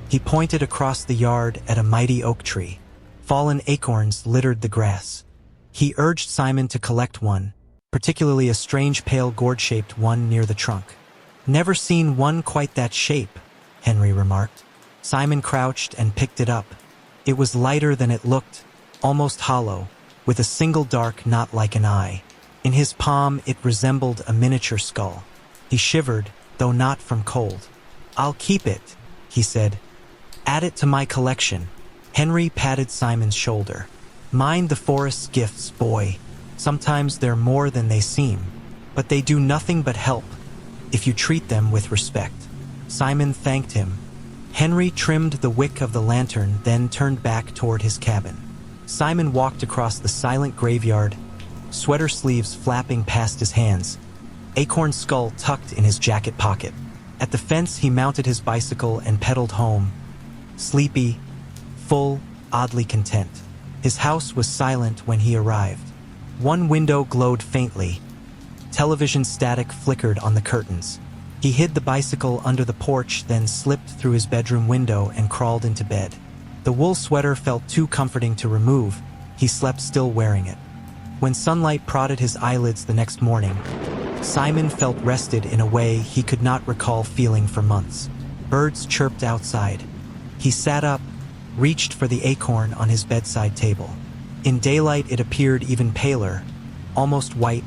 He pointed across the yard at a mighty oak tree. Fallen acorns littered the grass. He urged Simon to collect one, particularly a strange pale gourd-shaped one near the trunk. "Never seen one quite that shape," Henry remarked. Simon crouched and picked it up. It was lighter than it looked, almost hollow, with a single dark knot like an eye. In his palm, it resembled a miniature skull. He shivered, though not from cold. "I'll keep it," he said. "Add it to my collection." Henry patted Simon's shoulder. "Mind the forest's gifts, boy. Sometimes they're more than they seem, but they do nothing but help, if you treat them with respect." Simon thanked him. Henry trimmed the wick of the lantern, then turned back toward his cabin. Simon walked across the silent graveyard, sweater sleeves flapping past his hands, acorn skull tucked in his jacket pocket. At the fence he mounted his bicycle and pedaled home, sleepy, full, oddly content. His house was silent when he arrived. One window glowed faintly. Television static flickered on the curtains. He hid the bicycle under the porch, then slipped through his bedroom window and crawled into bed. The wool sweater felt too comforting to remove. He slept still wearing it. When sunlight prodded his eyelids the next morning, Simon felt rested in a way he could not recall feeling for months. Birds chirped outside. He sat up, reached for the acorn on his bedside table. In daylight it appeared even paler, almost white,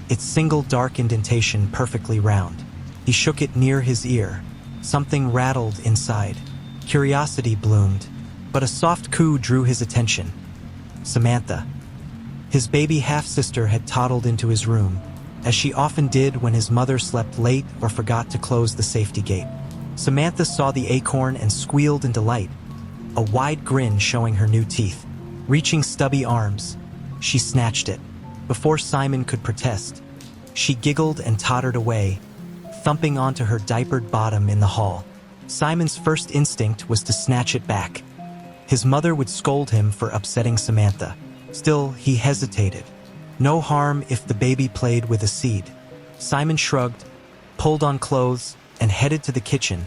its single dark indentation perfectly round. He shook it near his ear. Something rattled inside. Curiosity bloomed, but a soft coo drew his attention. Samantha. His baby half-sister had toddled into his room, as she often did when his mother slept late or forgot to close the safety gate. Samantha saw the acorn and squealed in delight, a wide grin showing her new teeth. Reaching stubby arms, she snatched it. Before Simon could protest, she giggled and tottered away, thumping onto her diapered bottom in the hall. Simon's first instinct was to snatch it back. His mother would scold him for upsetting Samantha. Still, he hesitated. No harm if the baby played with a seed. Simon shrugged, pulled on clothes, and headed to the kitchen,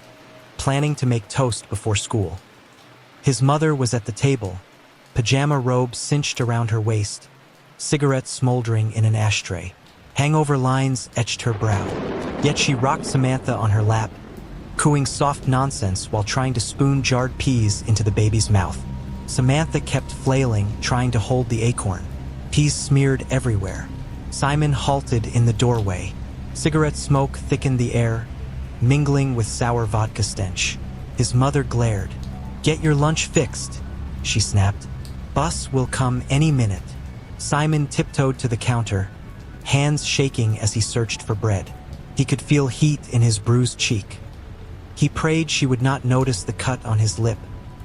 planning to make toast before school. His mother was at the table, pajama robe cinched around her waist, cigarettes smoldering in an ashtray. Hangover lines etched her brow. Yet she rocked Samantha on her lap, cooing soft nonsense while trying to spoon jarred peas into the baby's mouth. Samantha kept flailing, trying to hold the acorn. Peas smeared everywhere. Simon halted in the doorway. Cigarette smoke thickened the air, mingling with sour vodka stench. His mother glared. "Get your lunch fixed," she snapped. "Bus will come any minute." Simon tiptoed to the counter, hands shaking as he searched for bread. He could feel heat in his bruised cheek. He prayed she would not notice the cut on his lip.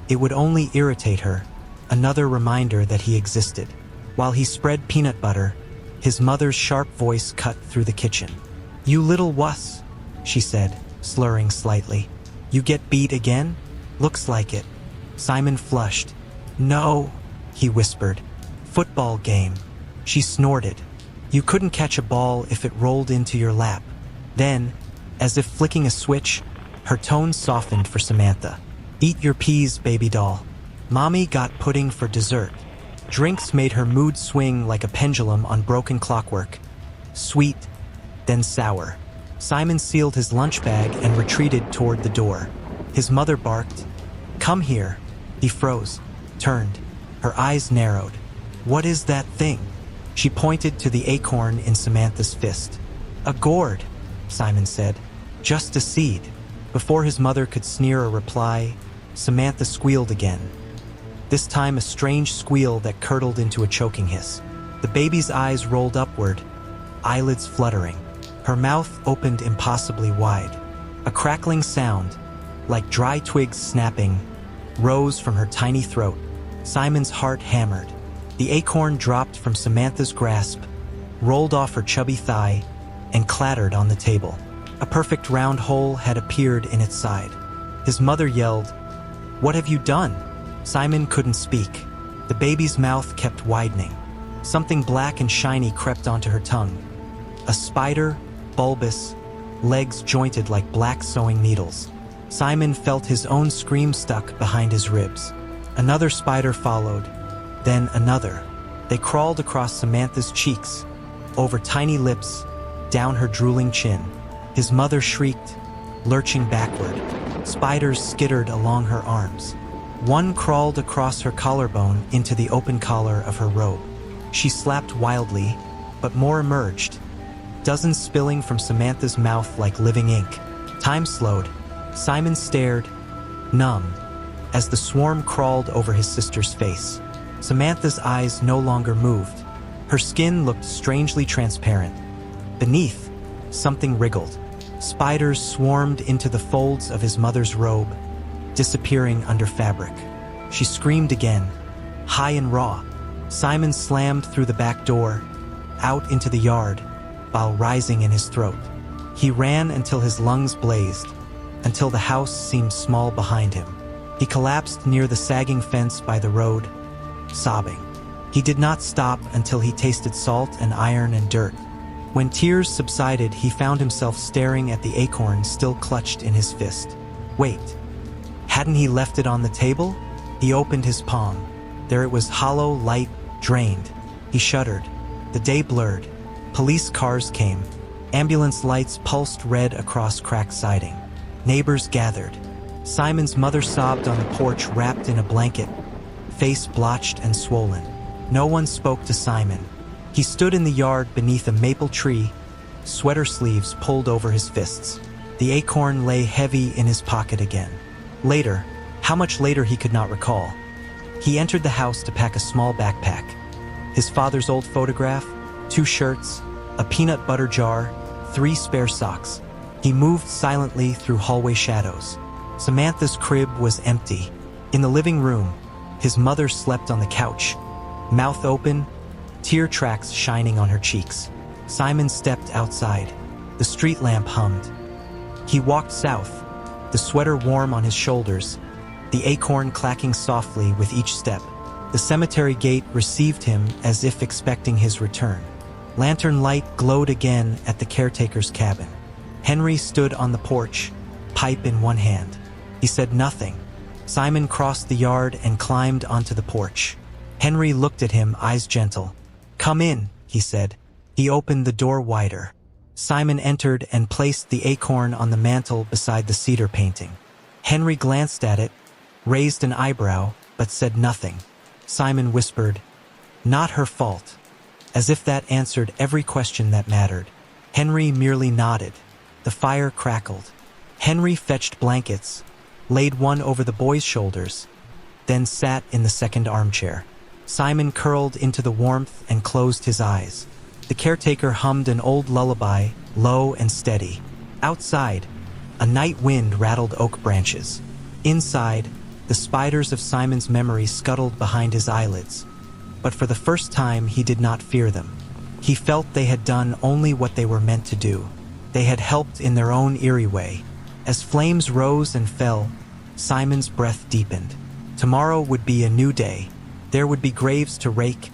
It would only irritate her, another reminder that he existed. While he spread peanut butter, his mother's sharp voice cut through the kitchen. "You little wuss," she said, slurring slightly. "You get beat again? Looks like it." Simon flushed. "No," he whispered. "Football game." She snorted. "You couldn't catch a ball if it rolled into your lap." Then, as if flicking a switch, her tone softened for Samantha. "Eat your peas, baby doll. Mommy got pudding for dessert." Drinks made her mood swing like a pendulum on broken clockwork. Sweet, then sour. Simon sealed his lunch bag and retreated toward the door. His mother barked, "Come here." He froze, turned. Her eyes narrowed. "What is that thing?" She pointed to the acorn in Samantha's fist. "A gourd," Simon said. "Just a seed." Before his mother could sneer a reply, Samantha squealed again. This time a strange squeal that curdled into a choking hiss. The baby's eyes rolled upward, eyelids fluttering. Her mouth opened impossibly wide. A crackling sound, like dry twigs snapping, rose from her tiny throat. Simon's heart hammered. The acorn dropped from Samantha's grasp, rolled off her chubby thigh, and clattered on the table. A perfect round hole had appeared in its side. His mother yelled, "What have you done?" Simon couldn't speak. The baby's mouth kept widening. Something black and shiny crept onto her tongue. A spider, bulbous, legs jointed like black sewing needles. Simon felt his own scream stuck behind his ribs. Another spider followed, then another. They crawled across Samantha's cheeks, over tiny lips, down her drooling chin. His mother shrieked, lurching backward. Spiders skittered along her arms. One crawled across her collarbone into the open collar of her robe. She slapped wildly, but more emerged, dozens spilling from Samantha's mouth like living ink. Time slowed. Simon stared, numb, as the swarm crawled over his sister's face. Samantha's eyes no longer moved. Her skin looked strangely transparent. Beneath, something wriggled. Spiders swarmed into the folds of his mother's robe, disappearing under fabric. She screamed again, high and raw. Simon slammed through the back door, out into the yard, while rising in his throat. He ran until his lungs blazed, until the house seemed small behind him. He collapsed near the sagging fence by the road, sobbing. He did not stop until he tasted salt and iron and dirt. When tears subsided, he found himself staring at the acorn still clutched in his fist. Wait, hadn't he left it on the table? He opened his palm. There it was, hollow, light, drained. He shuddered. The day blurred. Police cars came. Ambulance lights pulsed red across cracked siding. Neighbors gathered. Simon's mother sobbed on the porch wrapped in a blanket, face blotched and swollen. No one spoke to Simon. He stood in the yard beneath a maple tree, sweater sleeves pulled over his fists. The acorn lay heavy in his pocket again. Later, how much later he could not recall, he entered the house to pack a small backpack. His father's old photograph, 2 shirts, a peanut butter jar, 3 spare socks. He moved silently through hallway shadows. Samantha's crib was empty. In the living room, his mother slept on the couch, mouth open, tear tracks shining on her cheeks. Simon stepped outside. The street lamp hummed. He walked south, the sweater warm on his shoulders, the acorn clacking softly with each step. The cemetery gate received him as if expecting his return. Lantern light glowed again at the caretaker's cabin. Henry stood on the porch, pipe in one hand. He said nothing. Simon crossed the yard and climbed onto the porch. Henry looked at him, eyes gentle. "Come in," he said. He opened the door wider. Simon entered and placed the acorn on the mantel beside the cedar painting. Henry glanced at it, raised an eyebrow, but said nothing. Simon whispered, "Not her fault," as if that answered every question that mattered. Henry merely nodded. The fire crackled. Henry fetched blankets, laid one over the boy's shoulders, then sat in the second armchair. Simon curled into the warmth and closed his eyes. The caretaker hummed an old lullaby, low and steady. Outside, a night wind rattled oak branches. Inside, the spiders of Simon's memory scuttled behind his eyelids. But for the first time, he did not fear them. He felt they had done only what they were meant to do. They had helped in their own eerie way. As flames rose and fell, Simon's breath deepened. Tomorrow would be a new day. There would be graves to rake,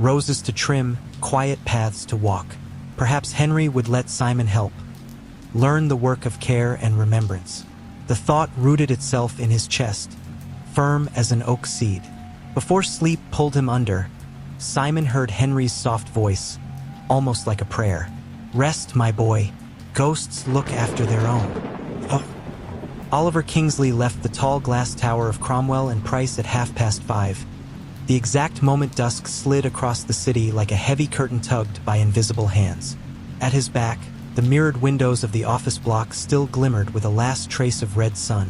roses to trim, quiet paths to walk. Perhaps Henry would let Simon help, learn the work of care and remembrance. The thought rooted itself in his chest, firm as an oak seed. Before sleep pulled him under, Simon heard Henry's soft voice, almost like a prayer. "Rest, my boy. Ghosts look after their own." Oh. Oliver Kingsley left the tall glass tower of Cromwell and Price at 5:30. The exact moment dusk slid across the city like a heavy curtain tugged by invisible hands. At his back, the mirrored windows of the office block still glimmered with a last trace of red sun.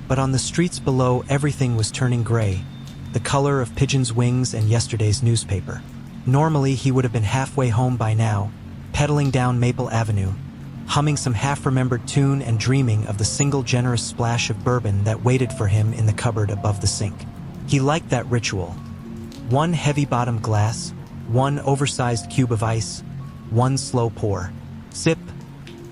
But on the streets below, everything was turning gray, the color of pigeons' wings and yesterday's newspaper. Normally, he would have been halfway home by now, pedaling down Maple Avenue, humming some half-remembered tune and dreaming of the single generous splash of bourbon that waited for him in the cupboard above the sink. He liked that ritual. One heavy-bottomed glass, one oversized cube of ice, one slow pour. Sip,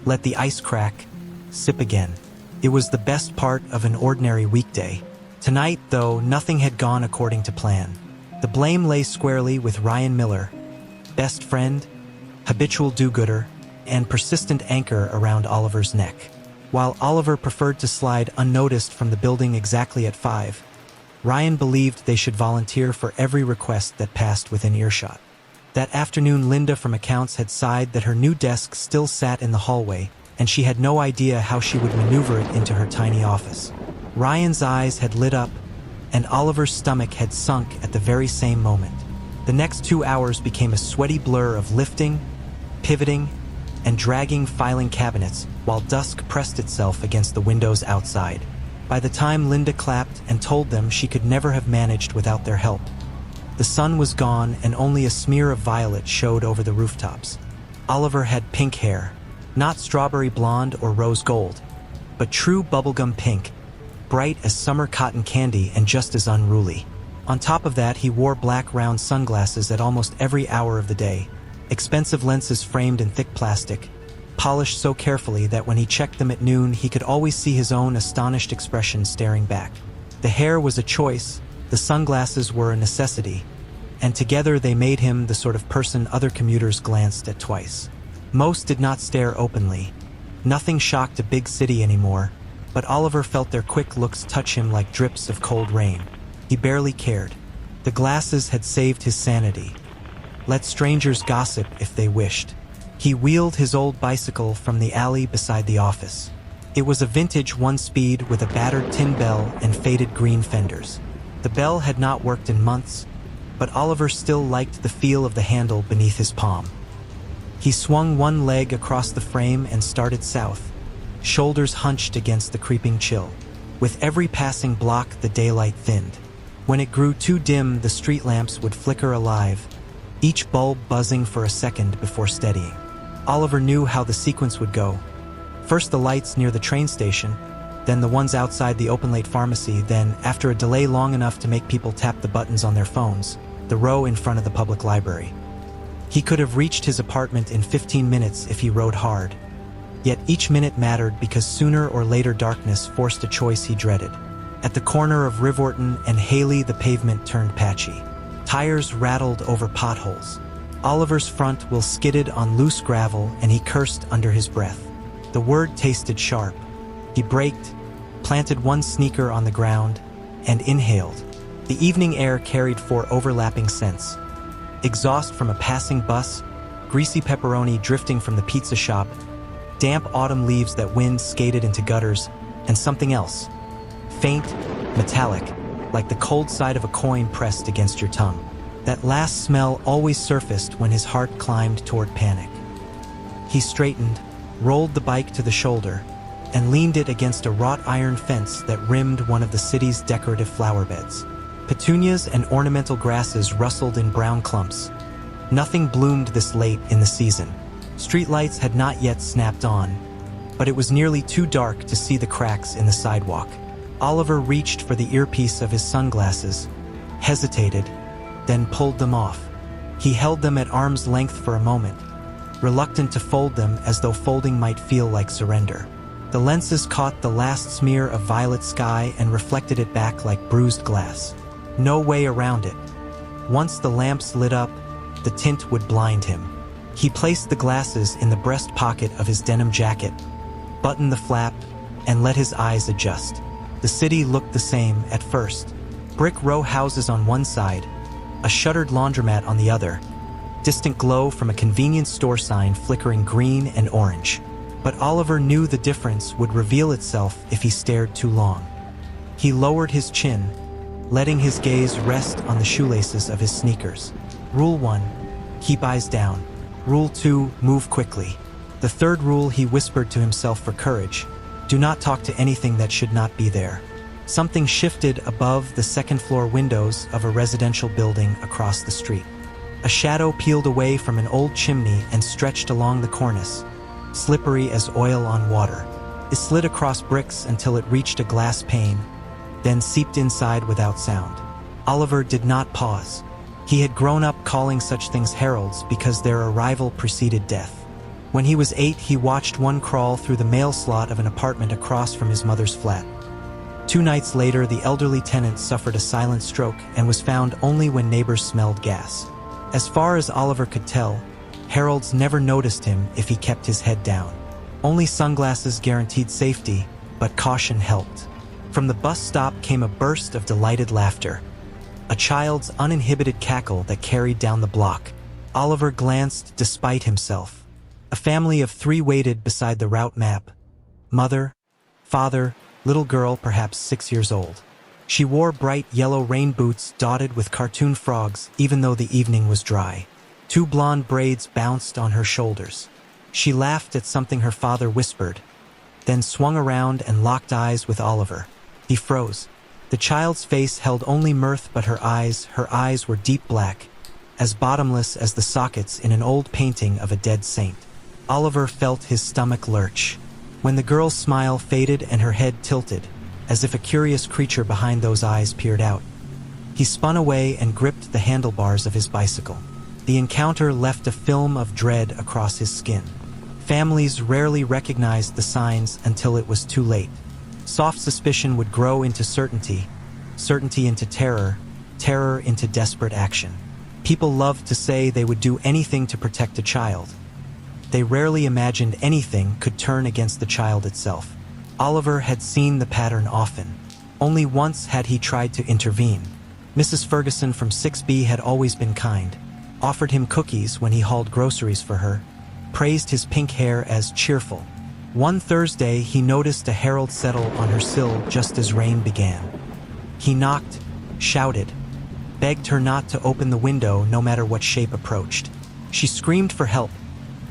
let the ice crack, sip again. It was the best part of an ordinary weekday. Tonight, though, nothing had gone according to plan. The blame lay squarely with Ryan Miller, best friend, habitual do-gooder, and persistent anchor around Oliver's neck. While Oliver preferred to slide unnoticed from the building exactly at 5, Ryan believed they should volunteer for every request that passed within earshot. That afternoon, Linda from accounts had sighed that her new desk still sat in the hallway, and she had no idea how she would maneuver it into her tiny office. Ryan's eyes had lit up, and Oliver's stomach had sunk at the very same moment. The next 2 hours became a sweaty blur of lifting, pivoting, and dragging filing cabinets while dusk pressed itself against the windows outside. By the time Linda clapped and told them she could never have managed without their help, the sun was gone and only a smear of violet showed over the rooftops. Oliver had pink hair, not strawberry blonde or rose gold, but true bubblegum pink, bright as summer cotton candy and just as unruly. On top of that, he wore black round sunglasses at almost every hour of the day, expensive lenses framed in thick plastic, polished so carefully that when he checked them at noon, he could always see his own astonished expression staring back. The hair was a choice, the sunglasses were a necessity, and together they made him the sort of person other commuters glanced at twice. Most did not stare openly. Nothing shocked a big city anymore, but Oliver felt their quick looks touch him like drips of cold rain. He barely cared. The glasses had saved his sanity. Let strangers gossip if they wished. He wheeled his old bicycle from the alley beside the office. It was a vintage one-speed with a battered tin bell and faded green fenders. The bell had not worked in months, but Oliver still liked the feel of the handle beneath his palm. He swung one leg across the frame and started south, shoulders hunched against the creeping chill. With every passing block, the daylight thinned. When it grew too dim, the street lamps would flicker alive, each bulb buzzing for a second before steadying. Oliver knew how the sequence would go. First the lights near the train station, then the ones outside the open-late pharmacy, then, after a delay long enough to make people tap the buttons on their phones, the row in front of the public library. He could have reached his apartment in 15 minutes if he rode hard. Yet each minute mattered because sooner or later darkness forced a choice he dreaded. At the corner of Rivorton and Haley, the pavement turned patchy. Tires rattled over potholes. Oliver's front wheel skidded on loose gravel and he cursed under his breath. The word tasted sharp. He braked, planted one sneaker on the ground, and inhaled. The evening air carried four overlapping scents: exhaust from a passing bus, greasy pepperoni drifting from the pizza shop, damp autumn leaves that wind skated into gutters, and something else. Faint, metallic, like the cold side of a coin pressed against your tongue. That last smell always surfaced when his heart climbed toward panic. He straightened, rolled the bike to the shoulder, and leaned it against a wrought iron fence that rimmed one of the city's decorative flower beds. Petunias and ornamental grasses rustled in brown clumps. Nothing bloomed this late in the season. Streetlights had not yet snapped on, but it was nearly too dark to see the cracks in the sidewalk. Oliver reached for the earpiece of his sunglasses, hesitated, then pulled them off. He held them at arm's length for a moment, reluctant to fold them as though folding might feel like surrender. The lenses caught the last smear of violet sky and reflected it back like bruised glass. No way around it. Once the lamps lit up, the tint would blind him. He placed the glasses in the breast pocket of his denim jacket, buttoned the flap, and let his eyes adjust. The city looked the same at first. Brick row houses on one side, a shuttered laundromat on the other, distant glow from a convenience store sign flickering green and orange. But Oliver knew the difference would reveal itself if he stared too long. He lowered his chin, letting his gaze rest on the shoelaces of his sneakers. Rule 1, keep eyes down. Rule 2, move quickly. The third rule he whispered to himself for courage: do not talk to anything that should not be there. Something shifted above the second-floor windows of a residential building across the street. A shadow peeled away from an old chimney and stretched along the cornice, slippery as oil on water. It slid across bricks until it reached a glass pane, then seeped inside without sound. Oliver did not pause. He had grown up calling such things heralds because their arrival preceded death. When he was 8, he watched one crawl through the mail slot of an apartment across from his mother's flat. 2 nights later, the elderly tenant suffered a silent stroke and was found only when neighbors smelled gas. As far as Oliver could tell, heralds never noticed him if he kept his head down. Only sunglasses guaranteed safety, but caution helped. From the bus stop came a burst of delighted laughter, a child's uninhibited cackle that carried down the block. Oliver glanced despite himself. A family of 3 waited beside the route map: mother, father, little girl perhaps 6 years old. She wore bright yellow rain boots dotted with cartoon frogs even though the evening was dry. 2 blonde braids bounced on her shoulders. She laughed at something her father whispered, then swung around and locked eyes with Oliver. He froze. The child's face held only mirth, but her eyes were deep black, as bottomless as the sockets in an old painting of a dead saint. Oliver felt his stomach lurch. When the girl's smile faded and her head tilted, as if a curious creature behind those eyes peered out, he spun away and gripped the handlebars of his bicycle. The encounter left a film of dread across his skin. Families rarely recognized the signs until it was too late. Soft suspicion would grow into certainty, certainty into terror, terror into desperate action. People loved to say they would do anything to protect a child. They rarely imagined anything could turn against the child itself. Oliver had seen the pattern often. Only once had he tried to intervene. Mrs. Ferguson from 6B had always been kind, offered him cookies when he hauled groceries for her, praised his pink hair as cheerful. One Thursday, he noticed a herald settle on her sill just as rain began. He knocked, shouted, begged her not to open the window no matter what shape approached. She screamed for help,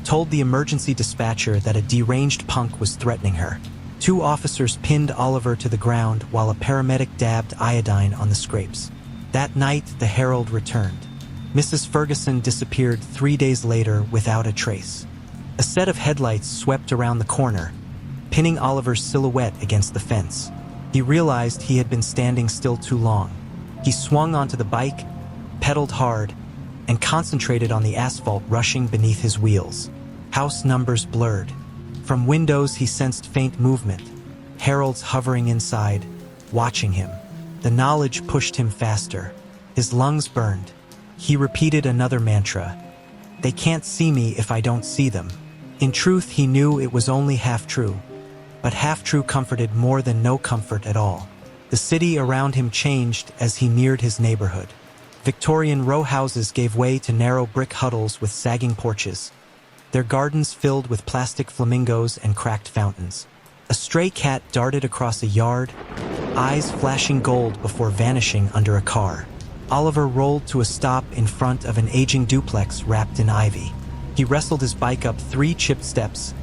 told the emergency dispatcher that a deranged punk was threatening her. 2 officers pinned Oliver to the ground while a paramedic dabbed iodine on the scrapes. That night, the herald returned. Mrs. Ferguson disappeared 3 days later without a trace. A set of headlights swept around the corner, pinning Oliver's silhouette against the fence. He realized he had been standing still too long. He swung onto the bike, pedaled hard, and concentrated on the asphalt rushing beneath his wheels. House numbers blurred. From windows he sensed faint movement, heralds hovering inside, watching him. The knowledge pushed him faster. His lungs burned. He repeated another mantra: "They can't see me if I don't see them." In truth, he knew it was only half true, but half true comforted more than no comfort at all. The city around him changed as he neared his neighborhood. Victorian row houses gave way to narrow brick huddles with sagging porches, their gardens filled with plastic flamingos and cracked fountains. A stray cat darted across a yard, eyes flashing gold before vanishing under a car. Oliver rolled to a stop in front of an aging duplex wrapped in ivy. He wrestled his bike up 3 chipped steps,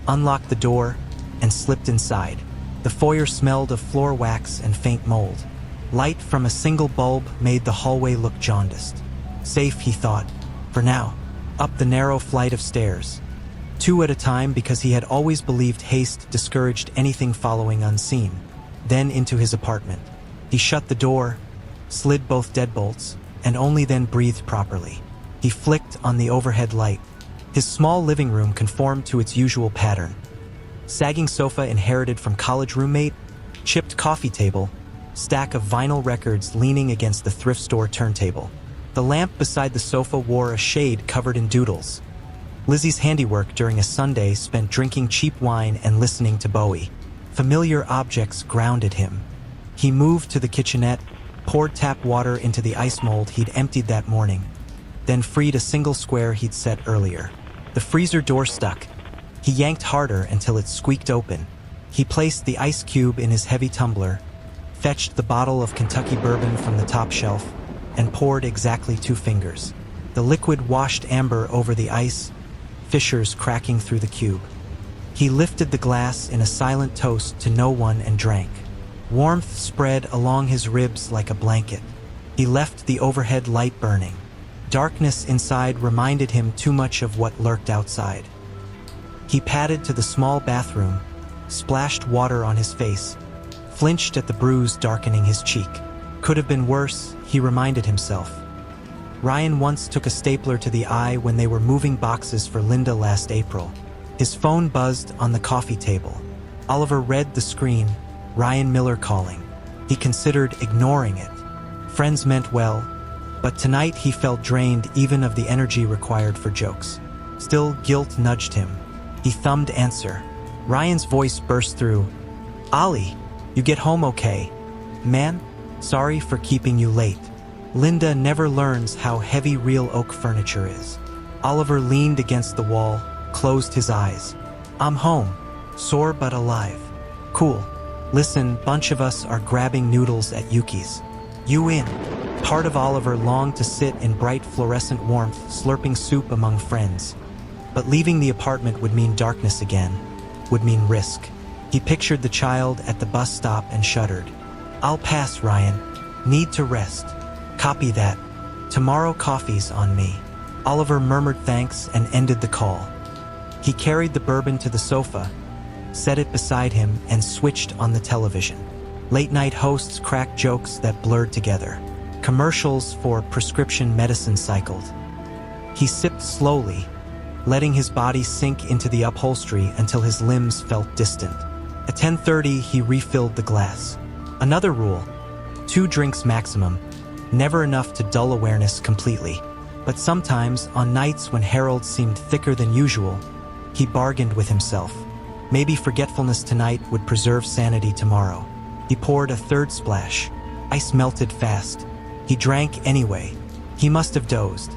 unlocked the door, and slipped inside. The foyer smelled of floor wax and faint mold. Light from a single bulb made the hallway look jaundiced. Safe, he thought, for now. Up the narrow flight of stairs, 2 at a time because he had always believed haste discouraged anything following unseen. Then into his apartment. He shut the door, slid both deadbolts, and only then breathed properly. He flicked on the overhead light. His small living room conformed to its usual pattern. Sagging sofa inherited from college roommate, chipped coffee table, stack of vinyl records leaning against the thrift store turntable. The lamp beside the sofa wore a shade covered in doodles. Lizzie's handiwork during a Sunday spent drinking cheap wine and listening to Bowie. Familiar objects grounded him. He moved to the kitchenette, poured tap water into the ice mold he'd emptied that morning, then freed a single square he'd set earlier. The freezer door stuck. He yanked harder until it squeaked open. He placed the ice cube in his heavy tumbler, fetched the bottle of Kentucky bourbon from the top shelf, and poured exactly 2 fingers. The liquid washed amber over the ice, fissures cracking through the cube. He lifted the glass in a silent toast to no one and drank. Warmth spread along his ribs like a blanket. He left the overhead light burning. Darkness inside reminded him too much of what lurked outside. He padded to the small bathroom, splashed water on his face, flinched at the bruise darkening his cheek. Could have been worse, he reminded himself. Ryan once took a stapler to the eye when they were moving boxes for Linda last April. His phone buzzed on the coffee table. Oliver read the screen, Ryan Miller calling. He considered ignoring it. Friends meant well, but tonight he felt drained even of the energy required for jokes. Still, guilt nudged him. He thumbed answer. Ryan's voice burst through. "Ollie, you get home okay? Man, sorry for keeping you late. Linda never learns how heavy real oak furniture is." Oliver leaned against the wall, closed his eyes. "I'm home, sore but alive." "Cool. Listen, bunch of us are grabbing noodles at Yuki's. You in?" Part of Oliver longed to sit in bright fluorescent warmth, slurping soup among friends. But leaving the apartment would mean darkness again, would mean risk. He pictured the child at the bus stop and shuddered. "I'll pass, Ryan. Need to rest." "Copy that. Tomorrow coffee's on me." Oliver murmured thanks and ended the call. He carried the bourbon to the sofa, set it beside him, and switched on the television. Late-night hosts cracked jokes that blurred together. Commercials for prescription medicine cycled. He sipped slowly, letting his body sink into the upholstery until his limbs felt distant. At 10:30, he refilled the glass. Another rule: 2 drinks maximum, never enough to dull awareness completely. But sometimes, on nights when Harold seemed thicker than usual, he bargained with himself. Maybe forgetfulness tonight would preserve sanity tomorrow. He poured a 3rd splash. Ice melted fast. He drank anyway. He must have dozed,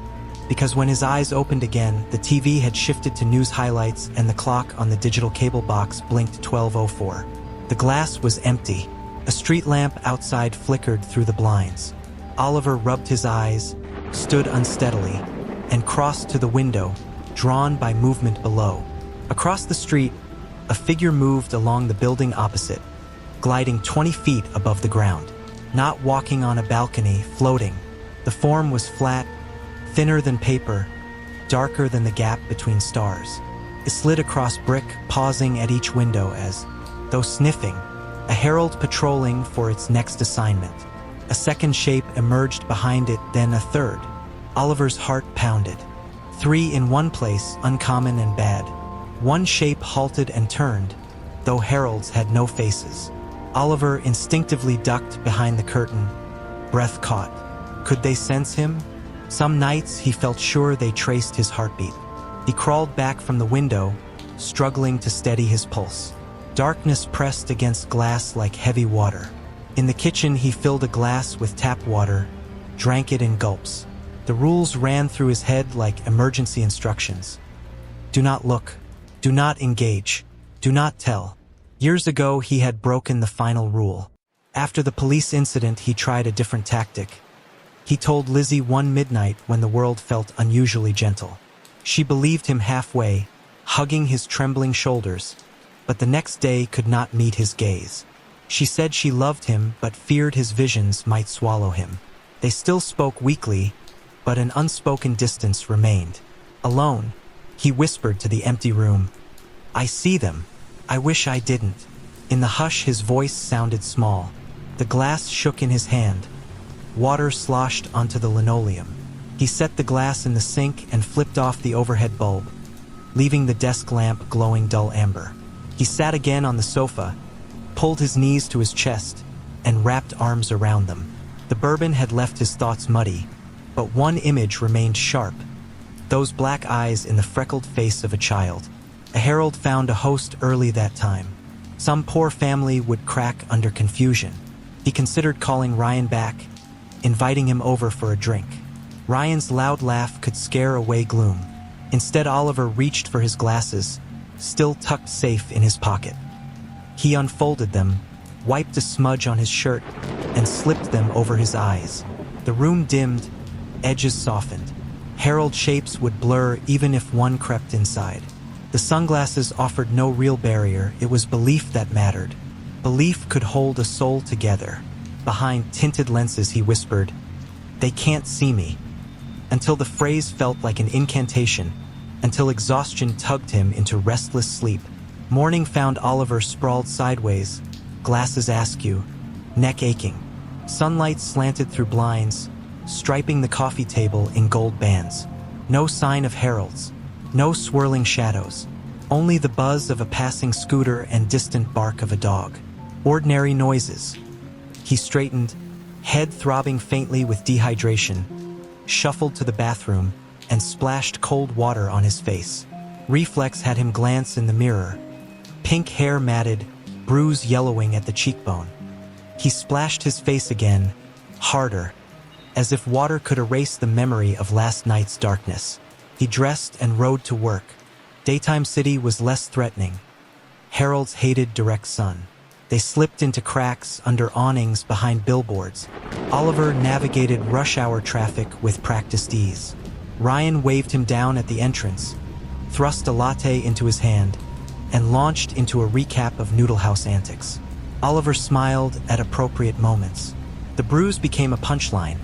because when his eyes opened again, the TV had shifted to news highlights and the clock on the digital cable box blinked 12:04. The glass was empty. A street lamp outside flickered through the blinds. Oliver rubbed his eyes, stood unsteadily, and crossed to the window, drawn by movement below. Across the street, a figure moved along the building opposite, gliding 20 feet above the ground. Not walking on a balcony, floating. The form was flat, thinner than paper, darker than the gap between stars. It slid across brick, pausing at each window as, though sniffing, a herald patrolling for its next assignment. A second shape emerged behind it, then a third. Oliver's heart pounded. 3 in one place, uncommon and bad. One shape halted and turned, though heralds had no faces. Oliver instinctively ducked behind the curtain, breath caught. Could they sense him? Some nights he felt sure they traced his heartbeat. He crawled back from the window, struggling to steady his pulse. Darkness pressed against glass like heavy water. In the kitchen, he filled a glass with tap water, drank it in gulps. The rules ran through his head like emergency instructions. Do not look. Do not engage. Do not tell. Years ago, he had broken the final rule. After the police incident, he tried a different tactic. He told Lizzie one midnight when the world felt unusually gentle. She believed him halfway, hugging his trembling shoulders, but the next day could not meet his gaze. She said she loved him but feared his visions might swallow him. They still spoke weakly, but an unspoken distance remained. Alone, he whispered to the empty room, "I see them. I wish I didn't." In the hush, his voice sounded small. The glass shook in his hand. Water sloshed onto the linoleum. He set the glass in the sink and flipped off the overhead bulb, leaving the desk lamp glowing dull amber. He sat again on the sofa, pulled his knees to his chest, and wrapped arms around them. The bourbon had left his thoughts muddy, but one image remained sharp. Those black eyes in the freckled face of a child. A herald found a host early that time. Some poor family would crack under confusion. He considered calling Ryan back, inviting him over for a drink. Ryan's loud laugh could scare away gloom. Instead, Oliver reached for his glasses, still tucked safe in his pocket. He unfolded them, wiped a smudge on his shirt, and slipped them over his eyes. The room dimmed, edges softened. Herald shapes would blur even if one crept inside. The sunglasses offered no real barrier. It was belief that mattered. Belief could hold a soul together. Behind tinted lenses, he whispered, "They can't see me." Until the phrase felt like an incantation, until exhaustion tugged him into restless sleep. Morning found Oliver sprawled sideways, glasses askew, neck aching. Sunlight slanted through blinds, striping the coffee table in gold bands. No sign of heralds, no swirling shadows, only the buzz of a passing scooter and distant bark of a dog. Ordinary noises. He straightened, head throbbing faintly with dehydration, shuffled to the bathroom, and splashed cold water on his face. Reflex had him glance in the mirror. Pink hair matted, bruise yellowing at the cheekbone. He splashed his face again, harder, as if water could erase the memory of last night's darkness. He dressed and rode to work. Daytime city was less threatening. Heralds hated direct sun. They slipped into cracks under awnings behind billboards. Oliver navigated rush hour traffic with practiced ease. Ryan waved him down at the entrance, thrust a latte into his hand, and launched into a recap of Noodle House antics. Oliver smiled at appropriate moments. The bruise became a punchline.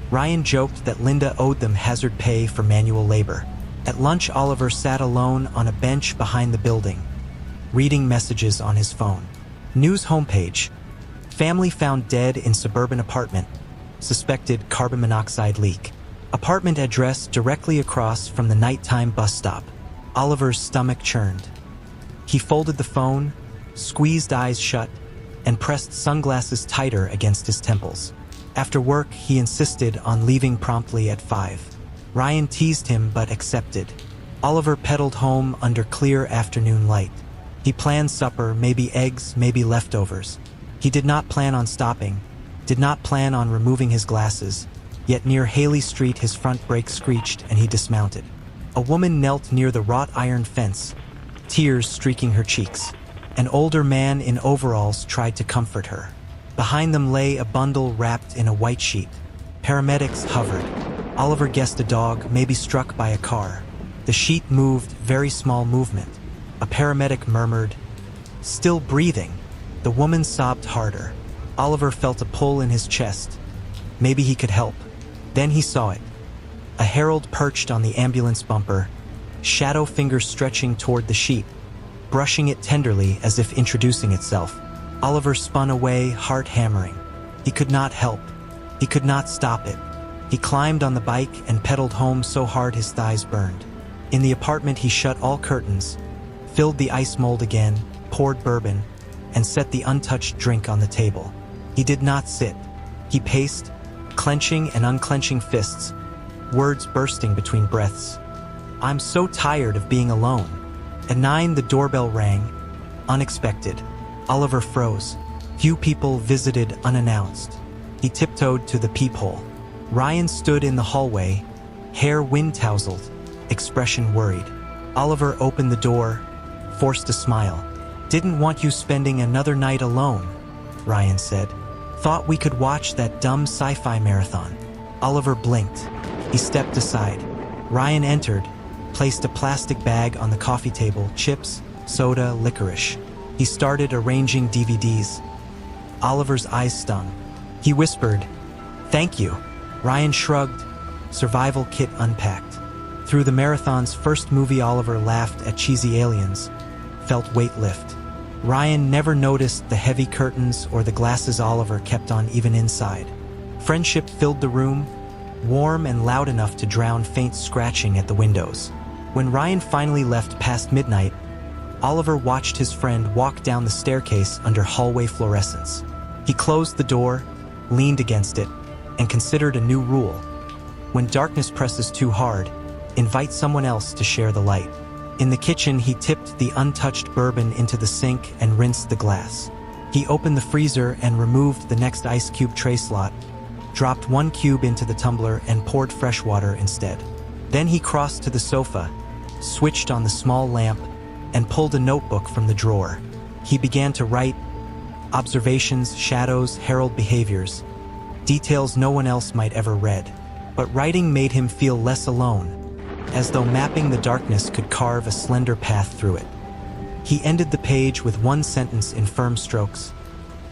Ryan joked that Linda owed them hazard pay for manual labor. At lunch, Oliver sat alone on a bench behind the building, reading messages on his phone. News homepage. Family found dead in suburban apartment. Suspected carbon monoxide leak. Apartment address directly across from the nighttime bus stop. Oliver's stomach churned. He folded the phone, squeezed eyes shut, and pressed sunglasses tighter against his temples. After work, he insisted on leaving promptly at 5. Ryan teased him but accepted. Oliver pedaled home under clear afternoon light. He planned supper, maybe eggs, maybe leftovers. He did not plan on stopping, did not plan on removing his glasses, yet near Haley Street his front brake screeched and he dismounted. A woman knelt near the wrought iron fence, tears streaking her cheeks. An older man in overalls tried to comfort her. Behind them lay a bundle wrapped in a white sheet. Paramedics hovered. Oliver guessed a dog, maybe struck by a car. The sheet moved, very small movement. A paramedic murmured, "Still breathing." The woman sobbed harder. Oliver felt a pull in his chest. Maybe he could help. Then he saw it. A herald perched on the ambulance bumper, shadow fingers stretching toward the sheet, brushing it tenderly as if introducing itself. Oliver spun away, heart hammering. He could not help. He could not stop it. He climbed on the bike and pedaled home so hard his thighs burned. In the apartment, he shut all curtains, filled the ice mold again, poured bourbon, and set the untouched drink on the table. He did not sit. He paced, clenching and unclenching fists, words bursting between breaths. "I'm so tired of being alone." At 9, the doorbell rang. Unexpected. Oliver froze. Few people visited unannounced. He tiptoed to the peephole. Ryan stood in the hallway, hair wind-tousled, expression worried. Oliver opened the door, forced a smile. "Didn't want you spending another night alone," Ryan said. "Thought we could watch that dumb sci-fi marathon." Oliver blinked. He stepped aside. Ryan entered, placed a plastic bag on the coffee table, chips, soda, licorice. He started arranging DVDs. Oliver's eyes stung. He whispered, "Thank you." Ryan shrugged, survival kit unpacked. Through the marathon's first movie, Oliver laughed at cheesy aliens, felt weight lift. Ryan never noticed the heavy curtains or the glasses Oliver kept on even inside. Friendship filled the room, warm and loud enough to drown faint scratching at the windows. When Ryan finally left past midnight, Oliver watched his friend walk down the staircase under hallway fluorescence. He closed the door, leaned against it, and considered a new rule. When darkness presses too hard, invite someone else to share the light. In the kitchen, he tipped the untouched bourbon into the sink and rinsed the glass. He opened the freezer and removed the next ice cube tray slot, dropped one cube into the tumbler and poured fresh water instead. Then he crossed to the sofa, switched on the small lamp, and pulled a notebook from the drawer. He began to write observations, shadows, herald behaviors, details no one else might ever read. But writing made him feel less alone, as though mapping the darkness could carve a slender path through it. He ended the page with one sentence in firm strokes.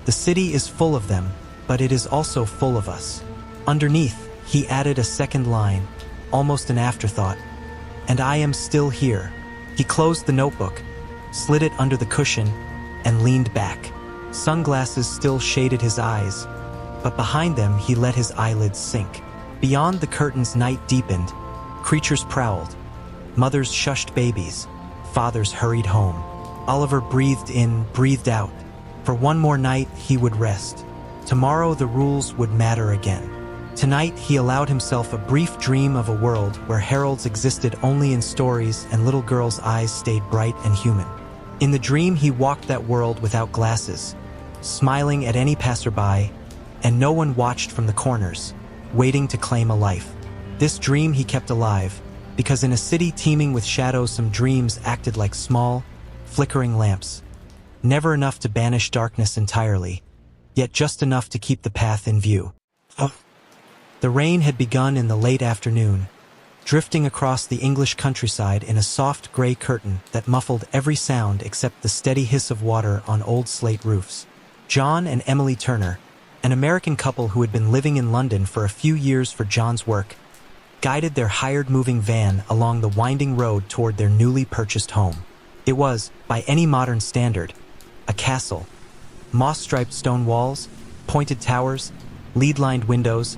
"The city is full of them, but it is also full of us." Underneath, he added a second line, almost an afterthought, "And I am still here." He closed the notebook, slid it under the cushion, and leaned back. Sunglasses still shaded his eyes, but behind them he let his eyelids sink. Beyond the curtains, night deepened. Creatures prowled. Mothers shushed babies. Fathers hurried home. Oliver breathed in, breathed out. For one more night, he would rest. Tomorrow, the rules would matter again. Tonight, he allowed himself a brief dream of a world where heralds existed only in stories and little girls' eyes stayed bright and human. In the dream, he walked that world without glasses, smiling at any passerby, and no one watched from the corners, waiting to claim a life. This dream he kept alive, because in a city teeming with shadows, some dreams acted like small, flickering lamps. Never enough to banish darkness entirely, yet just enough to keep the path in view. The rain had begun in the late afternoon, drifting across the English countryside in a soft gray curtain that muffled every sound except the steady hiss of water on old slate roofs. John and Emily Turner, an American couple who had been living in London for a few years for John's work, guided their hired moving van along the winding road toward their newly purchased home. It was, by any modern standard, a castle. Moss-striped stone walls, pointed towers, lead-lined windows,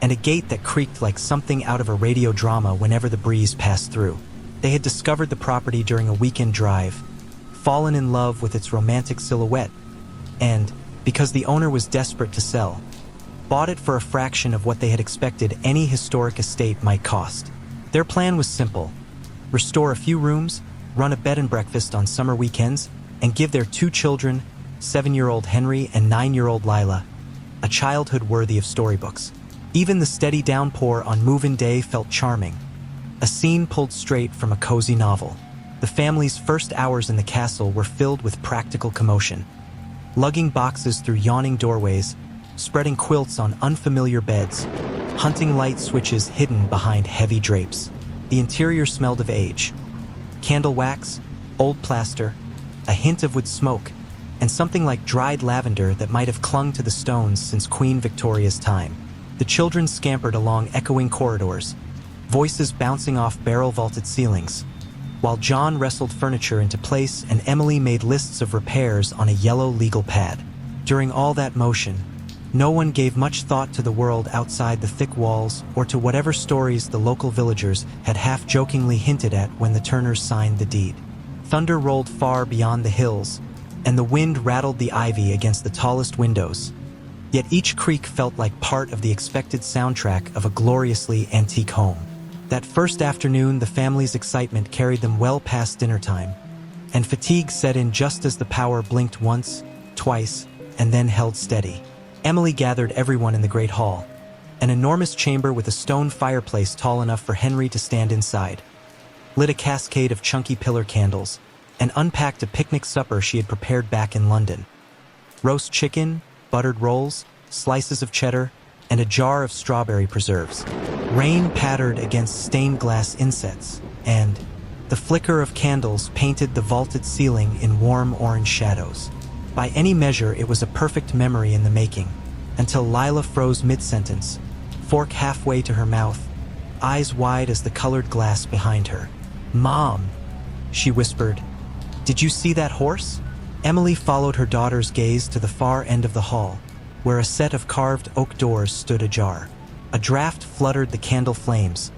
and a gate that creaked like something out of a radio drama whenever the breeze passed through. They had discovered the property during a weekend drive, fallen in love with its romantic silhouette, and, because the owner was desperate to sell, bought it for a fraction of what they had expected any historic estate might cost. Their plan was simple: restore a few rooms, run a bed and breakfast on summer weekends, and give their two children, 7-year-old Henry and 9-year-old Lila, a childhood worthy of storybooks. Even the steady downpour on move-in day felt charming, a scene pulled straight from a cozy novel. The family's first hours in the castle were filled with practical commotion. Lugging boxes through yawning doorways, spreading quilts on unfamiliar beds, hunting light switches hidden behind heavy drapes. The interior smelled of age. Candle wax, old plaster, a hint of wood smoke, and something like dried lavender that might have clung to the stones since Queen Victoria's time. The children scampered along echoing corridors, voices bouncing off barrel-vaulted ceilings, while John wrestled furniture into place and Emily made lists of repairs on a yellow legal pad. During all that motion, no one gave much thought to the world outside the thick walls or to whatever stories the local villagers had half-jokingly hinted at when the Turners signed the deed. Thunder rolled far beyond the hills, and the wind rattled the ivy against the tallest windows. Yet each creak felt like part of the expected soundtrack of a gloriously antique home. That first afternoon, the family's excitement carried them well past dinner time, and fatigue set in just as the power blinked once, twice, and then held steady. Emily gathered everyone in the great hall, an enormous chamber with a stone fireplace tall enough for Henry to stand inside, lit a cascade of chunky pillar candles, and unpacked a picnic supper she had prepared back in London. Roast chicken, buttered rolls, slices of cheddar, and a jar of strawberry preserves. Rain pattered against stained glass insets, and the flicker of candles painted the vaulted ceiling in warm orange shadows. By any measure, it was a perfect memory in the making, until Lila froze mid-sentence, fork halfway to her mouth, eyes wide as the colored glass behind her. "Mom," she whispered, "did you see that horse?" Emily followed her daughter's gaze to the far end of the hall, where a set of carved oak doors stood ajar. A draft fluttered the candle flames,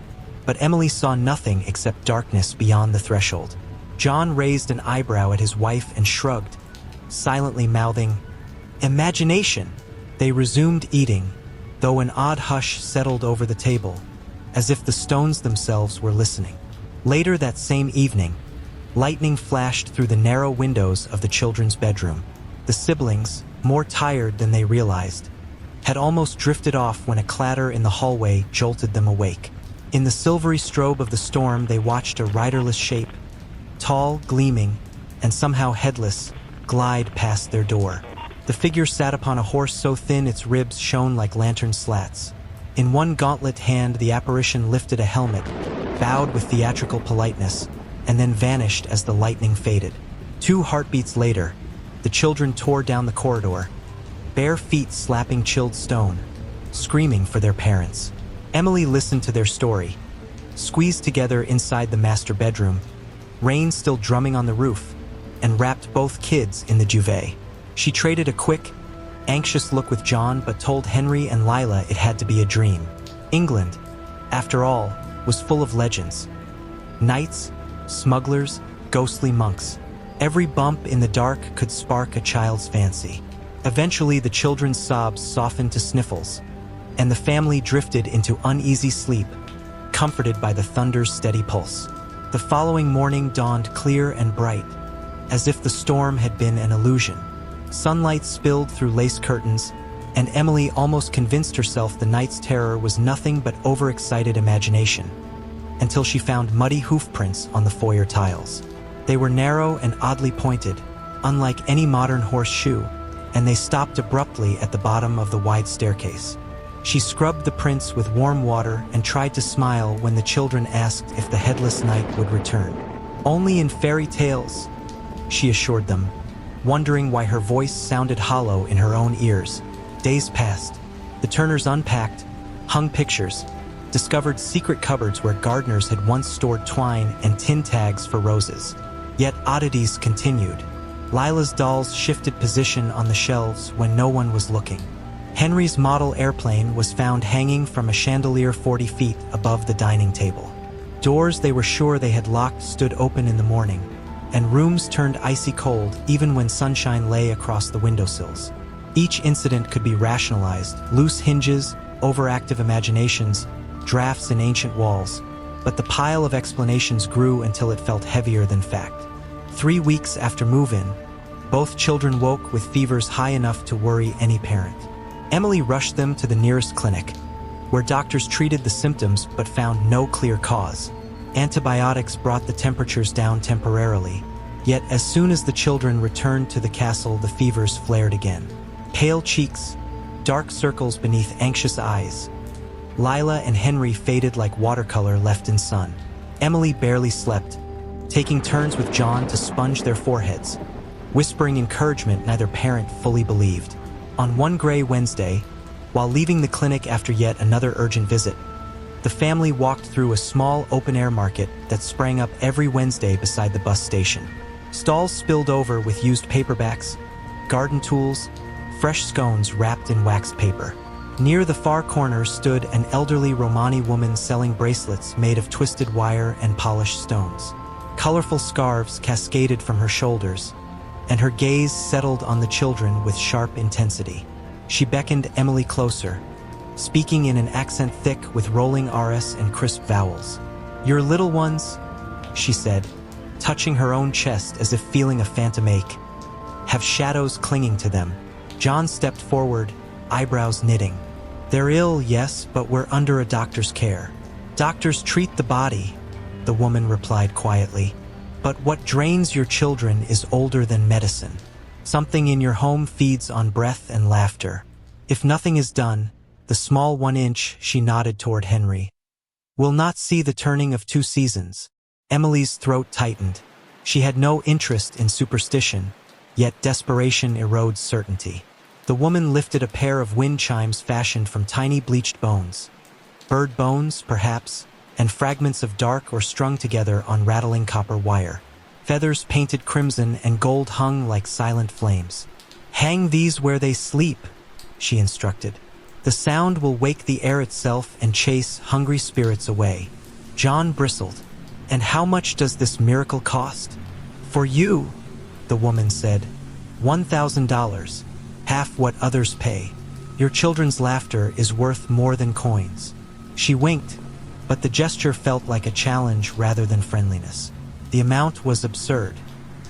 but Emily saw nothing except darkness beyond the threshold. John raised an eyebrow at his wife and shrugged, silently mouthing, "Imagination!" They resumed eating, though an odd hush settled over the table, as if the stones themselves were listening. Later that same evening, lightning flashed through the narrow windows of the children's bedroom. The siblings, more tired than they realized, had almost drifted off when a clatter in the hallway jolted them awake. In the silvery strobe of the storm, they watched a riderless shape, tall, gleaming, and somehow headless, glide past their door. The figure sat upon a horse so thin its ribs shone like lantern slats. In one gauntlet hand, the apparition lifted a helmet, bowed with theatrical politeness, and then vanished as the lightning faded. 2 heartbeats later, the children tore down the corridor, bare feet slapping chilled stone, screaming for their parents. Emily listened to their story, squeezed together inside the master bedroom, rain still drumming on the roof, and wrapped both kids in the duvet. She traded a quick, anxious look with John, but told Henry and Lila it had to be a dream. England, after all, was full of legends. Knights, smugglers, ghostly monks. Every bump in the dark could spark a child's fancy. Eventually, the children's sobs softened to sniffles, and the family drifted into uneasy sleep, comforted by the thunder's steady pulse. The following morning dawned clear and bright, as if the storm had been an illusion. Sunlight spilled through lace curtains, and Emily almost convinced herself the night's terror was nothing but overexcited imagination, until she found muddy hoof prints on the foyer tiles. They were narrow and oddly pointed, unlike any modern horseshoe, and they stopped abruptly at the bottom of the wide staircase. She scrubbed the prints with warm water and tried to smile when the children asked if the headless knight would return. "Only in fairy tales," she assured them, wondering why her voice sounded hollow in her own ears. Days passed. The Turners unpacked, hung pictures, discovered secret cupboards where gardeners had once stored twine and tin tags for roses. Yet oddities continued. Lila's dolls shifted position on the shelves when no one was looking. Henry's model airplane was found hanging from a chandelier 40 feet above the dining table. Doors they were sure they had locked stood open in the morning, and rooms turned icy cold even when sunshine lay across the windowsills. Each incident could be rationalized: loose hinges, overactive imaginations, drafts in ancient walls, but the pile of explanations grew until it felt heavier than fact. 3 weeks after move-in, both children woke with fevers high enough to worry any parent. Emily rushed them to the nearest clinic, where doctors treated the symptoms but found no clear cause. Antibiotics brought the temperatures down temporarily, yet as soon as the children returned to the castle, the fevers flared again. Pale cheeks, dark circles beneath anxious eyes. Lila and Henry faded like watercolor left in sun. Emily barely slept, taking turns with John to sponge their foreheads, whispering encouragement neither parent fully believed. On one gray Wednesday, while leaving the clinic after yet another urgent visit, the family walked through a small open-air market that sprang up every Wednesday beside the bus station. Stalls spilled over with used paperbacks, garden tools, fresh scones wrapped in waxed paper. Near the far corner stood an elderly Romani woman selling bracelets made of twisted wire and polished stones. Colorful scarves cascaded from her shoulders, and her gaze settled on the children with sharp intensity. She beckoned Emily closer, speaking in an accent thick with rolling Rs and crisp vowels. "Your little ones," she said, touching her own chest as if feeling a phantom ache, "have shadows clinging to them, John stepped forward, eyebrows knitting. They're ill, yes, but we're under a doctor's care. Doctors treat the body, the woman replied quietly. But what drains your children is older than medicine. Something in your home feeds on breath and laughter. If nothing is done, the small 1 inch, she nodded toward Henry, will not see the turning of 2 seasons. Emily's throat tightened. She had no interest in superstition, yet desperation erodes certainty. The woman lifted a pair of wind chimes fashioned from tiny bleached bones. Bird bones, perhaps, and fragments of dark or strung together on rattling copper wire. Feathers painted crimson and gold hung like silent flames. Hang these where they sleep, she instructed. The sound will wake the air itself and chase hungry spirits away. John bristled. And how much does this miracle cost? For you, the woman said, $1,000, half what others pay. Your children's laughter is worth more than coins. She winked, but the gesture felt like a challenge rather than friendliness. The amount was absurd,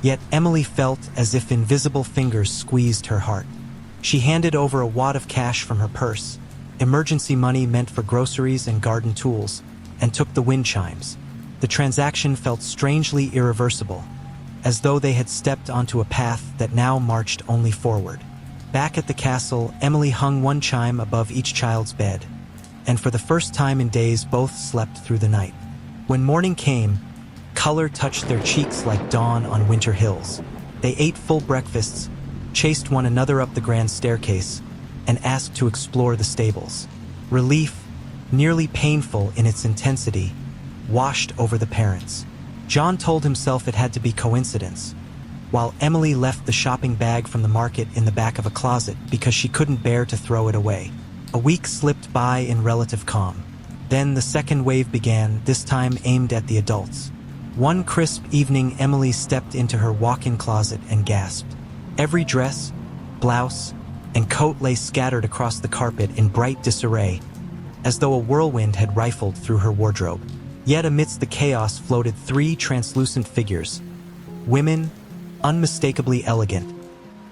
yet Emily felt as if invisible fingers squeezed her heart. She handed over a wad of cash from her purse, emergency money meant for groceries and garden tools, and took the wind chimes. The transaction felt strangely irreversible, as though they had stepped onto a path that now marched only forward. Back at the castle, Emily hung 1 chime above each child's bed, and for the first time in days both slept through the night. When morning came, color touched their cheeks like dawn on winter hills. They ate full breakfasts, chased one another up the grand staircase, and asked to explore the stables. Relief, nearly painful in its intensity, washed over the parents. John told himself it had to be coincidence, while Emily left the shopping bag from the market in the back of a closet because she couldn't bear to throw it away. A week slipped by in relative calm. Then the second wave began, this time aimed at the adults. One crisp evening, Emily stepped into her walk-in closet and gasped. Every dress, blouse, and coat lay scattered across the carpet in bright disarray, as though a whirlwind had rifled through her wardrobe. Yet amidst the chaos floated 3 translucent figures. Women, unmistakably elegant,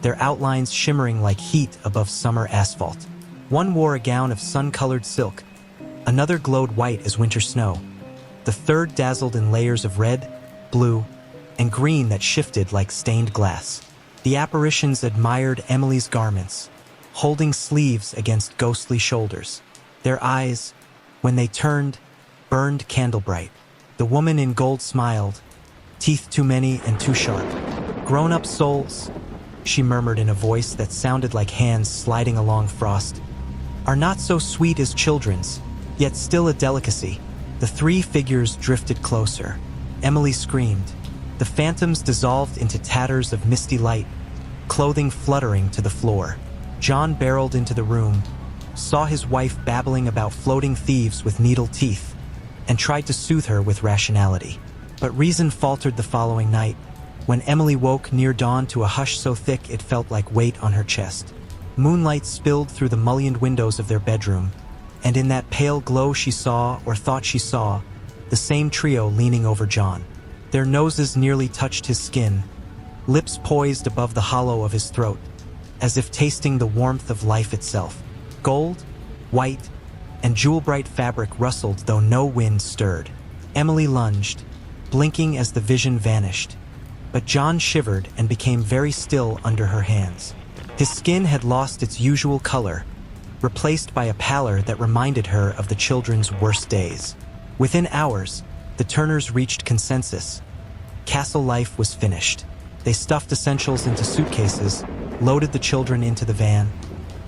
their outlines shimmering like heat above summer asphalt. One wore a gown of sun-colored silk, another glowed white as winter snow. The third dazzled in layers of red, blue, and green that shifted like stained glass. The apparitions admired Emily's garments, holding sleeves against ghostly shoulders. Their eyes, when they turned, burned candle-bright. The woman in gold smiled, teeth too many and too sharp. Grown-up souls, she murmured in a voice that sounded like hands sliding along frost, are not so sweet as children's, yet still a delicacy. The 3 figures drifted closer. Emily screamed. The phantoms dissolved into tatters of misty light, clothing fluttering to the floor. John barreled into the room, saw his wife babbling about floating thieves with needle teeth, and tried to soothe her with rationality. But reason faltered the following night, when Emily woke near dawn to a hush so thick it felt like weight on her chest. Moonlight spilled through the mullioned windows of their bedroom, and in that pale glow she saw, or thought she saw, the same trio leaning over John. Their noses nearly touched his skin, lips poised above the hollow of his throat, as if tasting the warmth of life itself. Gold, white, and jewel-bright fabric rustled though no wind stirred. Emily lunged, blinking as the vision vanished, but John shivered and became very still under her hands. His skin had lost its usual color, replaced by a pallor that reminded her of the children's worst days. Within hours, the Turners reached consensus. Castle life was finished. They stuffed essentials into suitcases, loaded the children into the van,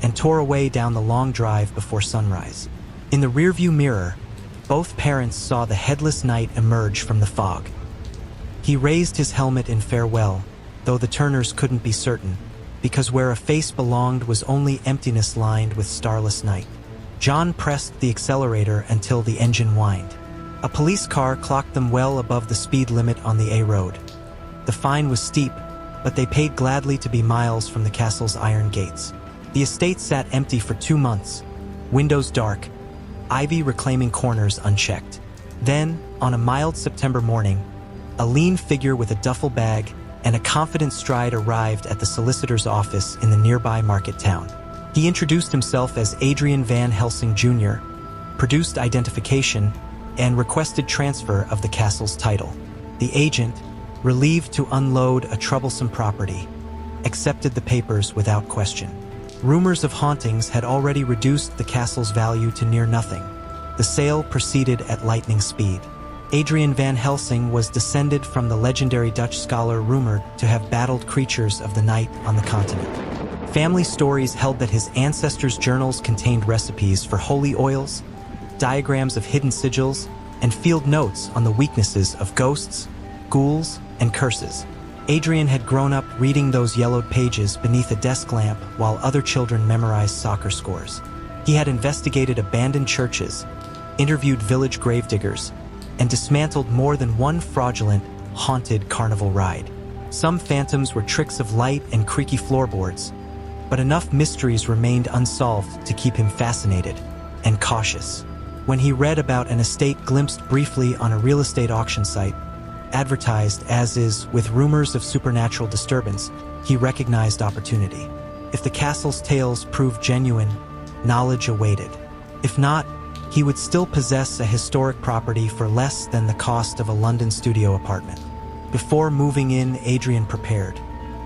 and tore away down the long drive before sunrise. In the rearview mirror, both parents saw the headless knight emerge from the fog. He raised his helmet in farewell, though the Turners couldn't be certain, because where a face belonged was only emptiness lined with starless night. John pressed the accelerator until the engine whined. A police car clocked them well above the speed limit on the A road. The fine was steep, but they paid gladly to be miles from the castle's iron gates. The estate sat empty for 2 months, windows dark, ivy reclaiming corners unchecked. Then, on a mild September morning, a lean figure with a duffel bag, and a confident stride arrived at the solicitor's office in the nearby market town. He introduced himself as Adrian Van Helsing Jr., produced identification, and requested transfer of the castle's title. The agent, relieved to unload a troublesome property, accepted the papers without question. Rumors of hauntings had already reduced the castle's value to near nothing. The sale proceeded at lightning speed. Adrian Van Helsing was descended from the legendary Dutch scholar rumored to have battled creatures of the night on the continent. Family stories held that his ancestors' journals contained recipes for holy oils, diagrams of hidden sigils, and field notes on the weaknesses of ghosts, ghouls, and curses. Adrian had grown up reading those yellowed pages beneath a desk lamp while other children memorized soccer scores. He had investigated abandoned churches, interviewed village gravediggers, and dismantled more than one fraudulent, haunted carnival ride. Some phantoms were tricks of light and creaky floorboards, but enough mysteries remained unsolved to keep him fascinated and cautious. When he read about an estate glimpsed briefly on a real estate auction site, advertised as is with rumors of supernatural disturbance, he recognized opportunity. If the castle's tales proved genuine, knowledge awaited. If not, he would still possess a historic property for less than the cost of a London studio apartment. Before moving in, Adrian prepared.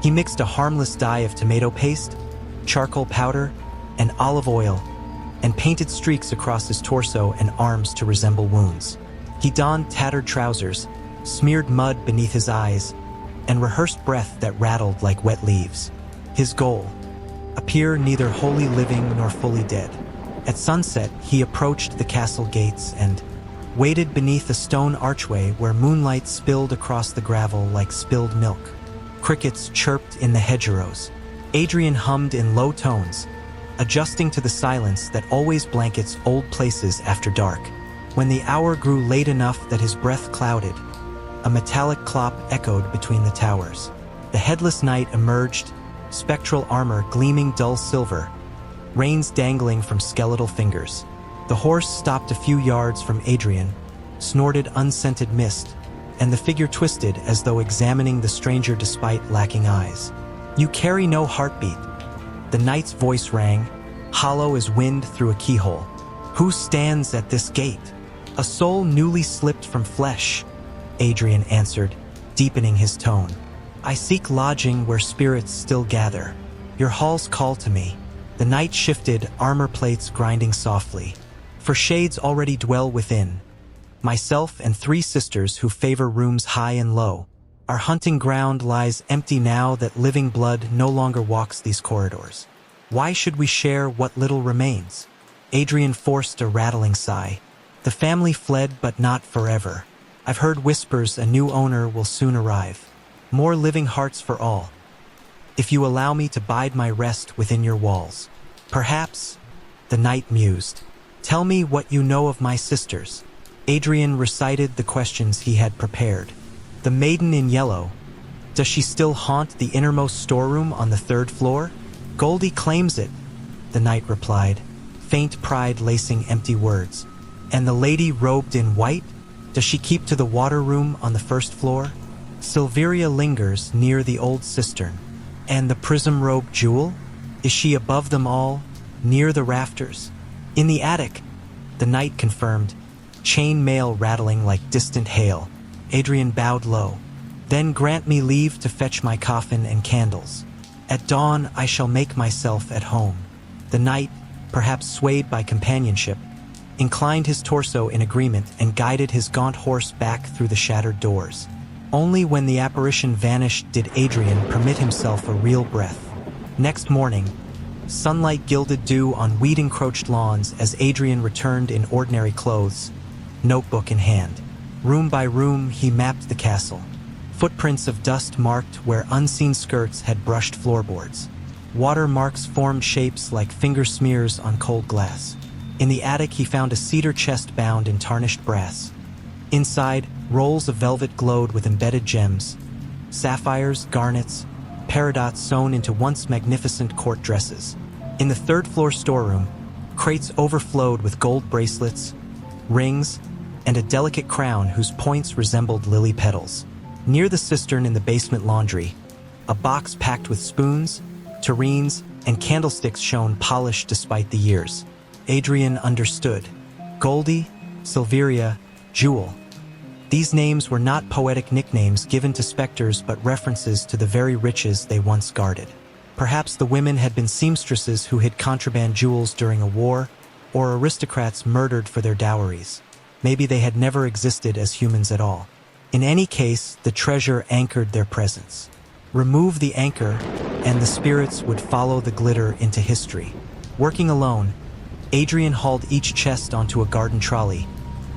He mixed a harmless dye of tomato paste, charcoal powder, and olive oil, and painted streaks across his torso and arms to resemble wounds. He donned tattered trousers, smeared mud beneath his eyes, and rehearsed breath that rattled like wet leaves. His goal: appear neither wholly living nor fully dead. At sunset, he approached the castle gates and waited beneath a stone archway where moonlight spilled across the gravel like spilled milk. Crickets chirped in the hedgerows. Adrian hummed in low tones, adjusting to the silence that always blankets old places after dark. When the hour grew late enough that his breath clouded, a metallic clop echoed between the towers. The headless knight emerged, spectral armor gleaming dull silver, reins dangling from skeletal fingers. The horse stopped a few yards from Adrian, snorted unscented mist, and the figure twisted as though examining the stranger despite lacking eyes. "You carry no heartbeat," the knight's voice rang, hollow as wind through a keyhole. "Who stands at this gate?" "A soul newly slipped from flesh," Adrian answered, deepening his tone. "I seek lodging where spirits still gather. Your halls call to me." The knight shifted, armor plates grinding softly. "For shades already dwell within. Myself and 3 sisters who favor rooms high and low. Our hunting ground lies empty now that living blood no longer walks these corridors. Why should we share what little remains?" Adrian forced a rattling sigh. "The family fled, but not forever. I've heard whispers a new owner will soon arrive. More living hearts for all. If you allow me to bide my rest within your walls." "Perhaps," the knight mused. "Tell me what you know of my sisters." Adrian recited the questions he had prepared. "The maiden in yellow, does she still haunt the innermost storeroom on the 3rd floor?" "Goldie claims it," the knight replied, faint pride lacing empty words. "And the lady robed in white, does she keep to the water room on the 1st floor?" "Silveria lingers near the old cistern." "And the prism-robed jewel? Is she above them all, near the rafters?" "In the attic," the knight confirmed, chain mail rattling like distant hail. Adrian bowed low. "Then grant me leave to fetch my coffin and candles. At dawn I shall make myself at home." The knight, perhaps swayed by companionship, inclined his torso in agreement and guided his gaunt horse back through the shattered doors. Only when the apparition vanished did Adrian permit himself a real breath. Next morning, sunlight gilded dew on weed-encroached lawns as Adrian returned in ordinary clothes, notebook in hand. Room by room, he mapped the castle. Footprints of dust marked where unseen skirts had brushed floorboards. Watermarks formed shapes like finger smears on cold glass. In the attic, he found a cedar chest bound in tarnished brass. Inside, rolls of velvet glowed with embedded gems, sapphires, garnets, peridots sewn into once magnificent court dresses. In the 3rd floor storeroom, crates overflowed with gold bracelets, rings, and a delicate crown whose points resembled lily petals. Near the cistern in the basement laundry, a box packed with spoons, tureens, and candlesticks shone polished despite the years. Adrian understood. Goldie, Silveria, Jewel. These names were not poetic nicknames given to specters but references to the very riches they once guarded. Perhaps the women had been seamstresses who hid contraband jewels during a war, or aristocrats murdered for their dowries. Maybe they had never existed as humans at all. In any case, the treasure anchored their presence. Remove the anchor, and the spirits would follow the glitter into history. Working alone, Adrian hauled each chest onto a garden trolley,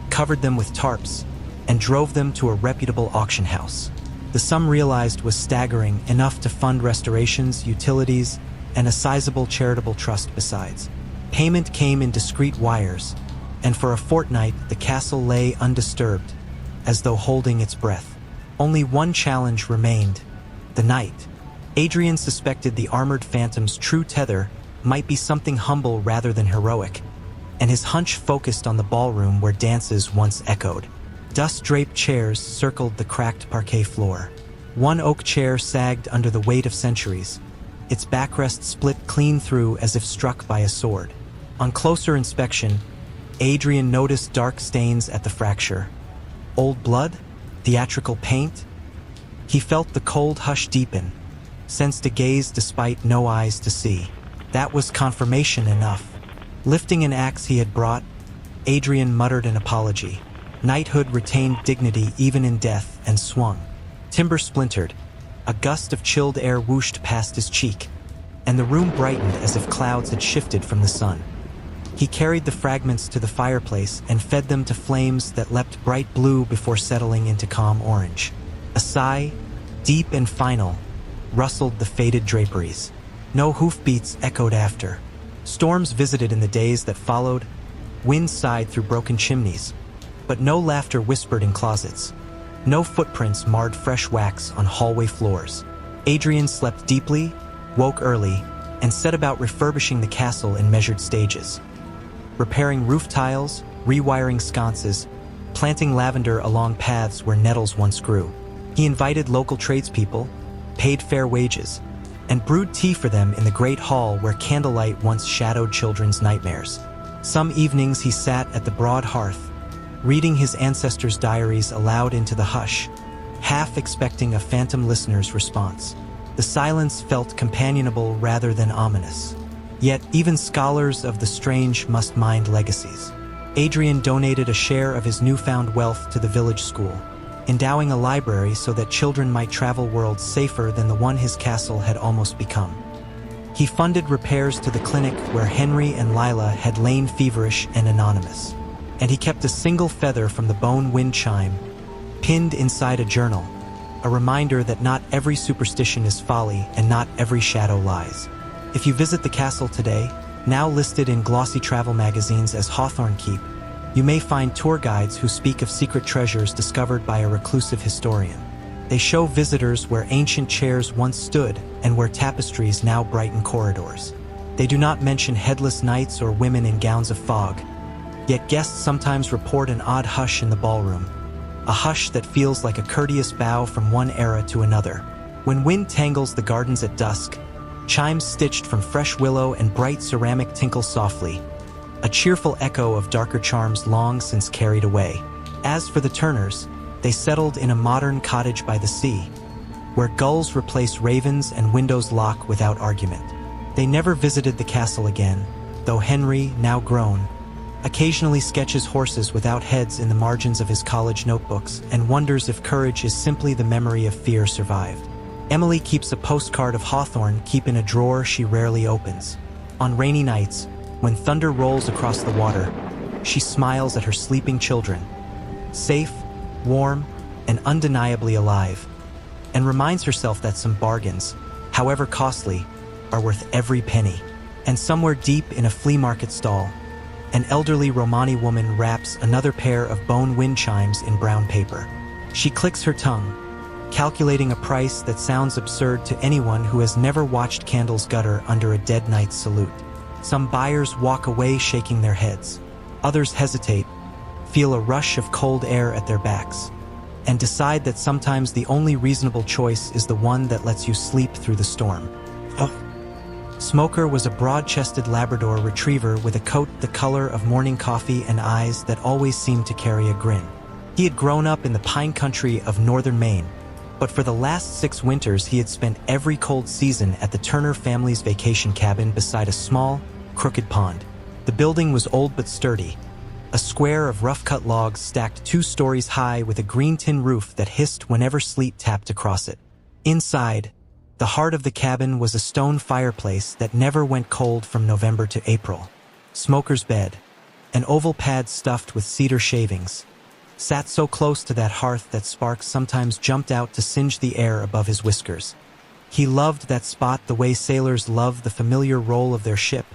covered them with tarps, and drove them to a reputable auction house. The sum realized was staggering, enough to fund restorations, utilities, and a sizable charitable trust besides. Payment came in discreet wires, and for a fortnight the castle lay undisturbed, as though holding its breath. Only one challenge remained: the night. Adrian suspected the armored phantom's true tether might be something humble rather than heroic, and his hunch focused on the ballroom where dances once echoed. Dust-draped chairs circled the cracked parquet floor. One oak chair sagged under the weight of centuries, its backrest split clean through as if struck by a sword. On closer inspection, Adrian noticed dark stains at the fracture. Old blood? Theatrical paint? He felt the cold hush deepen, sensed a gaze despite no eyes to see. That was confirmation enough. Lifting an axe he had brought, Adrian muttered an apology. Knighthood retained dignity even in death, and swung. Timber splintered. A gust of chilled air whooshed past his cheek, and the room brightened as if clouds had shifted from the sun. He carried the fragments to the fireplace and fed them to flames that leapt bright blue before settling into calm orange. A sigh, deep and final, rustled the faded draperies. No hoofbeats echoed after. Storms visited in the days that followed. Wind sighed through broken chimneys, but no laughter whispered in closets. No footprints marred fresh wax on hallway floors. Adrian slept deeply, woke early, and set about refurbishing the castle in measured stages. Repairing roof tiles, rewiring sconces, planting lavender along paths where nettles once grew. He invited local tradespeople, paid fair wages, and brewed tea for them in the great hall where candlelight once shadowed children's nightmares. Some evenings he sat at the broad hearth, reading his ancestors' diaries aloud into the hush, half expecting a phantom listener's response. The silence felt companionable rather than ominous. Yet even scholars of the strange must mind legacies. Adrian donated a share of his newfound wealth to the village school, endowing a library so that children might travel worlds safer than the one his castle had almost become. He funded repairs to the clinic where Henry and Lila had lain feverish and anonymous. And he kept a single feather from the bone wind chime, pinned inside a journal, a reminder that not every superstition is folly and not every shadow lies. If you visit the castle today, now listed in glossy travel magazines as Hawthorne Keep, you may find tour guides who speak of secret treasures discovered by a reclusive historian. They show visitors where ancient chairs once stood and where tapestries now brighten corridors. They do not mention headless knights or women in gowns of fog, yet guests sometimes report an odd hush in the ballroom, a hush that feels like a courteous bow from one era to another. When wind tangles the gardens at dusk, chimes stitched from fresh willow and bright ceramic tinkle softly, a cheerful echo of darker charms long since carried away. As for the Turners, they settled in a modern cottage by the sea, where gulls replace ravens and windows lock without argument. They never visited the castle again, though Henry, now grown, occasionally sketches horses without heads in the margins of his college notebooks and wonders if courage is simply the memory of fear survived. Emily keeps a postcard of Hawthorne Keep in a drawer she rarely opens. On rainy nights, when thunder rolls across the water, she smiles at her sleeping children, safe, warm, and undeniably alive, and reminds herself that some bargains, however costly, are worth every penny. And somewhere deep in a flea market stall, an elderly Romani woman wraps another pair of bone wind chimes in brown paper. She clicks her tongue, calculating a price that sounds absurd to anyone who has never watched candles gutter under a dead knight's salute. Some buyers walk away shaking their heads. Others hesitate, feel a rush of cold air at their backs, and decide that sometimes the only reasonable choice is the one that lets you sleep through the storm. Smoker was a broad-chested Labrador retriever with a coat the color of morning coffee and eyes that always seemed to carry a grin. He had grown up in the pine country of northern Maine, but for the last 6 winters he had spent every cold season at the Turner family's vacation cabin beside a small, crooked pond. The building was old but sturdy, a square of rough-cut logs stacked 2 stories high with a green tin roof that hissed whenever sleet tapped across it. Inside, the heart of the cabin was a stone fireplace that never went cold from November to April. Smoker's bed, an oval pad stuffed with cedar shavings, sat so close to that hearth that sparks sometimes jumped out to singe the air above his whiskers. He loved that spot the way sailors love the familiar roll of their ship,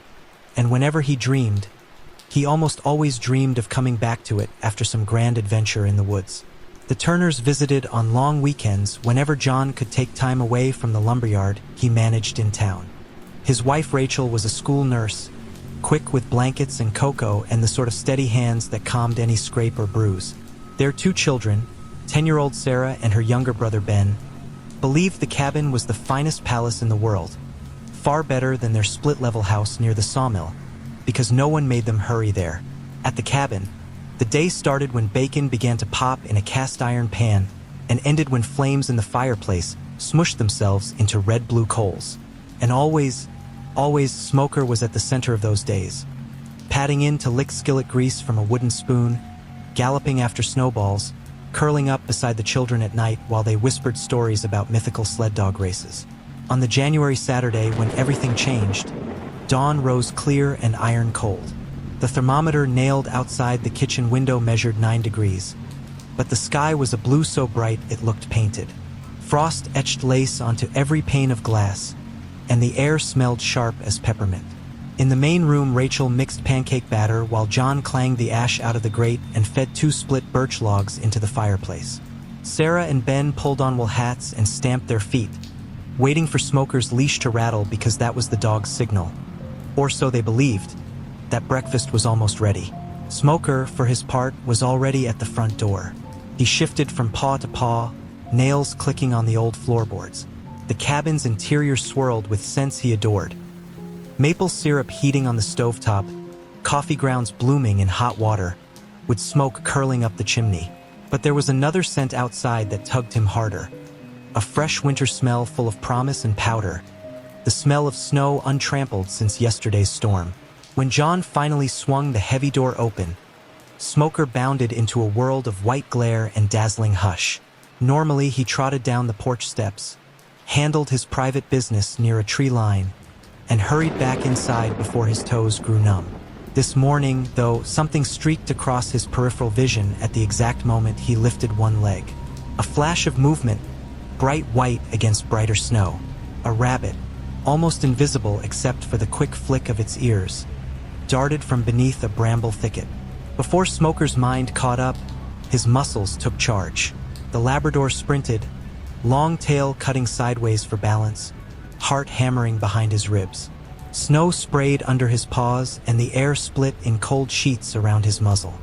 and whenever he dreamed, he almost always dreamed of coming back to it after some grand adventure in the woods. The Turners visited on long weekends whenever John could take time away from the lumberyard he managed in town. His wife Rachel was a school nurse, quick with blankets and cocoa and the sort of steady hands that calmed any scrape or bruise. Their 2 children, 10-year-old Sarah and her younger brother Ben, believed the cabin was the finest palace in the world, far better than their split-level house near the sawmill, because no one made them hurry there. At the cabin, the day started when bacon began to pop in a cast-iron pan and ended when flames in the fireplace smushed themselves into red-blue coals. And always, Smoker was at the center of those days, patting in to lick skillet grease from a wooden spoon, galloping after snowballs, curling up beside the children at night while they whispered stories about mythical sled dog races. On the January Saturday when everything changed, dawn rose clear and iron cold. The thermometer nailed outside the kitchen window measured 9 degrees, but the sky was a blue so bright it looked painted. Frost etched lace onto every pane of glass, and the air smelled sharp as peppermint. In the main room, Rachel mixed pancake batter while John clanged the ash out of the grate and fed 2 split birch logs into the fireplace. Sarah and Ben pulled on wool hats and stamped their feet, waiting for Smoker's leash to rattle because that was the dog's signal. Or so they believed. That breakfast was almost ready. Smoker, for his part, was already at the front door. He shifted from paw to paw, nails clicking on the old floorboards. The cabin's interior swirled with scents he adored. Maple syrup heating on the stovetop, coffee grounds blooming in hot water, with smoke curling up the chimney. But there was another scent outside that tugged him harder. A fresh winter smell full of promise and powder. The smell of snow untrampled since yesterday's storm. When John finally swung the heavy door open, Smoker bounded into a world of white glare and dazzling hush. Normally, he trotted down the porch steps, handled his private business near a tree line, and hurried back inside before his toes grew numb. This morning, though, something streaked across his peripheral vision at the exact moment he lifted one leg. A flash of movement, bright white against brighter snow. A rabbit, almost invisible except for the quick flick of its ears, darted from beneath a bramble thicket. Before Smoker's mind caught up, his muscles took charge. The Labrador sprinted, long tail cutting sideways for balance, heart hammering behind his ribs. Snow sprayed under his paws and the air split in cold sheets around his muzzle.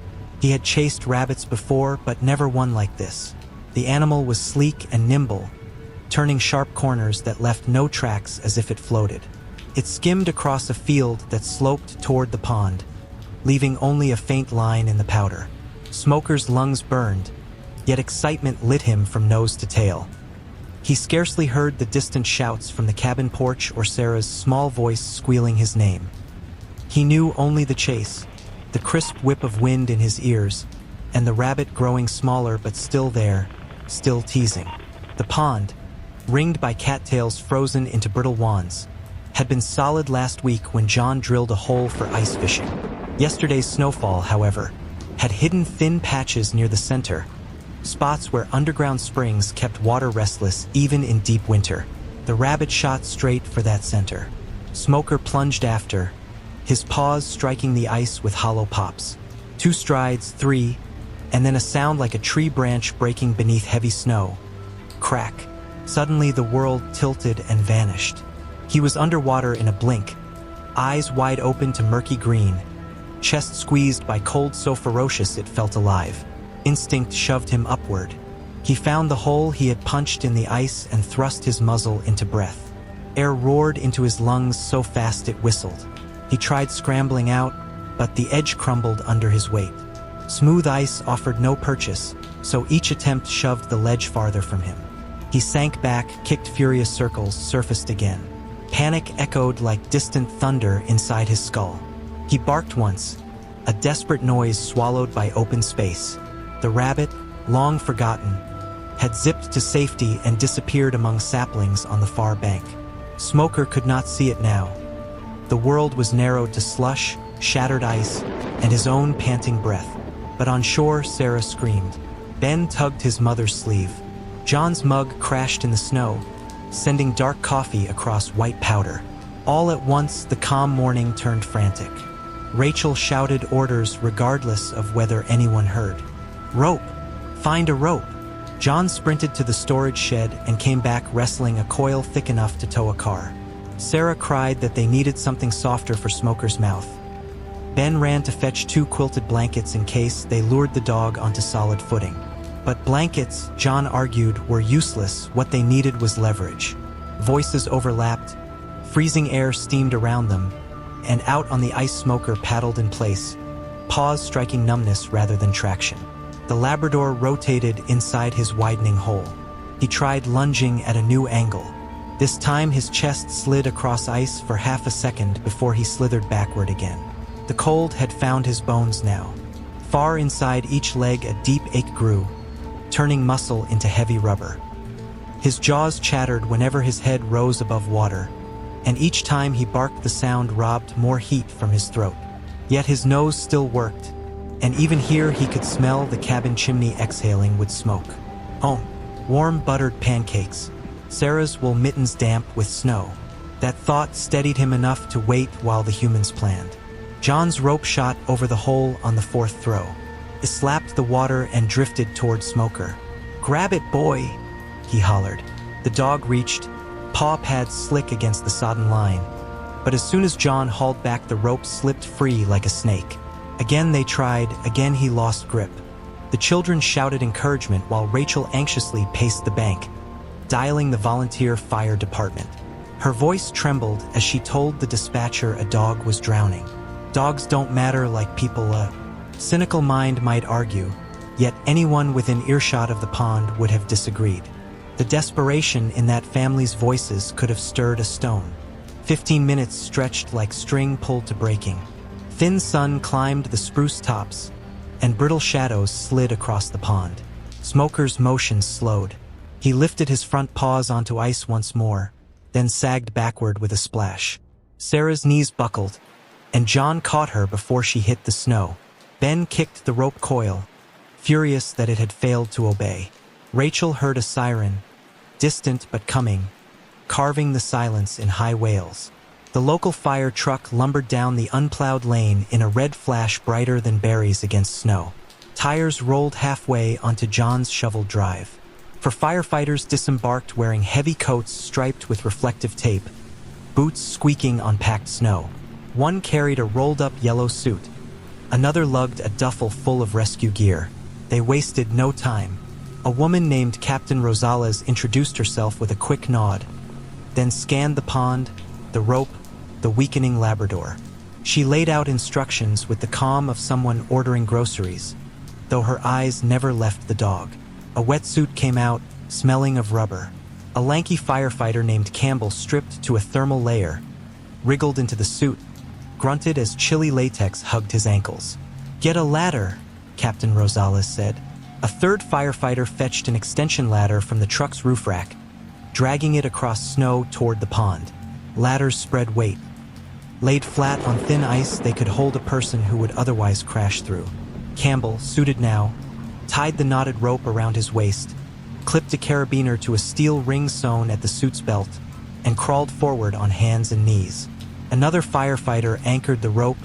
He had chased rabbits before, but never one like this. The animal was sleek and nimble, turning sharp corners that left no tracks as if it floated. It skimmed across a field that sloped toward the pond, leaving only a faint line in the powder. Smoker's lungs burned, yet excitement lit him from nose to tail. He scarcely heard the distant shouts from the cabin porch or Sarah's small voice squealing his name. He knew only the chase, the crisp whip of wind in his ears, and the rabbit growing smaller but still there, still teasing. The pond, ringed by cattails frozen into brittle wands, had been solid last week when John drilled a hole for ice fishing. Yesterday's snowfall, however, had hidden thin patches near the center, spots where underground springs kept water restless even in deep winter. The rabbit shot straight for that center. Smoker plunged after, his paws striking the ice with hollow pops. 2 strides, 3, and then a sound like a tree branch breaking beneath heavy snow. Crack. Suddenly the world tilted and vanished. He was underwater in a blink, eyes wide open to murky green, chest squeezed by cold so ferocious it felt alive. Instinct shoved him upward, He found the hole he had punched in the ice and thrust his muzzle into breath. Air roared into his lungs so fast it whistled. He tried scrambling out, but the edge crumbled under his weight. Smooth ice offered no purchase, so each attempt shoved the ledge farther from him. He sank back, kicked furious circles, surfaced again. Panic echoed like distant thunder inside his skull. He barked once, a desperate noise swallowed by open space. The rabbit, long forgotten, had zipped to safety and disappeared among saplings on the far bank. Smoker could not see it now. The world was narrowed to slush, shattered ice, and his own panting breath. But on shore, Sarah screamed. Ben tugged his mother's sleeve. John's mug crashed in the snow, sending dark coffee across white powder. All at once, the calm morning turned frantic. Rachel shouted orders regardless of whether anyone heard. "Rope! Find a rope!" John sprinted to the storage shed and came back wrestling a coil thick enough to tow a car. Sarah cried that they needed something softer for Smoker's mouth. Ben ran to fetch 2 quilted blankets in case they lured the dog onto solid footing. But blankets, John argued, were useless. What they needed was leverage. Voices overlapped, freezing air steamed around them, and out on the ice Smoker paddled in place, paws striking numbness rather than traction. The Labrador rotated inside his widening hole. He tried lunging at a new angle. This time his chest slid across ice for half a second before he slithered backward again. The cold had found his bones now. Far inside each leg a deep ache grew, turning muscle into heavy rubber. His jaws chattered whenever his head rose above water, and each time he barked the sound robbed more heat from his throat. Yet his nose still worked, and even here he could smell the cabin chimney exhaling with smoke. Oh, warm buttered pancakes. Sarah's wool mittens damp with snow. That thought steadied him enough to wait while the humans planned. John's rope shot over the hole on the 4th throw. It slapped the water and drifted toward Smoker. "Grab it, boy," he hollered. The dog reached, paw pads slick against the sodden line. But as soon as John hauled back, the rope slipped free like a snake. Again they tried, again he lost grip. The children shouted encouragement while Rachel anxiously paced the bank, dialing the volunteer fire department. Her voice trembled as she told the dispatcher a dog was drowning. Dogs don't matter like people, a cynical mind might argue, yet anyone within earshot of the pond would have disagreed. The desperation in that family's voices could have stirred a stone. 15 minutes stretched like string pulled to breaking. Thin sun climbed the spruce tops, and brittle shadows slid across the pond. Smoker's motion slowed. He lifted his front paws onto ice once more, then sagged backward with a splash. Sarah's knees buckled, and John caught her before she hit the snow. Ben kicked the rope coil, furious that it had failed to obey. Rachel heard a siren, distant but coming, carving the silence in high wails. The local fire truck lumbered down the unplowed lane in a red flash brighter than berries against snow. Tires rolled halfway onto John's shoveled drive. For firefighters disembarked wearing heavy coats striped with reflective tape, boots squeaking on packed snow. One carried a rolled-up yellow suit. Another lugged a duffel full of rescue gear. They wasted no time. A woman named Captain Rosales introduced herself with a quick nod, then scanned the pond, the rope, the weakening Labrador. She laid out instructions with the calm of someone ordering groceries, though her eyes never left the dog. A wetsuit came out, smelling of rubber. A lanky firefighter named Campbell stripped to a thermal layer, wriggled into the suit, grunted as chilly latex hugged his ankles. "Get a ladder," Captain Rosales said. A third firefighter fetched an extension ladder from the truck's roof rack, dragging it across snow toward the pond. Ladders spread weight. Laid flat on thin ice, they could hold a person who would otherwise crash through. Campbell, suited now, tied the knotted rope around his waist, clipped a carabiner to a steel ring sewn at the suit's belt, and crawled forward on hands and knees. Another firefighter anchored the rope,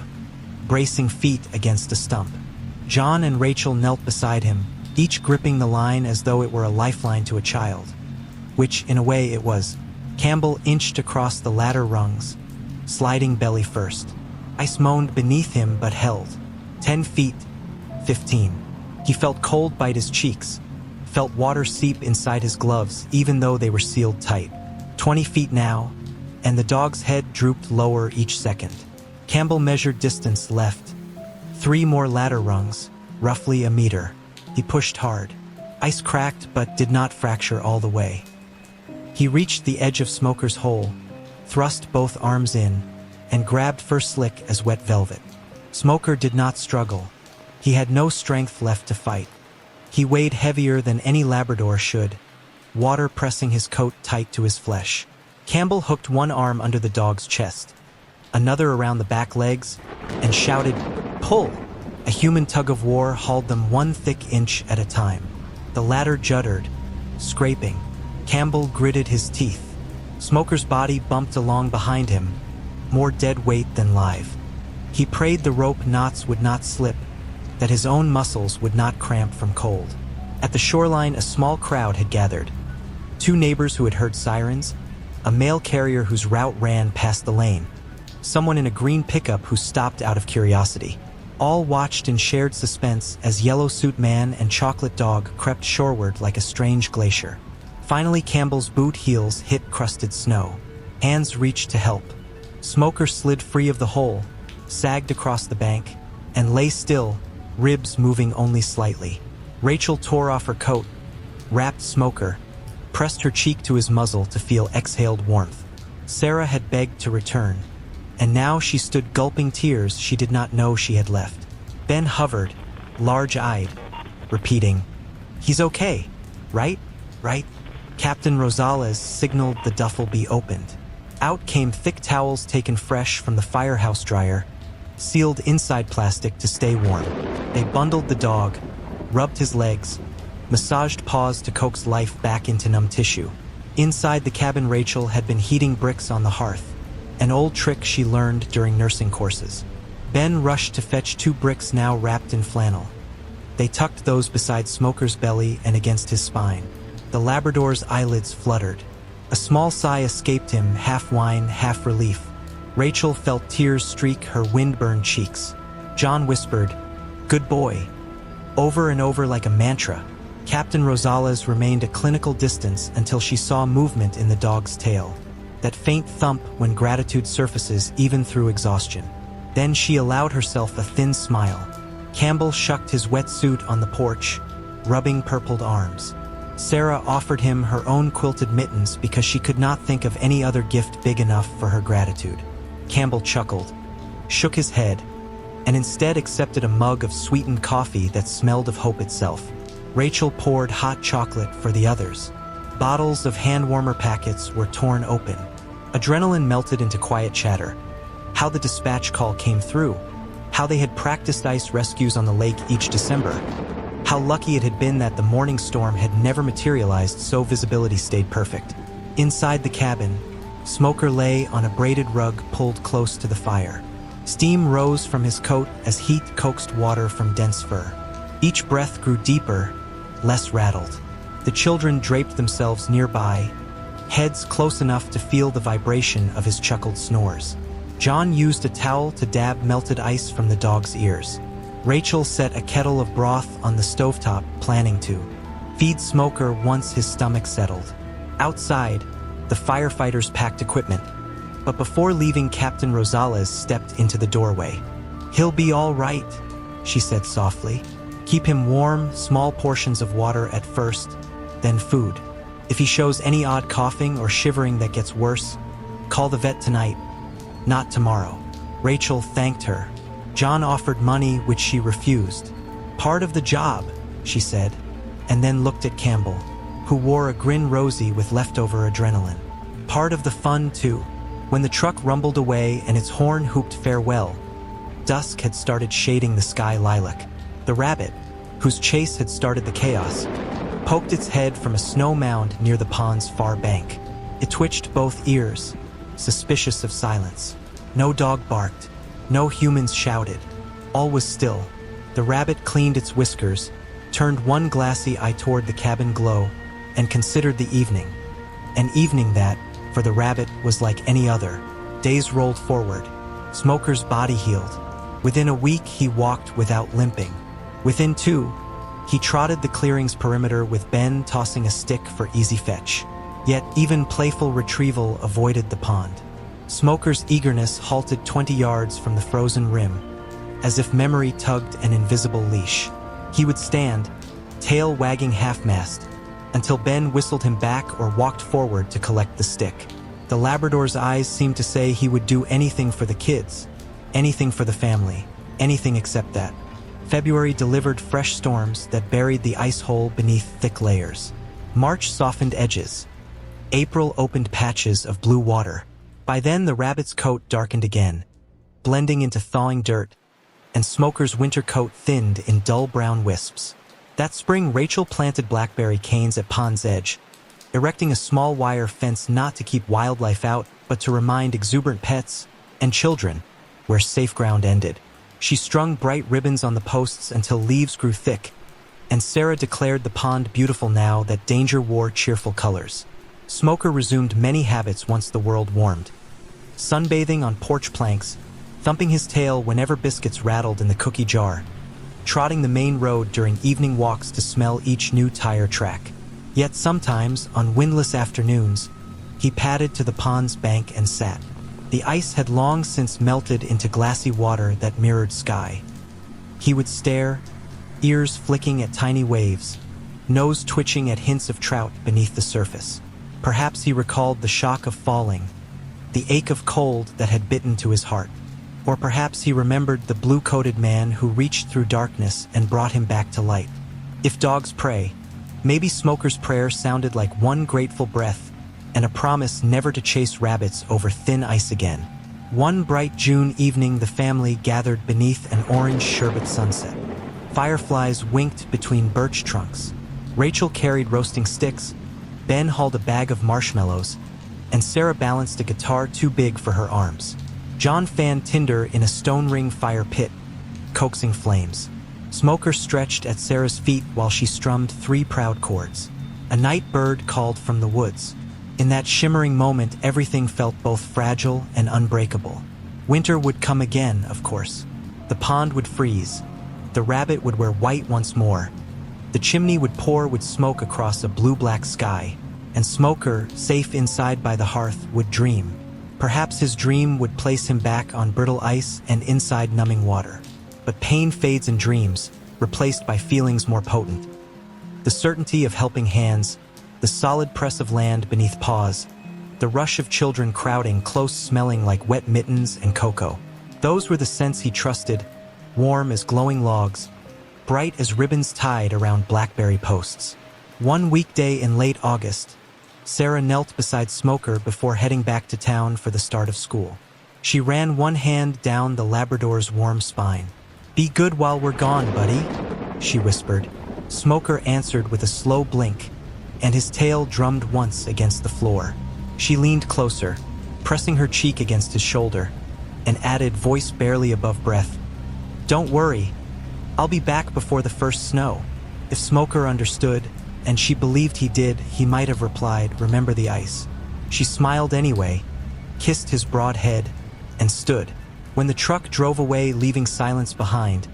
bracing feet against a stump. John and Rachel knelt beside him, each gripping the line as though it were a lifeline to a child, which, in a way, it was. Campbell inched across the ladder rungs, sliding belly first. Ice moaned beneath him but held. 10 feet, 15. He felt cold bite his cheeks, felt water seep inside his gloves even though they were sealed tight. 20 feet now, and the dog's head drooped lower each second. Campbell measured distance left. 3 more ladder rungs, roughly a meter. He pushed hard. Ice cracked but did not fracture all the way. He reached the edge of Smoker's hole, thrust both arms in, and grabbed first slick as wet velvet. Smoker did not struggle. He had no strength left to fight. He weighed heavier than any Labrador should, water pressing his coat tight to his flesh. Campbell hooked one arm under the dog's chest, another around the back legs, and shouted, "Pull!" A human tug-of-war hauled them 1 thick inch at a time. The ladder juddered, scraping. Campbell gritted his teeth. Smoker's body bumped along behind him, more dead weight than live. He prayed the rope knots would not slip, that his own muscles would not cramp from cold. At the shoreline, a small crowd had gathered. 2 neighbors who had heard sirens, a mail carrier whose route ran past the lane, someone in a green pickup who stopped out of curiosity. All watched in shared suspense as Yellow Suit Man and Chocolate Dog crept shoreward like a strange glacier. Finally, Campbell's boot heels hit crusted snow. Hands reached to help. Smoker slid free of the hole, sagged across the bank, and lay still, ribs moving only slightly. Rachel tore off her coat, wrapped Smoker, pressed her cheek to his muzzle to feel exhaled warmth. Sarah had begged to return, and now she stood gulping tears she did not know she had left. Ben hovered, large-eyed, repeating, "He's okay, right? Right?" Captain Rosales signaled the duffel be opened. Out came thick towels taken fresh from the firehouse dryer, sealed inside plastic to stay warm. They bundled the dog, rubbed his legs, massaged paws to coax life back into numb tissue. Inside the cabin, Rachel had been heating bricks on the hearth, an old trick she learned during nursing courses. Ben rushed to fetch 2 bricks now wrapped in flannel. They tucked those beside Smoker's belly and against his spine. The Labrador's eyelids fluttered. A small sigh escaped him, half whine, half relief. Rachel felt tears streak her wind-burned cheeks. John whispered, "Good boy," over and over like a mantra. Captain Rosales remained a clinical distance until she saw movement in the dog's tail. That faint thump when gratitude surfaces even through exhaustion. Then she allowed herself a thin smile. Campbell shucked his wetsuit on the porch, rubbing purpled arms. Sarah offered him her own quilted mittens because she could not think of any other gift big enough for her gratitude. Campbell chuckled, shook his head, and instead accepted a mug of sweetened coffee that smelled of hope itself. Rachel poured hot chocolate for the others. Bottles of hand warmer packets were torn open. Adrenaline melted into quiet chatter. How the dispatch call came through. How they had practiced ice rescues on the lake each December. How lucky it had been that the morning storm had never materialized, so visibility stayed perfect. Inside the cabin, Smoker lay on a braided rug pulled close to the fire. Steam rose from his coat as heat coaxed water from dense fur. Each breath grew deeper, less rattled. The children draped themselves nearby, heads close enough to feel the vibration of his chuckled snores. John used a towel to dab melted ice from the dog's ears. Rachel set a kettle of broth on the stovetop, planning to feed Smoker once his stomach settled. Outside, the firefighters packed equipment, but before leaving, Captain Rosales stepped into the doorway. "He'll be all right," she said softly. "Keep him warm, small portions of water at first, then food. If he shows any odd coughing or shivering that gets worse, call the vet tonight, not tomorrow." Rachel thanked her. John offered money, which she refused. "Part of the job," she said, and then looked at Campbell, who wore a grin rosy with leftover adrenaline. "Part of the fun, too." When the truck rumbled away and its horn hooped farewell, dusk had started shading the sky lilac. The rabbit, whose chase had started the chaos, poked its head from a snow mound near the pond's far bank. It twitched both ears, suspicious of silence. No dog barked. No humans shouted. All was still. The rabbit cleaned its whiskers, turned one glassy eye toward the cabin glow, and considered the evening. An evening that, for the rabbit, was like any other. Days rolled forward. Smoker's body healed. Within a week, he walked without limping. Within 2, He trotted the clearing's perimeter with Ben tossing a stick for easy fetch. Yet even playful retrieval avoided the pond. Smoker's eagerness halted 20 yards from the frozen rim, as if memory tugged an invisible leash. He would stand, tail wagging half-mast, until Ben whistled him back or walked forward to collect the stick. The Labrador's eyes seemed to say he would do anything for the kids, anything for the family, anything except that. February delivered fresh storms that buried the ice hole beneath thick layers. March softened edges. April opened patches of blue water. By then the rabbit's coat darkened again, blending into thawing dirt, and Smoker's winter coat thinned in dull brown wisps. That spring Rachel planted blackberry canes at pond's edge, erecting a small wire fence not to keep wildlife out, but to remind exuberant pets and children where safe ground ended. She strung bright ribbons on the posts until leaves grew thick, and Sarah declared the pond beautiful now that danger wore cheerful colors. Smoker resumed many habits once the world warmed. Sunbathing on porch planks, thumping his tail whenever biscuits rattled in the cookie jar, trotting the main road during evening walks to smell each new tire track. Yet sometimes, on windless afternoons, he padded to the pond's bank and sat. The ice had long since melted into glassy water that mirrored sky. He would stare, ears flicking at tiny waves, nose twitching at hints of trout beneath the surface. Perhaps he recalled the shock of falling, the ache of cold that had bitten to his heart. Or perhaps he remembered the blue-coated man who reached through darkness and brought him back to light. If dogs pray, maybe Smoker's prayer sounded like one grateful breath and a promise never to chase rabbits over thin ice again. One bright June evening the family gathered beneath an orange sherbet sunset. Fireflies winked between birch trunks. Rachel carried roasting sticks, Ben hauled a bag of marshmallows, and Sarah balanced a guitar too big for her arms. John fanned tinder in a stone ring fire pit, coaxing flames. Smoker stretched at Sarah's feet while she strummed 3 proud chords. A night bird called from the woods. In that shimmering moment, everything felt both fragile and unbreakable. Winter would come again, of course. The pond would freeze. The rabbit would wear white once more. The chimney would pour with smoke across a blue-black sky. And Smoker, safe inside by the hearth, would dream. Perhaps his dream would place him back on brittle ice and inside numbing water. But pain fades in dreams, replaced by feelings more potent. The certainty of helping hands, the solid press of land beneath paws, the rush of children crowding close smelling like wet mittens and cocoa. Those were the scents he trusted, warm as glowing logs, bright as ribbons tied around blackberry posts. One weekday in late August, Sarah knelt beside Smoker before heading back to town for the start of school. She ran one hand down the Labrador's warm spine. "Be good while we're gone, buddy," she whispered. Smoker answered with a slow blink, and his tail drummed once against the floor. She leaned closer, pressing her cheek against his shoulder, and added, voice barely above breath, "Don't worry, I'll be back before the first snow." If Smoker understood, and she believed he did, he might have replied, "Remember the ice." She smiled anyway, kissed his broad head, and stood. When the truck drove away, leaving silence behind,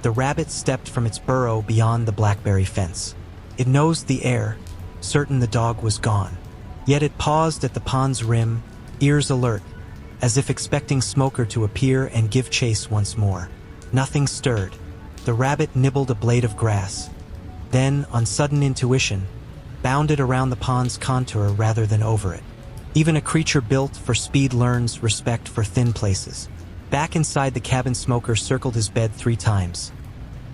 the rabbit stepped from its burrow beyond the blackberry fence. It nosed the air, certain the dog was gone. Yet it paused at the pond's rim, ears alert, as if expecting Smoker to appear and give chase once more. Nothing stirred. The rabbit nibbled a blade of grass. Then, on sudden intuition, bounded around the pond's contour rather than over it. Even a creature built for speed learns respect for thin places. Back inside the cabin, Smoker circled his bed 3 times.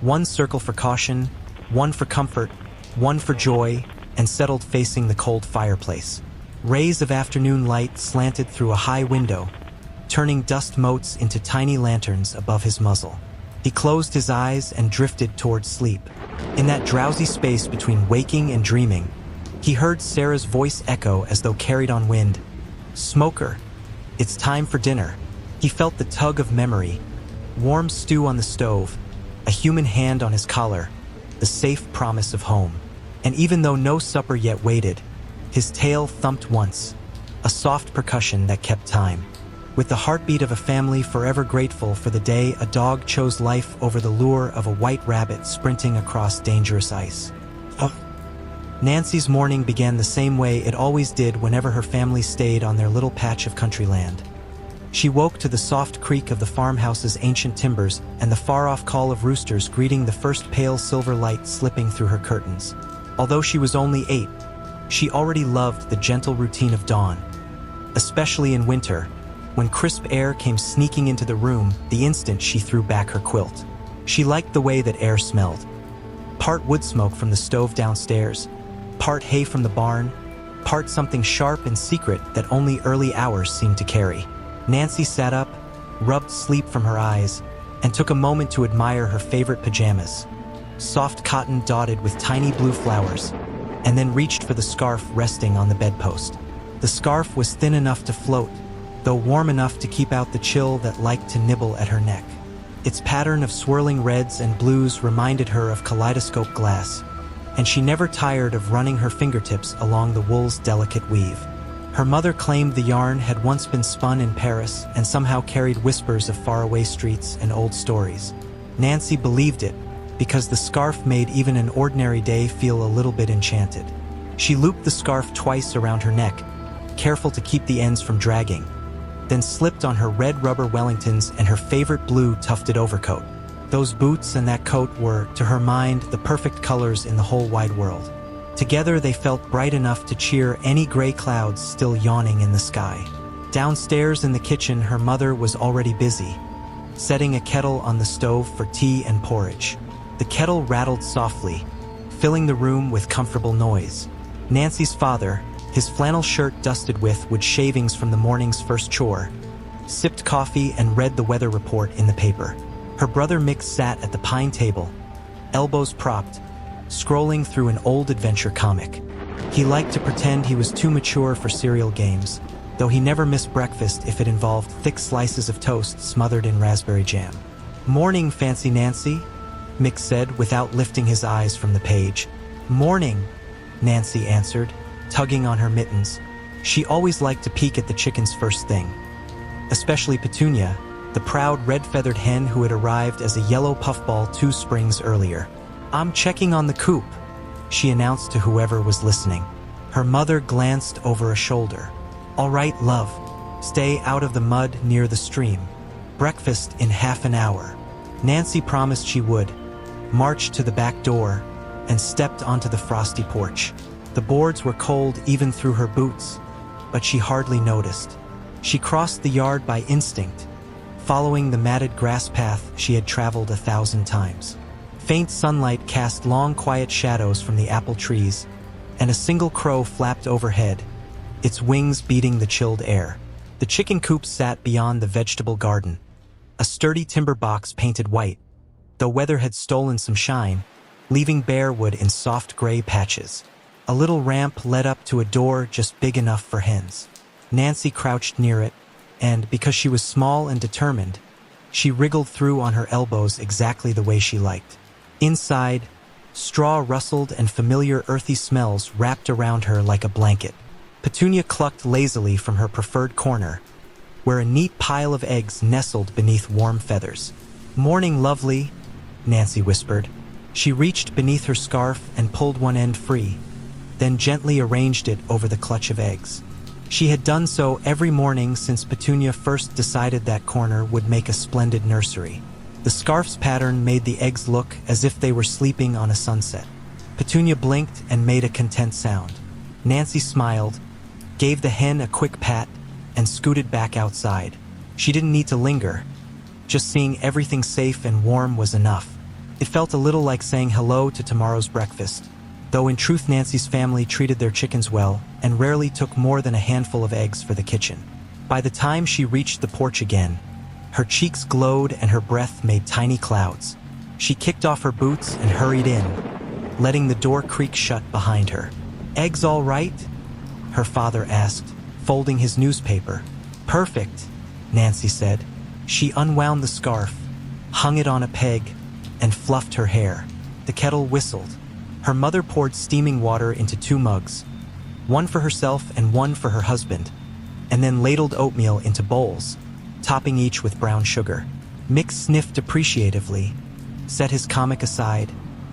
One circle for caution, one for comfort, one for joy, and settled facing the cold fireplace. Rays of afternoon light slanted through a high window, turning dust motes into tiny lanterns above his muzzle. He closed his eyes and drifted toward sleep. In that drowsy space between waking and dreaming, he heard Sarah's voice echo as though carried on wind. "Smoker, it's time for dinner." He felt the tug of memory, warm stew on the stove, a human hand on his collar, the safe promise of home. And even though no supper yet waited, his tail thumped once, a soft percussion that kept time. with the heartbeat of a family forever grateful for the day a dog chose life over the lure of a white rabbit sprinting across dangerous ice. Nancy's morning began the same way it always did whenever her family stayed on their little patch of country land. She woke to the soft creak of the farmhouse's ancient timbers and the far-off call of roosters greeting the first pale silver light slipping through her curtains. Although she was only 8, she already loved the gentle routine of dawn, especially in winter, when crisp air came sneaking into the room the instant she threw back her quilt. She liked the way that air smelled. Part wood smoke from the stove downstairs, part hay from the barn, part something sharp and secret that only early hours seemed to carry. Nancy sat up, rubbed sleep from her eyes, and took a moment to admire her favorite pajamas, soft cotton dotted with tiny blue flowers, and then reached for the scarf resting on the bedpost. The scarf was thin enough to float, though warm enough to keep out the chill that liked to nibble at her neck. Its pattern of swirling reds and blues reminded her of kaleidoscope glass, and she never tired of running her fingertips along the wool's delicate weave. Her mother claimed the yarn had once been spun in Paris and somehow carried whispers of faraway streets and old stories. Nancy believed it, because the scarf made even an ordinary day feel a little bit enchanted. She looped the scarf twice around her neck, careful to keep the ends from dragging, then slipped on her red rubber Wellingtons and her favorite blue tufted overcoat. Those boots and that coat were, to her mind, the perfect colors in the whole wide world. Together they felt bright enough to cheer any gray clouds still yawning in the sky. Downstairs in the kitchen, her mother was already busy, setting a kettle on the stove for tea and porridge. The kettle rattled softly, filling the room with comfortable noise. Nancy's father, his flannel shirt dusted with wood shavings from the morning's first chore, sipped coffee and read the weather report in the paper. Her brother Mick sat at the pine table, elbows propped, scrolling through an old adventure comic. He liked to pretend he was too mature for cereal games, though he never missed breakfast if it involved thick slices of toast smothered in raspberry jam. "Morning, Fancy Nancy," Mick said without lifting his eyes from the page. "Morning," Nancy answered, tugging on her mittens. She always liked to peek at the chickens first thing, especially Petunia, the proud red-feathered hen who had arrived as a yellow puffball 2 springs earlier. "I'm checking on the coop," she announced to whoever was listening. Her mother glanced over a shoulder. "All right, love. Stay out of the mud near the stream. Breakfast in half an hour." Nancy promised she would, marched to the back door, and stepped onto the frosty porch. The boards were cold even through her boots, but she hardly noticed. She crossed the yard by instinct, following the matted grass path she had traveled 1,000 times. Faint sunlight cast long, quiet shadows from the apple trees, and a single crow flapped overhead, its wings beating the chilled air. The chicken coop sat beyond the vegetable garden, a sturdy timber box painted white, though weather had stolen some shine, leaving bare wood in soft gray patches. A little ramp led up to a door just big enough for hens. Nancy crouched near it, and because she was small and determined, she wriggled through on her elbows exactly the way she liked. Inside, straw rustled and familiar earthy smells wrapped around her like a blanket. Petunia clucked lazily from her preferred corner, where a neat pile of eggs nestled beneath warm feathers. "Morning, lovely," Nancy whispered. She reached beneath her scarf and pulled one end free, then gently arranged it over the clutch of eggs. She had done so every morning since Petunia first decided that corner would make a splendid nursery. The scarf's pattern made the eggs look as if they were sleeping on a sunset. Petunia blinked and made a content sound. Nancy smiled, gave the hen a quick pat, and scooted back outside. She didn't need to linger. Just seeing everything safe and warm was enough. It felt a little like saying hello to tomorrow's breakfast, though in truth Nancy's family treated their chickens well and rarely took more than a handful of eggs for the kitchen. By the time she reached the porch again, her cheeks glowed and her breath made tiny clouds. She kicked off her boots and hurried in, letting the door creak shut behind her. "Eggs all right?" her father asked, folding his newspaper. "Perfect," Nancy said. She unwound the scarf, hung it on a peg, and fluffed her hair. The kettle whistled. Her mother poured steaming water into 2 mugs, one for herself and one for her husband, and then ladled oatmeal into bowls, topping each with brown sugar. Mick sniffed appreciatively, set his comic aside,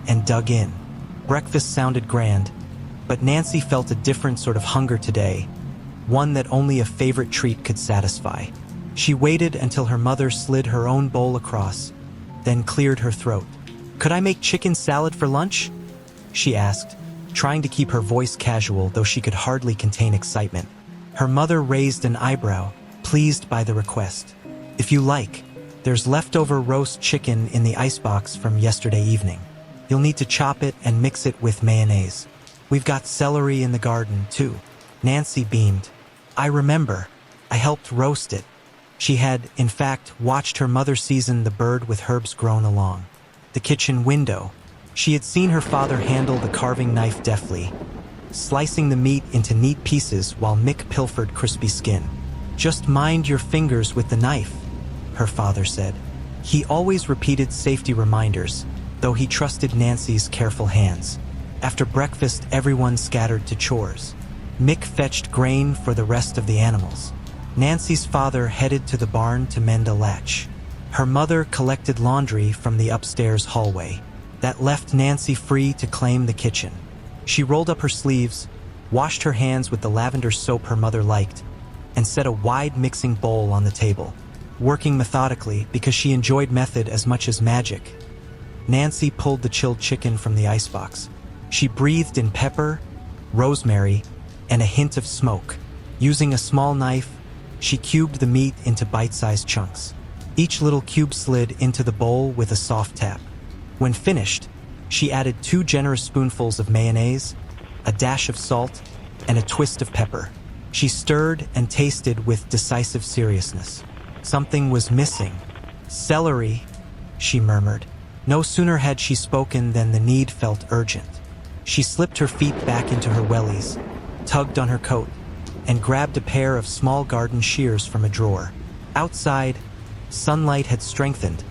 and dug in. Breakfast sounded grand, but Nancy felt a different sort of hunger today, one that only a favorite treat could satisfy. She waited until her mother slid her own bowl across, then cleared her throat. "Could I make chicken salad for lunch?" she asked, trying to keep her voice casual, though she could hardly contain excitement. Her mother raised an eyebrow, pleased by the request. "If you like. There's leftover roast chicken in the icebox from yesterday evening. You'll need to chop it and mix it with mayonnaise. We've got celery in the garden, too." Nancy beamed. "I remember. I helped roast it." She had, in fact, watched her mother season the bird with herbs grown along the kitchen window. She had seen her father handle the carving knife deftly, slicing the meat into neat pieces while Mick pilfered crispy skin. "Just mind your fingers with the knife," her father said. He always repeated safety reminders, though he trusted Nancy's careful hands. After breakfast, everyone scattered to chores. Mick fetched grain for the rest of the animals. Nancy's father headed to the barn to mend a latch. Her mother collected laundry from the upstairs hallway. That left Nancy free to claim the kitchen. She rolled up her sleeves, washed her hands with the lavender soap her mother liked, and set a wide mixing bowl on the table. Working methodically because she enjoyed method as much as magic, Nancy pulled the chilled chicken from the icebox. She breathed in pepper, rosemary, and a hint of smoke. Using a small knife, she cubed the meat into bite-sized chunks. Each little cube slid into the bowl with a soft tap. When finished, she added 2 generous spoonfuls of mayonnaise, a dash of salt, and a twist of pepper. She stirred and tasted with decisive seriousness. Something was missing. "Celery," she murmured. No sooner had she spoken than the need felt urgent. She slipped her feet back into her wellies, tugged on her coat, and grabbed a pair of small garden shears from a drawer. Outside, sunlight had strengthened,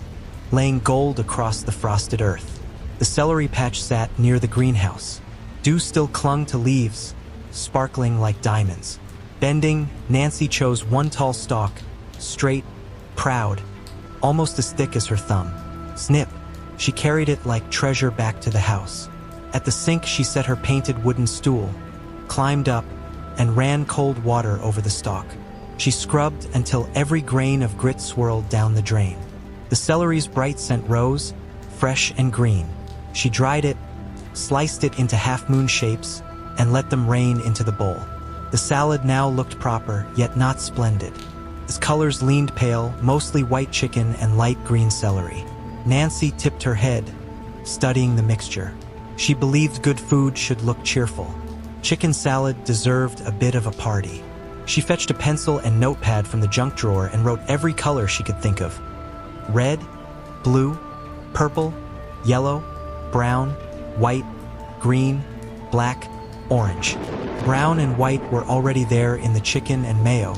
laying gold across the frosted earth. The celery patch sat near the greenhouse. Dew still clung to leaves, sparkling like diamonds. Bending, Nancy chose one tall stalk, straight, proud, almost as thick as her thumb. Snip! She carried it like treasure back to the house. At the sink, she set her painted wooden stool, climbed up, and ran cold water over the stalk. She scrubbed until every grain of grit swirled down the drain. The celery's bright scent rose, fresh and green. She dried it, sliced it into half-moon shapes, and let them rain into the bowl. The salad now looked proper, yet not splendid. Its colors leaned pale, mostly white chicken and light green celery. Nancy tipped her head, studying the mixture. She believed good food should look cheerful. Chicken salad deserved a bit of a party. She fetched a pencil and notepad from the junk drawer and wrote every color she could think of. Red, blue, purple, yellow, brown, white, green, black, orange. Brown and white were already there in the chicken and mayo.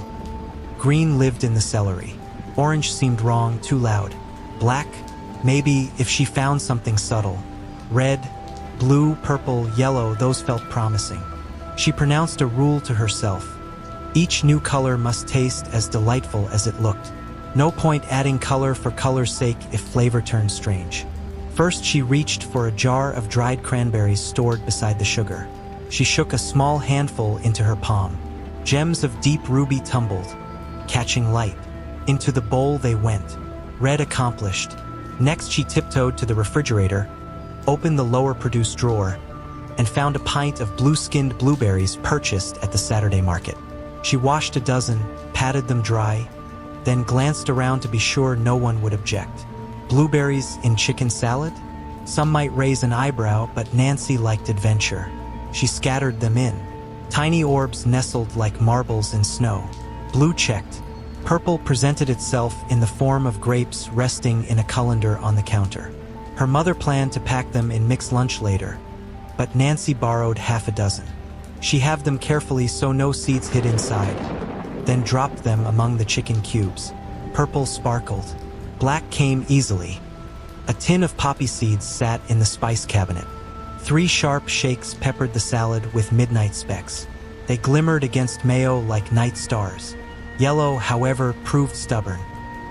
Green lived in the celery. Orange seemed wrong, too loud. Black, maybe if she found something subtle. Red, blue, purple, yellow, those felt promising. She pronounced a rule to herself. Each new color must taste as delightful as it looked. No point adding color for color's sake if flavor turned strange. First, she reached for a jar of dried cranberries stored beside the sugar. She shook a small handful into her palm. Gems of deep ruby tumbled, catching light. Into the bowl they went. Red accomplished. Next, she tiptoed to the refrigerator, opened the lower produce drawer, and found a pint of blue-skinned blueberries purchased at the Saturday market. She washed a dozen, patted them dry, then glanced around to be sure no one would object. Blueberries in chicken salad? Some might raise an eyebrow, but Nancy liked adventure. She scattered them in. Tiny orbs nestled like marbles in snow. Blue checked. Purple presented itself in the form of grapes resting in a colander on the counter. Her mother planned to pack them in mixed lunch later, but Nancy borrowed half a dozen. She halved them carefully so no seeds hid inside, then dropped them among the chicken cubes. Purple sparkled. Black came easily. A tin of poppy seeds sat in the spice cabinet. 3 sharp shakes peppered the salad with midnight specks. They glimmered against mayo like night stars. Yellow, however, proved stubborn.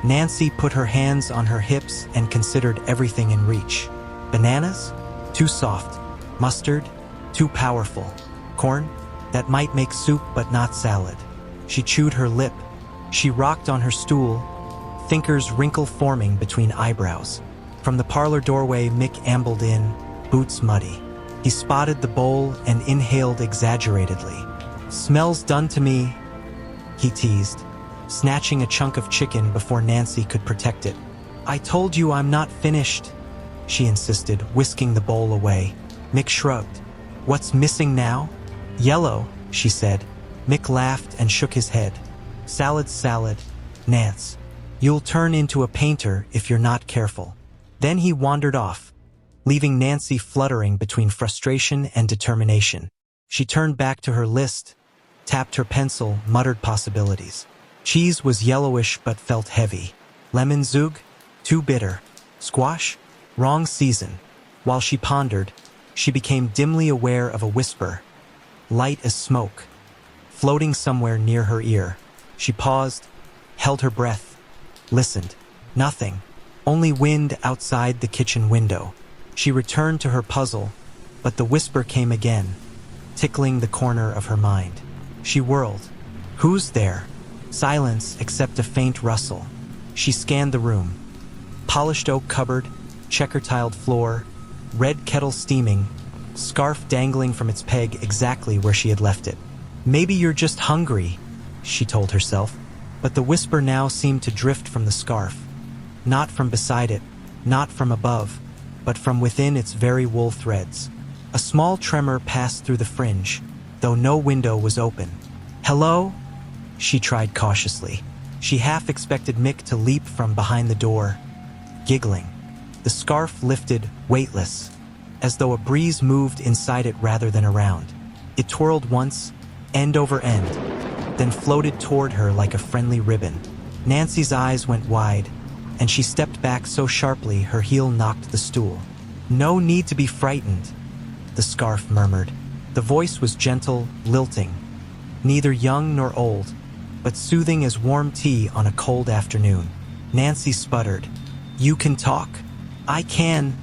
Nancy put her hands on her hips and considered everything in reach. Bananas? Too soft. Mustard? Too powerful. Corn? That might make soup but not salad. She chewed her lip. She rocked on her stool, Thinker's wrinkle forming between eyebrows. From the parlor doorway, Mick ambled in, boots muddy. He spotted the bowl and inhaled exaggeratedly. "Smells done to me," he teased, snatching a chunk of chicken before Nancy could protect it. "I told you I'm not finished," she insisted, whisking the bowl away. Mick shrugged. "What's missing now?" "Yellow," she said. Mick laughed and shook his head. "Salad's salad, Nance. You'll turn into a painter if you're not careful." Then he wandered off, leaving Nancy fluttering between frustration and determination. She turned back to her list, tapped her pencil, muttered possibilities. Cheese was yellowish but felt heavy. Lemon zug? Too bitter. Squash? Wrong season. While she pondered, she became dimly aware of a whisper, light as smoke, floating somewhere near her ear. She paused, held her breath, listened. Nothing. Only wind outside the kitchen window. She returned to her puzzle, but the whisper came again, tickling the corner of her mind. She whirled. Who's there? Silence except a faint rustle. She scanned the room. Polished oak cupboard, checker-tiled floor, red kettle steaming, scarf dangling from its peg exactly where she had left it. "Maybe you're just hungry," she told herself, but the whisper now seemed to drift from the scarf. Not from beside it, not from above, but from within its very wool threads. A small tremor passed through the fringe, though no window was open. "Hello?" she tried cautiously. She half expected Mick to leap from behind the door, giggling. The scarf lifted, weightless, as though a breeze moved inside it rather than around. It twirled once, end over end, then floated toward her like a friendly ribbon. Nancy's eyes went wide, and she stepped back so sharply her heel knocked the stool. "No need to be frightened," the scarf murmured. The voice was gentle, lilting, neither young nor old, but soothing as warm tea on a cold afternoon. Nancy sputtered. "You can talk?" "I can,"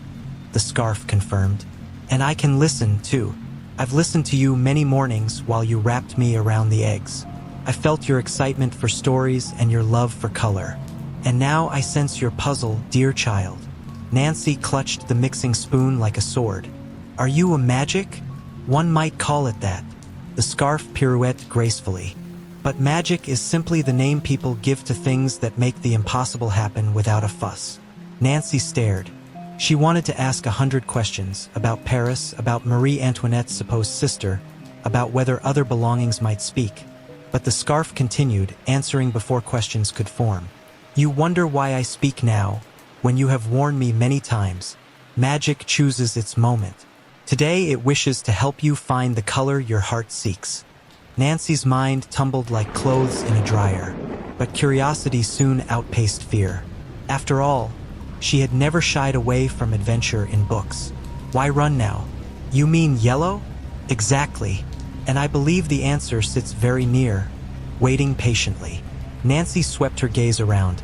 the scarf confirmed. "And I can listen, too. I've listened to you many mornings while you wrapped me around the eggs. I felt your excitement for stories and your love for color. And now I sense your puzzle, dear child." Nancy clutched the mixing spoon like a sword. "Are you a magic?" "One might call it that." The scarf pirouetted gracefully. "But magic is simply the name people give to things that make the impossible happen without a fuss." Nancy stared. She wanted to ask 100 questions about Paris, about Marie Antoinette's supposed sister, about whether other belongings might speak. But the scarf continued, answering before questions could form. "You wonder why I speak now, when you have warned me many times. Magic chooses its moment. Today it wishes to help you find the color your heart seeks." Nancy's mind tumbled like clothes in a dryer, but curiosity soon outpaced fear. After all, she had never shied away from adventure in books. Why run now? "You mean yellow?" "Exactly. And I believe the answer sits very near, waiting patiently." Nancy swept her gaze around.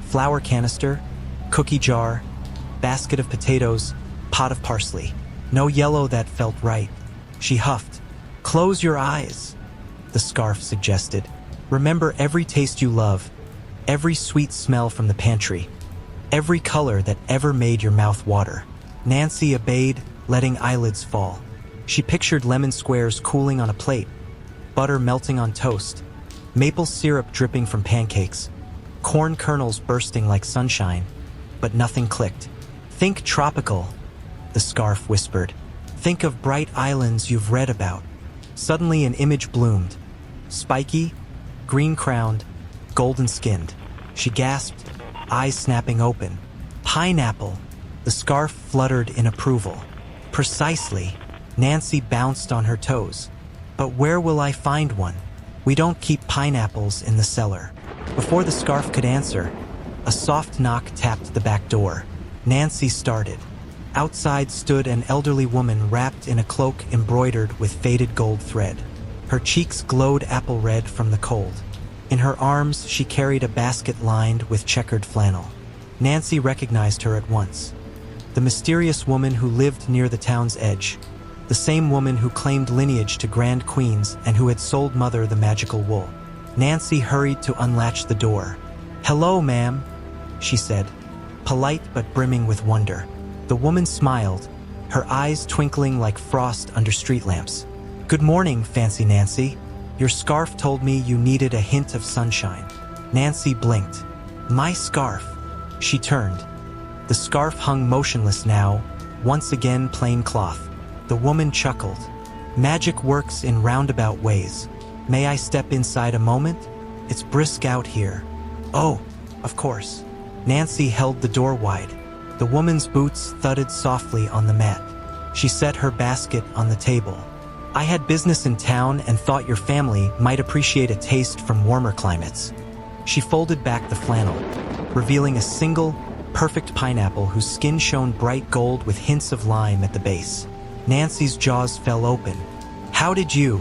Flour canister, cookie jar, basket of potatoes, pot of parsley. No yellow that felt right. She huffed. "Close your eyes," the scarf suggested. "Remember every taste you love, every sweet smell from the pantry, every color that ever made your mouth water." Nancy obeyed, letting eyelids fall. She pictured lemon squares cooling on a plate, butter melting on toast, maple syrup dripping from pancakes, corn kernels bursting like sunshine, but nothing clicked. "Think tropical," the scarf whispered. "Think of bright islands you've read about." Suddenly an image bloomed. Spiky, green-crowned, golden-skinned. She gasped, eyes snapping open. "Pineapple!" The scarf fluttered in approval. "Precisely." Nancy bounced on her toes. "But where will I find one? We don't keep pineapples in the cellar." Before the scarf could answer, a soft knock tapped the back door. Nancy started. Outside stood an elderly woman wrapped in a cloak embroidered with faded gold thread. Her cheeks glowed apple red from the cold. In her arms, she carried a basket lined with checkered flannel. Nancy recognized her at once. The mysterious woman who lived near the town's edge. The same woman who claimed lineage to Grand Queens and who had sold Mother the magical wool. Nancy hurried to unlatch the door. "Hello, ma'am," she said, polite but brimming with wonder. The woman smiled, her eyes twinkling like frost under street lamps. "Good morning, Fancy Nancy. Your scarf told me you needed a hint of sunshine." Nancy blinked. "My scarf." She turned. The scarf hung motionless now, once again plain cloth. The woman chuckled. "Magic works in roundabout ways. May I step inside a moment? It's brisk out here." "Oh, of course." Nancy held the door wide. The woman's boots thudded softly on the mat. She set her basket on the table. "I had business in town and thought your family might appreciate a taste from warmer climates." She folded back the flannel, revealing a single, perfect pineapple whose skin shone bright gold with hints of lime at the base. Nancy's jaws fell open. "How did you?"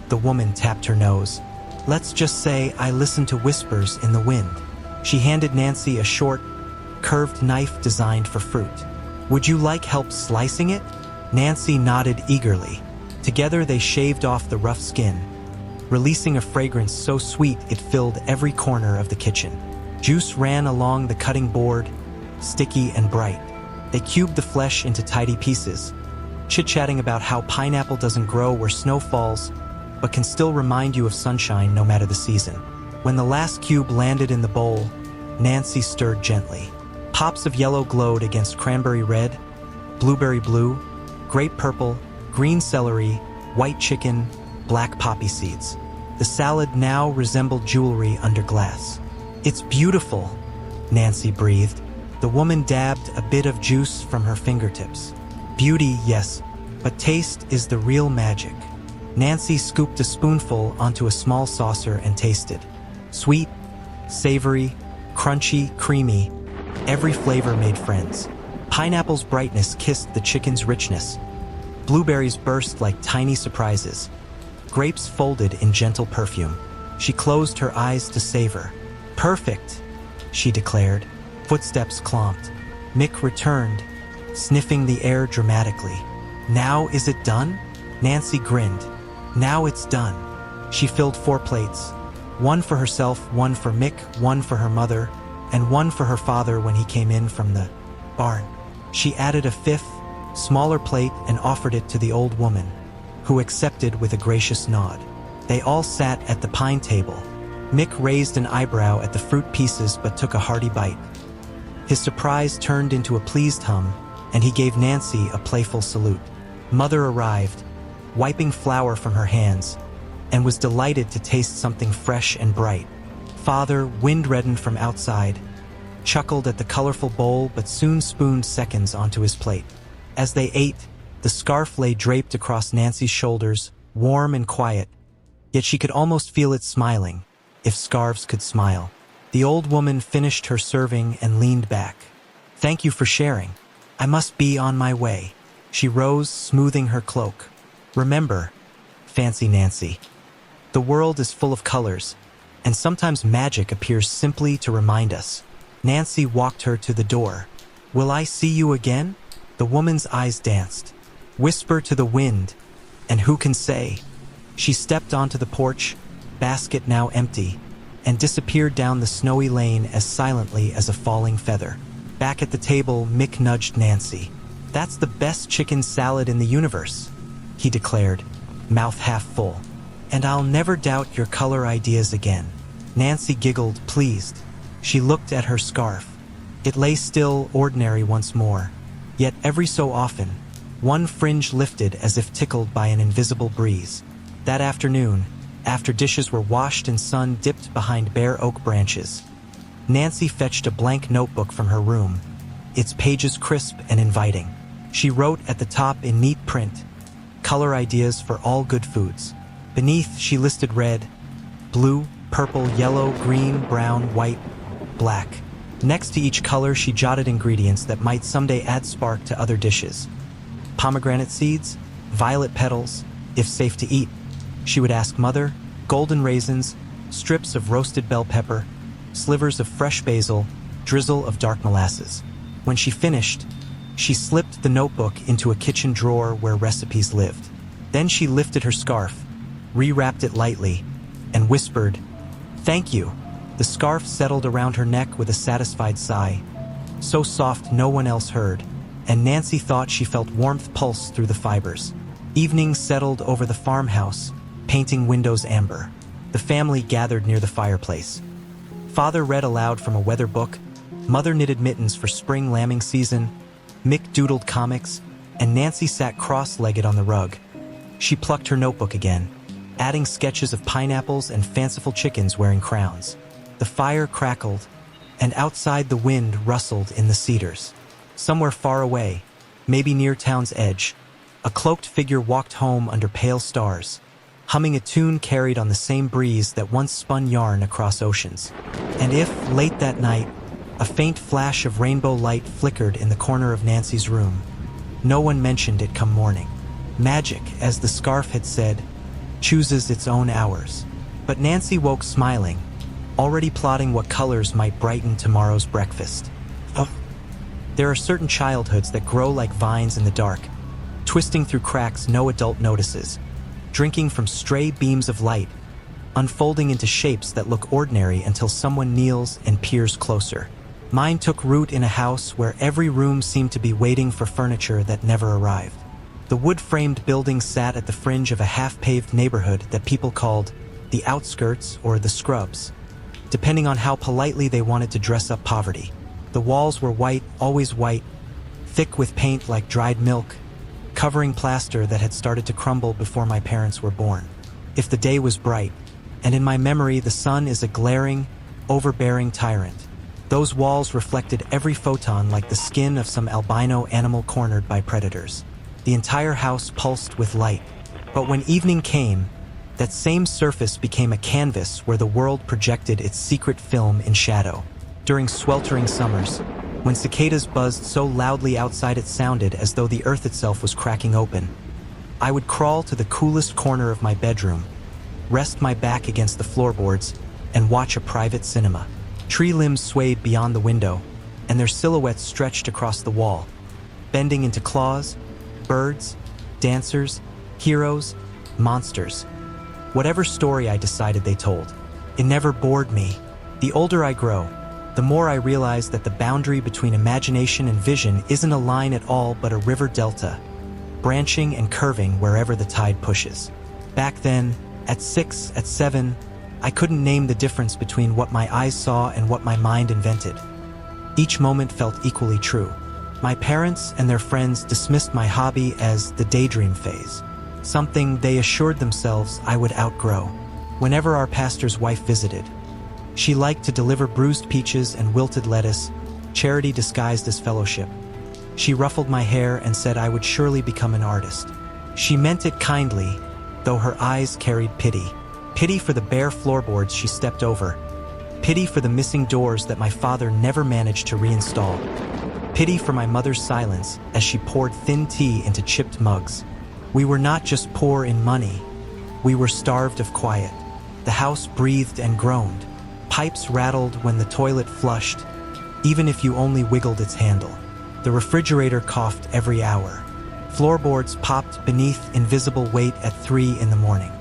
The woman tapped her nose. "Let's just say I listened to whispers in the wind." She handed Nancy a short, curved knife designed for fruit. "Would you like help slicing it?" Nancy nodded eagerly. Together they shaved off the rough skin, releasing a fragrance so sweet it filled every corner of the kitchen. Juice ran along the cutting board, sticky and bright. They cubed the flesh into tidy pieces, chit-chatting about how pineapple doesn't grow where snow falls, but can still remind you of sunshine no matter the season. When the last cube landed in the bowl, Nancy stirred gently. Pops of yellow glowed against cranberry red, blueberry blue, grape purple, green celery, white chicken, black poppy seeds. The salad now resembled jewelry under glass. "It's beautiful," Nancy breathed. The woman dabbed a bit of juice from her fingertips. "Beauty, yes, but taste is the real magic." Nancy scooped a spoonful onto a small saucer and tasted. Sweet, savory, crunchy, creamy, every flavor made friends. Pineapple's brightness kissed the chicken's richness. Blueberries burst like tiny surprises. Grapes folded in gentle perfume. She closed her eyes to savor. "Perfect," she declared. Footsteps clomped. Mick returned, sniffing the air dramatically. "Now is it done?" Nancy grinned. "Now it's done." She filled 4 plates. One for herself, one for Mick, one for her mother, and one for her father when he came in from the barn. She added a 5th, smaller plate and offered it to the old woman, who accepted with a gracious nod. They all sat at the pine table. Mick raised an eyebrow at the fruit pieces but took a hearty bite. His surprise turned into a pleased hum, and he gave Nancy a playful salute. Mother arrived, wiping flour from her hands, and was delighted to taste something fresh and bright. Father, wind-reddened from outside, chuckled at the colorful bowl but soon spooned seconds onto his plate. As they ate, the scarf lay draped across Nancy's shoulders, warm and quiet, yet she could almost feel it smiling, if scarves could smile. The old woman finished her serving and leaned back. "Thank you for sharing. I must be on my way." She rose, smoothing her cloak. "Remember, Fancy Nancy, the world is full of colors, and sometimes magic appears simply to remind us." Nancy walked her to the door. "Will I see you again?" The woman's eyes danced. "Whisper to the wind, and who can say?" She stepped onto the porch, basket now empty, and disappeared down the snowy lane as silently as a falling feather. Back at the table, Mick nudged Nancy. "That's the best chicken salad in the universe," he declared, mouth half full. "And I'll never doubt your color ideas again." Nancy giggled, pleased. She looked at her scarf. It lay still, ordinary once more. Yet every so often, one fringe lifted as if tickled by an invisible breeze. That afternoon, after dishes were washed and sun dipped behind bare oak branches, Nancy fetched a blank notebook from her room, its pages crisp and inviting. She wrote at the top in neat print, "Color ideas for all good foods." Beneath, she listed red, blue, purple, yellow, green, brown, white, black. Next to each color, she jotted ingredients that might someday add spark to other dishes. Pomegranate seeds, violet petals, if safe to eat. She would ask Mother, golden raisins, strips of roasted bell pepper, slivers of fresh basil, drizzle of dark molasses. When she finished, she slipped the notebook into a kitchen drawer where recipes lived. Then she lifted her scarf, rewrapped it lightly, and whispered, "Thank you." The scarf settled around her neck with a satisfied sigh, so soft no one else heard, and Nancy thought she felt warmth pulse through the fibers. Evening settled over the farmhouse, painting windows amber. The family gathered near the fireplace. Father read aloud from a weather book, Mother knitted mittens for spring lambing season, Mick doodled comics, and Nancy sat cross-legged on the rug. She plucked her notebook again, adding sketches of pineapples and fanciful chickens wearing crowns. The fire crackled, and outside the wind rustled in the cedars. Somewhere far away, maybe near town's edge, a cloaked figure walked home under pale stars, humming a tune carried on the same breeze that once spun yarn across oceans. And if, late that night, a faint flash of rainbow light flickered in the corner of Nancy's room, no one mentioned it come morning. Magic, as the scarf had said, chooses its own hours. But Nancy woke smiling, already plotting what colors might brighten tomorrow's breakfast. Oh. There are certain childhoods that grow like vines in the dark, twisting through cracks no adult notices, drinking from stray beams of light, unfolding into shapes that look ordinary until someone kneels and peers closer. Mine took root in a house where every room seemed to be waiting for furniture that never arrived. The wood-framed building sat at the fringe of a half-paved neighborhood that people called the outskirts or the scrubs, depending on how politely they wanted to dress up poverty. The walls were white, always white, thick with paint like dried milk, covering plaster that had started to crumble before my parents were born. If the day was bright, and in my memory the sun is a glaring, overbearing tyrant, those walls reflected every photon like the skin of some albino animal cornered by predators. The entire house pulsed with light. But when evening came, that same surface became a canvas where the world projected its secret film in shadow. During sweltering summers, when cicadas buzzed so loudly outside it sounded as though the earth itself was cracking open, I would crawl to the coolest corner of my bedroom, rest my back against the floorboards, and watch a private cinema. Tree limbs swayed beyond the window, and their silhouettes stretched across the wall, bending into claws, birds, dancers, heroes, monsters. Whatever story I decided they told, it never bored me. The older I grow, the more I realize that the boundary between imagination and vision isn't a line at all but a river delta, branching and curving wherever the tide pushes. Back then, at 6, at 7, I couldn't name the difference between what my eyes saw and what my mind invented. Each moment felt equally true. My parents and their friends dismissed my hobby as the daydream phase, something they assured themselves I would outgrow. Whenever our pastor's wife visited, she liked to deliver bruised peaches and wilted lettuce, charity disguised as fellowship. She ruffled my hair and said I would surely become an artist. She meant it kindly, though her eyes carried pity. Pity for the bare floorboards she stepped over. Pity for the missing doors that my father never managed to reinstall. Pity for my mother's silence as she poured thin tea into chipped mugs. We were not just poor in money. We were starved of quiet. The house breathed and groaned. Pipes rattled when the toilet flushed, even if you only wiggled its handle. The refrigerator coughed every hour. Floorboards popped beneath invisible weight at 3 in the morning.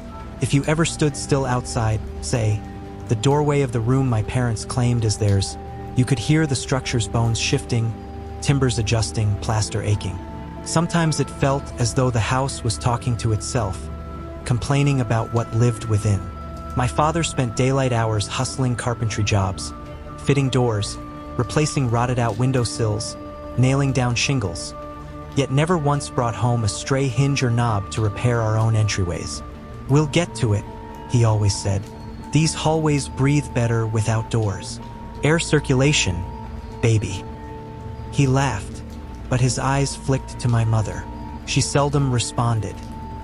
If you ever stood still outside, say, the doorway of the room my parents claimed as theirs, you could hear the structure's bones shifting, timbers adjusting, plaster aching. Sometimes it felt as though the house was talking to itself, complaining about what lived within. My father spent daylight hours hustling carpentry jobs, fitting doors, replacing rotted-out windowsills, nailing down shingles, yet never once brought home a stray hinge or knob to repair our own entryways. "We'll get to it," he always said. "These hallways breathe better without doors. Air circulation, baby." He laughed, but his eyes flicked to my mother. She seldom responded.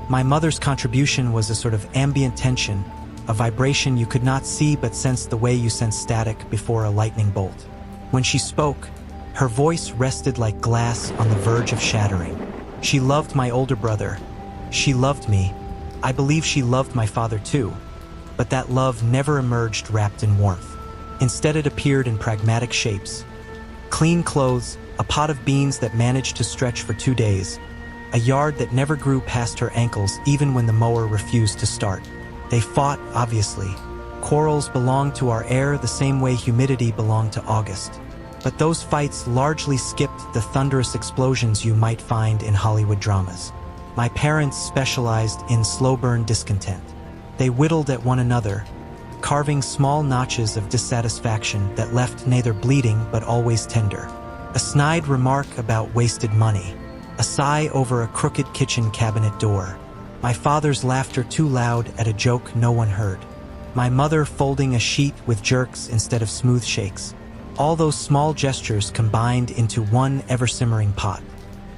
My mother's contribution was a sort of ambient tension, a vibration you could not see but sense the way you sense static before a lightning bolt. When she spoke, her voice rested like glass on the verge of shattering. She loved my older brother. She loved me. I believe she loved my father too. But that love never emerged wrapped in warmth. Instead, it appeared in pragmatic shapes. Clean clothes, a pot of beans that managed to stretch for 2 days, a yard that never grew past her ankles even when the mower refused to start. They fought, obviously. Quarrels belonged to our air the same way humidity belonged to August. But those fights largely skipped the thunderous explosions you might find in Hollywood dramas. My parents specialized in slow-burn discontent. They whittled at one another, carving small notches of dissatisfaction that left neither bleeding but always tender. A snide remark about wasted money, a sigh over a crooked kitchen cabinet door, my father's laughter too loud at a joke no one heard, my mother folding a sheet with jerks instead of smooth shakes. All those small gestures combined into one ever-simmering pot.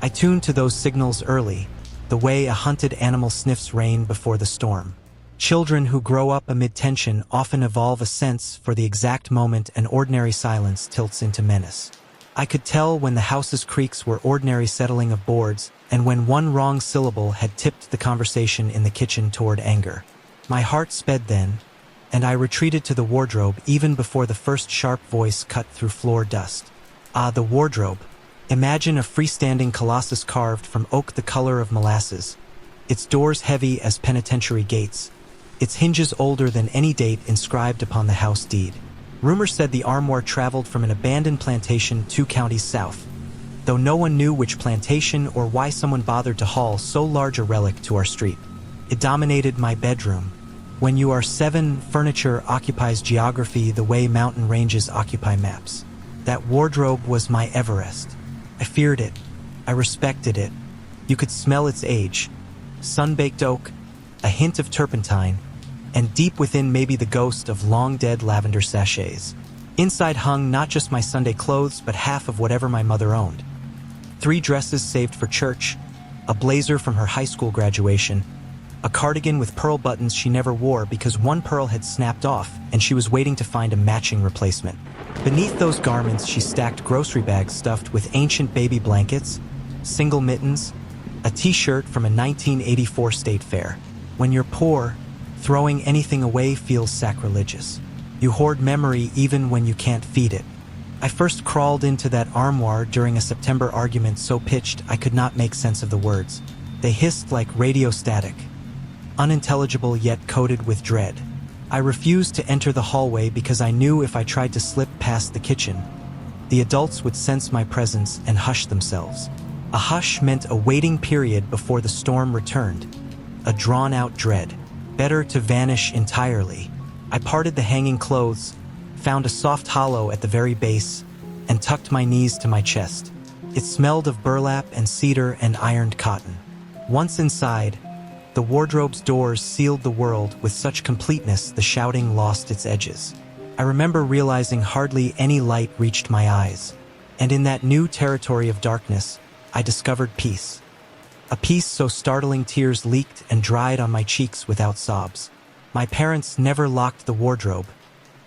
I tuned to those signals early, the way a hunted animal sniffs rain before the storm. Children who grow up amid tension often evolve a sense for the exact moment an ordinary silence tilts into menace. I could tell when the house's creaks were ordinary settling of boards and when one wrong syllable had tipped the conversation in the kitchen toward anger. My heart sped then, and I retreated to the wardrobe even before the first sharp voice cut through floor dust. Ah, the wardrobe. Imagine a freestanding colossus carved from oak the color of molasses, its doors heavy as penitentiary gates, its hinges older than any date inscribed upon the house deed. Rumor said the armoire traveled from an abandoned plantation 2 counties south, though no one knew which plantation or why someone bothered to haul so large a relic to our street. It dominated my bedroom. When you are 7, furniture occupies geography the way mountain ranges occupy maps. That wardrobe was my Everest. I feared it. I respected it. You could smell its age. Sun-baked oak, a hint of turpentine, and deep within maybe the ghost of long-dead lavender sachets. Inside hung not just my Sunday clothes, but half of whatever my mother owned. 3 dresses saved for church, a blazer from her high school graduation, a cardigan with pearl buttons she never wore because one pearl had snapped off and she was waiting to find a matching replacement. Beneath those garments she stacked grocery bags stuffed with ancient baby blankets, single mittens, a t-shirt from a 1984 state fair. When you're poor, throwing anything away feels sacrilegious. You hoard memory even when you can't feed it. I first crawled into that armoire during a September argument so pitched I could not make sense of the words. They hissed like radio static, unintelligible yet coated with dread. I refused to enter the hallway because I knew if I tried to slip past the kitchen, the adults would sense my presence and hush themselves. A hush meant a waiting period before the storm returned, a drawn-out dread. Better to vanish entirely. I parted the hanging clothes, found a soft hollow at the very base, and tucked my knees to my chest. It smelled of burlap and cedar and ironed cotton. Once inside, the wardrobe's doors sealed the world with such completeness the shouting lost its edges. I remember realizing hardly any light reached my eyes, and in that new territory of darkness, I discovered peace. A peace so startling tears leaked and dried on my cheeks without sobs. My parents never locked the wardrobe.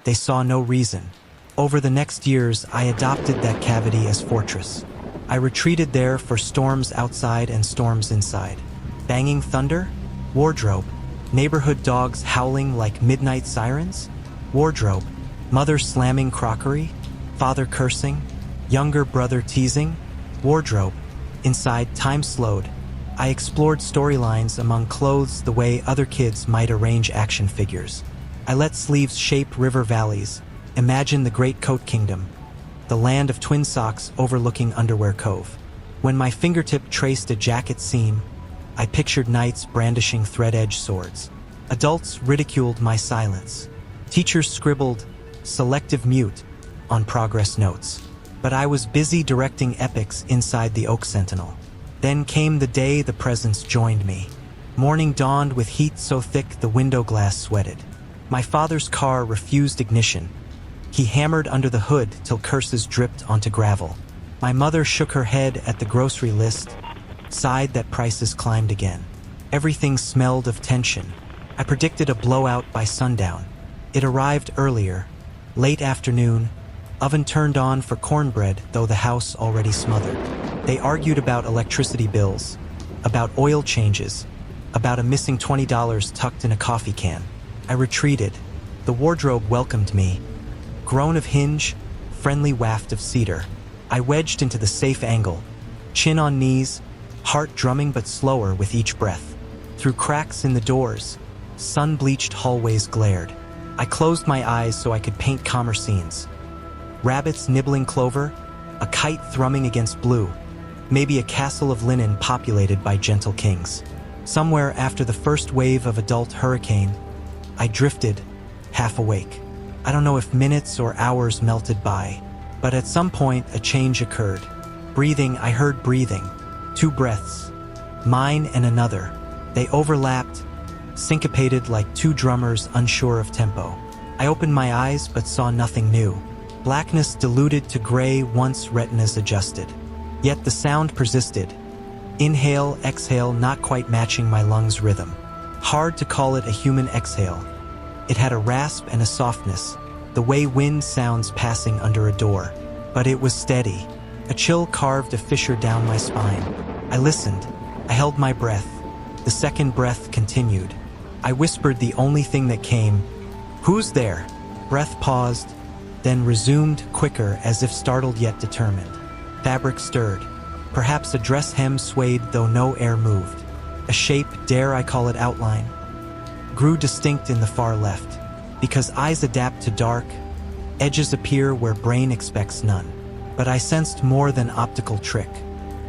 They saw no reason. Over the next years, I adopted that cavity as fortress. I retreated there for storms outside and storms inside. Banging thunder? Wardrobe. Neighborhood dogs howling like midnight sirens? Wardrobe. Mother slamming crockery? Father cursing? Younger brother teasing? Wardrobe. Inside, time slowed. I explored storylines among clothes the way other kids might arrange action figures. I let sleeves shape river valleys, imagine the Great Coat Kingdom, the land of twin socks overlooking Underwear Cove. When my fingertip traced a jacket seam, I pictured knights brandishing thread-edged swords. Adults ridiculed my silence. Teachers scribbled, "selective mute," on progress notes. But I was busy directing epics inside the Oak Sentinel. Then came the day the presence joined me. Morning dawned with heat so thick the window glass sweated. My father's car refused ignition. He hammered under the hood till curses dripped onto gravel. My mother shook her head at the grocery list, sighed that prices climbed again. Everything smelled of tension. I predicted a blowout by sundown. It arrived earlier, late afternoon, oven turned on for cornbread, though the house already smothered. They argued about electricity bills, about oil changes, about a missing $20 tucked in a coffee can. I retreated. The wardrobe welcomed me. Groan of hinge, friendly waft of cedar. I wedged into the safe angle, chin on knees, heart drumming but slower with each breath. Through cracks in the doors, sun-bleached hallways glared. I closed my eyes so I could paint calmer scenes. Rabbits nibbling clover, a kite thrumming against blue, maybe a castle of linen populated by gentle kings. Somewhere after the first wave of adult hurricane, I drifted, half awake. I don't know if minutes or hours melted by, but at some point a change occurred. Breathing, I heard breathing. 2 breaths, mine and another. They overlapped, syncopated like 2 drummers unsure of tempo. I opened my eyes but saw nothing new. Blackness diluted to gray once retinas adjusted. Yet the sound persisted. Inhale, exhale, not quite matching my lungs' rhythm. Hard to call it a human exhale. It had a rasp and a softness, the way wind sounds passing under a door. But it was steady. A chill carved a fissure down my spine. I listened. I held my breath. The second breath continued. I whispered the only thing that came. "Who's there?" Breath paused, then resumed quicker as if startled yet determined. Fabric stirred. Perhaps a dress hem swayed though no air moved. A shape, dare I call it outline, grew distinct in the far left. Because eyes adapt to dark, edges appear where brain expects none. But I sensed more than optical trick.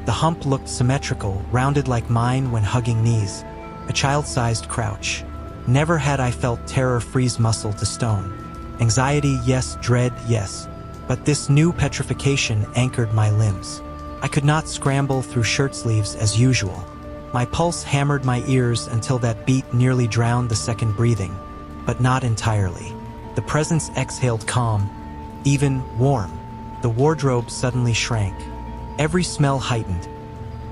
The hump looked symmetrical, rounded like mine when hugging knees. A child-sized crouch. Never had I felt terror freeze muscle to stone. Anxiety, yes, dread, yes. But this new petrification anchored my limbs. I could not scramble through shirt sleeves as usual. My pulse hammered my ears until that beat nearly drowned the second breathing, but not entirely. The presence exhaled calm, even warm. The wardrobe suddenly shrank. Every smell heightened.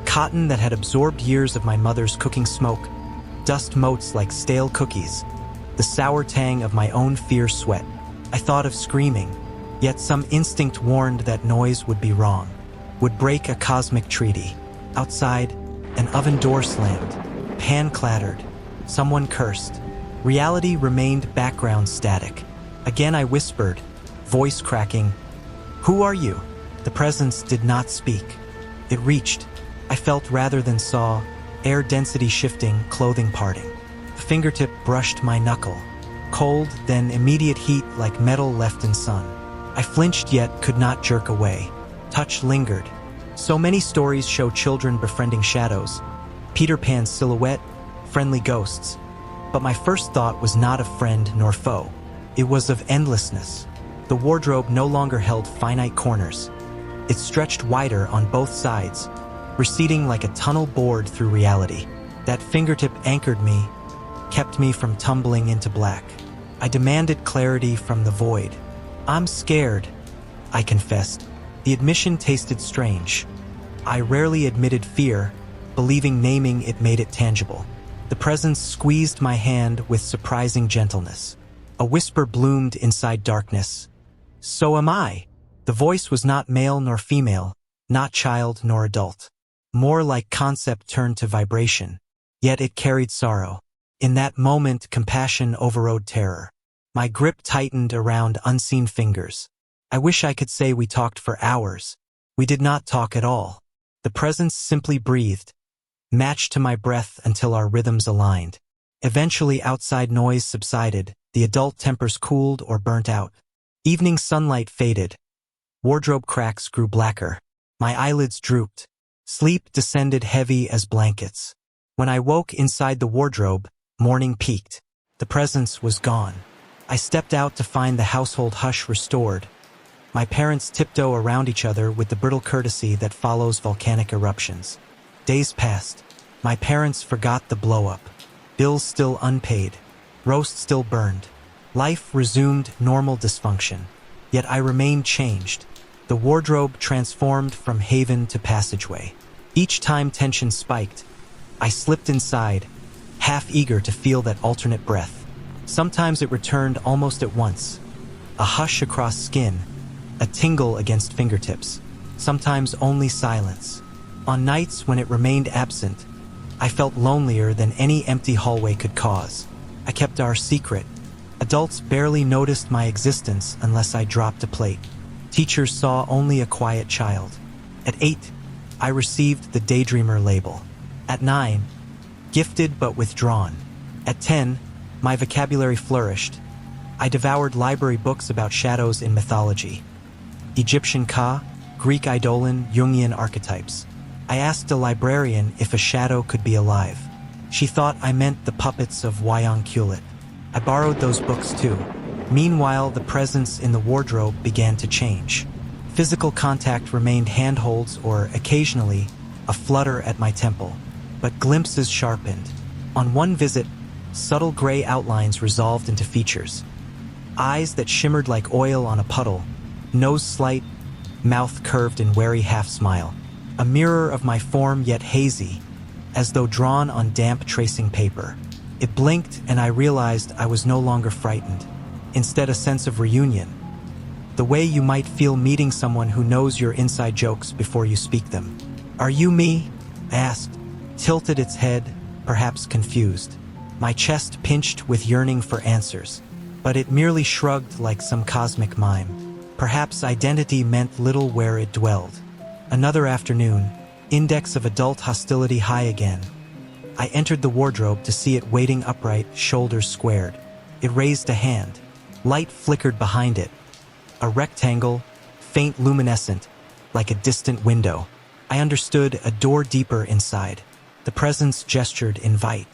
Cotton that had absorbed years of my mother's cooking smoke, dust motes like stale cookies, the sour tang of my own fierce sweat. I thought of screaming, yet some instinct warned that noise would be wrong, would break a cosmic treaty. Outside, an oven door slammed, pan clattered, someone cursed. Reality remained background static. Again I whispered, voice cracking, "Who are you?" The presence did not speak. It reached. I felt rather than saw, air density shifting, clothing parting. The fingertip brushed my knuckle. Cold, then immediate heat like metal left in sun. I flinched yet could not jerk away. Touch lingered. So many stories show children befriending shadows. Peter Pan's silhouette, friendly ghosts. But my first thought was not of friend nor foe. It was of endlessness. The wardrobe no longer held finite corners. It stretched wider on both sides, receding like a tunnel bored through reality. That fingertip anchored me, kept me from tumbling into black. I demanded clarity from the void. "I'm scared," I confessed. The admission tasted strange. I rarely admitted fear, believing naming it made it tangible. The presence squeezed my hand with surprising gentleness. A whisper bloomed inside darkness. "So am I." The voice was not male nor female, not child nor adult. More like concept turned to vibration. Yet it carried sorrow. In that moment, compassion overrode terror. My grip tightened around unseen fingers. I wish I could say we talked for hours. We did not talk at all. The presence simply breathed, matched to my breath until our rhythms aligned. Eventually, outside noise subsided, the adult tempers cooled or burnt out. Evening sunlight faded. Wardrobe cracks grew blacker. My eyelids drooped. Sleep descended heavy as blankets. When I woke inside the wardrobe, morning peaked. The presence was gone. I stepped out to find the household hush restored. My parents tiptoe around each other with the brittle courtesy that follows volcanic eruptions. Days passed. My parents forgot the blow-up. Bills still unpaid. Roast still burned. Life resumed normal dysfunction. Yet I remained changed. The wardrobe transformed from haven to passageway. Each time tension spiked, I slipped inside, half eager to feel that alternate breath. Sometimes it returned almost at once. A hush across skin, a tingle against fingertips. Sometimes only silence. On nights when it remained absent, I felt lonelier than any empty hallway could cause. I kept our secret, Adults barely noticed my existence unless I dropped a plate. Teachers saw only a quiet child. At 8, I received the daydreamer label. At 9, gifted but withdrawn. At 10, my vocabulary flourished. I devoured library books about shadows in mythology. Egyptian Ka, Greek eidolon, Jungian archetypes. I asked a librarian if a shadow could be alive. She thought I meant the puppets of Wayang Kulit. I borrowed those books too. Meanwhile, the presence in the wardrobe began to change. Physical contact remained handholds or, occasionally, a flutter at my temple. But glimpses sharpened. On one visit, subtle gray outlines resolved into features. Eyes that shimmered like oil on a puddle, nose slight, mouth curved in wary half-smile. A mirror of my form yet hazy, as though drawn on damp tracing paper. It blinked and I realized I was no longer frightened. Instead, a sense of reunion. The way you might feel meeting someone who knows your inside jokes before you speak them. "Are you me?" I asked, tilted its head, perhaps confused. My chest pinched with yearning for answers, but it merely shrugged like some cosmic mime. Perhaps identity meant little where it dwelled. Another afternoon, index of adult hostility high again. I entered the wardrobe to see it waiting upright, shoulders squared. It raised a hand. Light flickered behind it. A rectangle, faint luminescent, like a distant window. I understood, a door deeper inside. The presence gestured invite.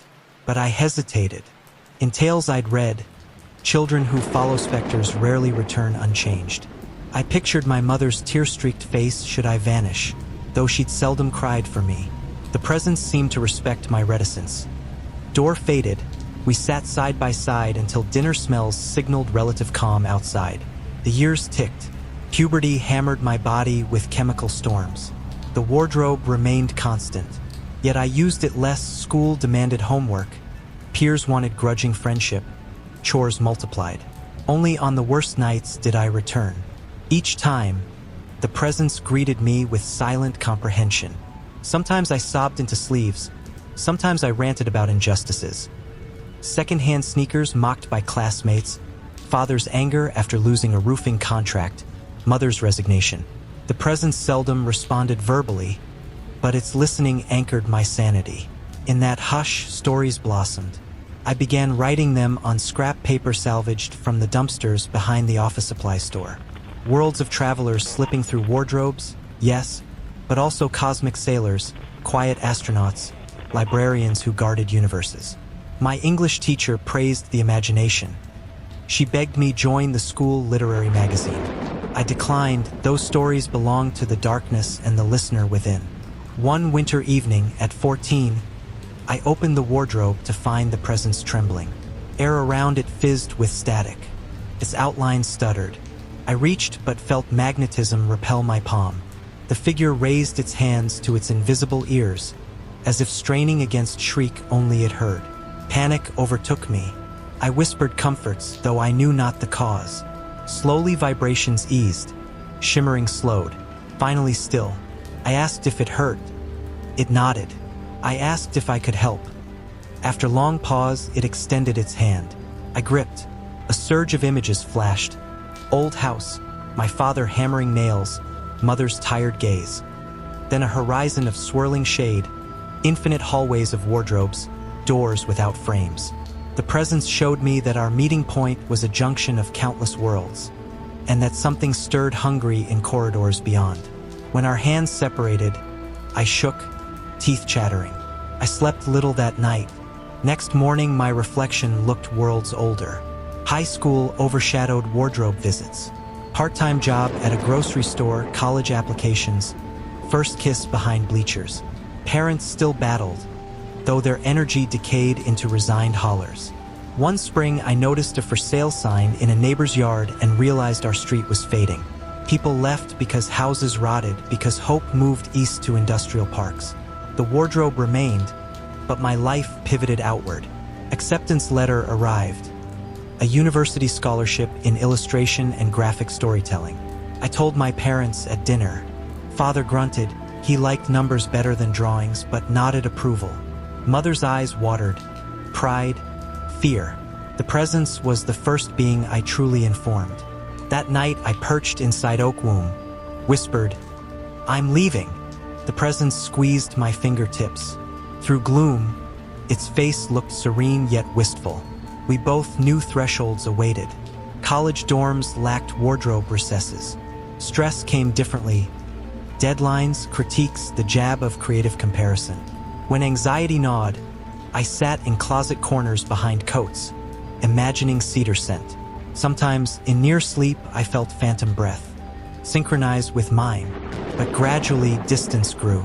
But I hesitated. In tales I'd read, children who follow specters rarely return unchanged. I pictured my mother's tear-streaked face should I vanish, though she'd seldom cried for me. The presence seemed to respect my reticence. Door faded. We sat side by side until dinner smells signaled relative calm outside. The years ticked. Puberty hammered my body with chemical storms. The wardrobe remained constant. Yet I used it less. School demanded homework. Peers wanted grudging friendship. Chores multiplied. Only on the worst nights did I return. Each time, the presence greeted me with silent comprehension. Sometimes I sobbed into sleeves. Sometimes I ranted about injustices. Second-hand sneakers mocked by classmates. Father's anger after losing a roofing contract. Mother's resignation. The presence seldom responded verbally, but its listening anchored my sanity. In that hush, stories blossomed. I began writing them on scrap paper salvaged from the dumpsters behind the office supply store. Worlds of travelers slipping through wardrobes, yes, but also cosmic sailors, quiet astronauts, librarians who guarded universes. My English teacher praised the imagination. She begged me join the school literary magazine. I declined. Those stories belonged to the darkness and the listener within. One winter evening at 14, I opened the wardrobe to find the presence trembling. Air around it fizzed with static. Its outlines stuttered. I reached but felt magnetism repel my palm. The figure raised its hands to its invisible ears, as if straining against shriek only it heard. Panic overtook me. I whispered comforts, though I knew not the cause. Slowly vibrations eased. Shimmering slowed. Finally still. I asked if it hurt. It nodded. I asked if I could help. After long pause, it extended its hand. I gripped. A surge of images flashed. Old house, my father hammering nails, mother's tired gaze. Then a horizon of swirling shade, infinite hallways of wardrobes, doors without frames. The presence showed me that our meeting point was a junction of countless worlds, and that something stirred hungry in corridors beyond. When our hands separated, I shook, teeth chattering. I slept little that night. Next morning, my reflection looked worlds older. High school overshadowed wardrobe visits. Part-time job at a grocery store, college applications, first kiss behind bleachers. Parents still battled, though their energy decayed into resigned hollers. One spring, I noticed a for sale sign in a neighbor's yard and realized our street was fading. People left because houses rotted, because hope moved east to industrial parks. The wardrobe remained, but my life pivoted outward. Acceptance letter arrived. A university scholarship in illustration and graphic storytelling. I told my parents at dinner. Father grunted. He liked numbers better than drawings, but nodded approval. Mother's eyes watered. Pride, fear. The presence was the first being I truly informed. That night I perched inside Oak Womb, whispered, "I'm leaving." The presence squeezed my fingertips. Through gloom, its face looked serene yet wistful. We both knew thresholds awaited. College dorms lacked wardrobe recesses. Stress came differently. Deadlines, critiques, the jab of creative comparison. When anxiety gnawed, I sat in closet corners behind coats, imagining cedar scent. Sometimes, in near sleep, I felt phantom breath, synchronized with mine, but gradually distance grew.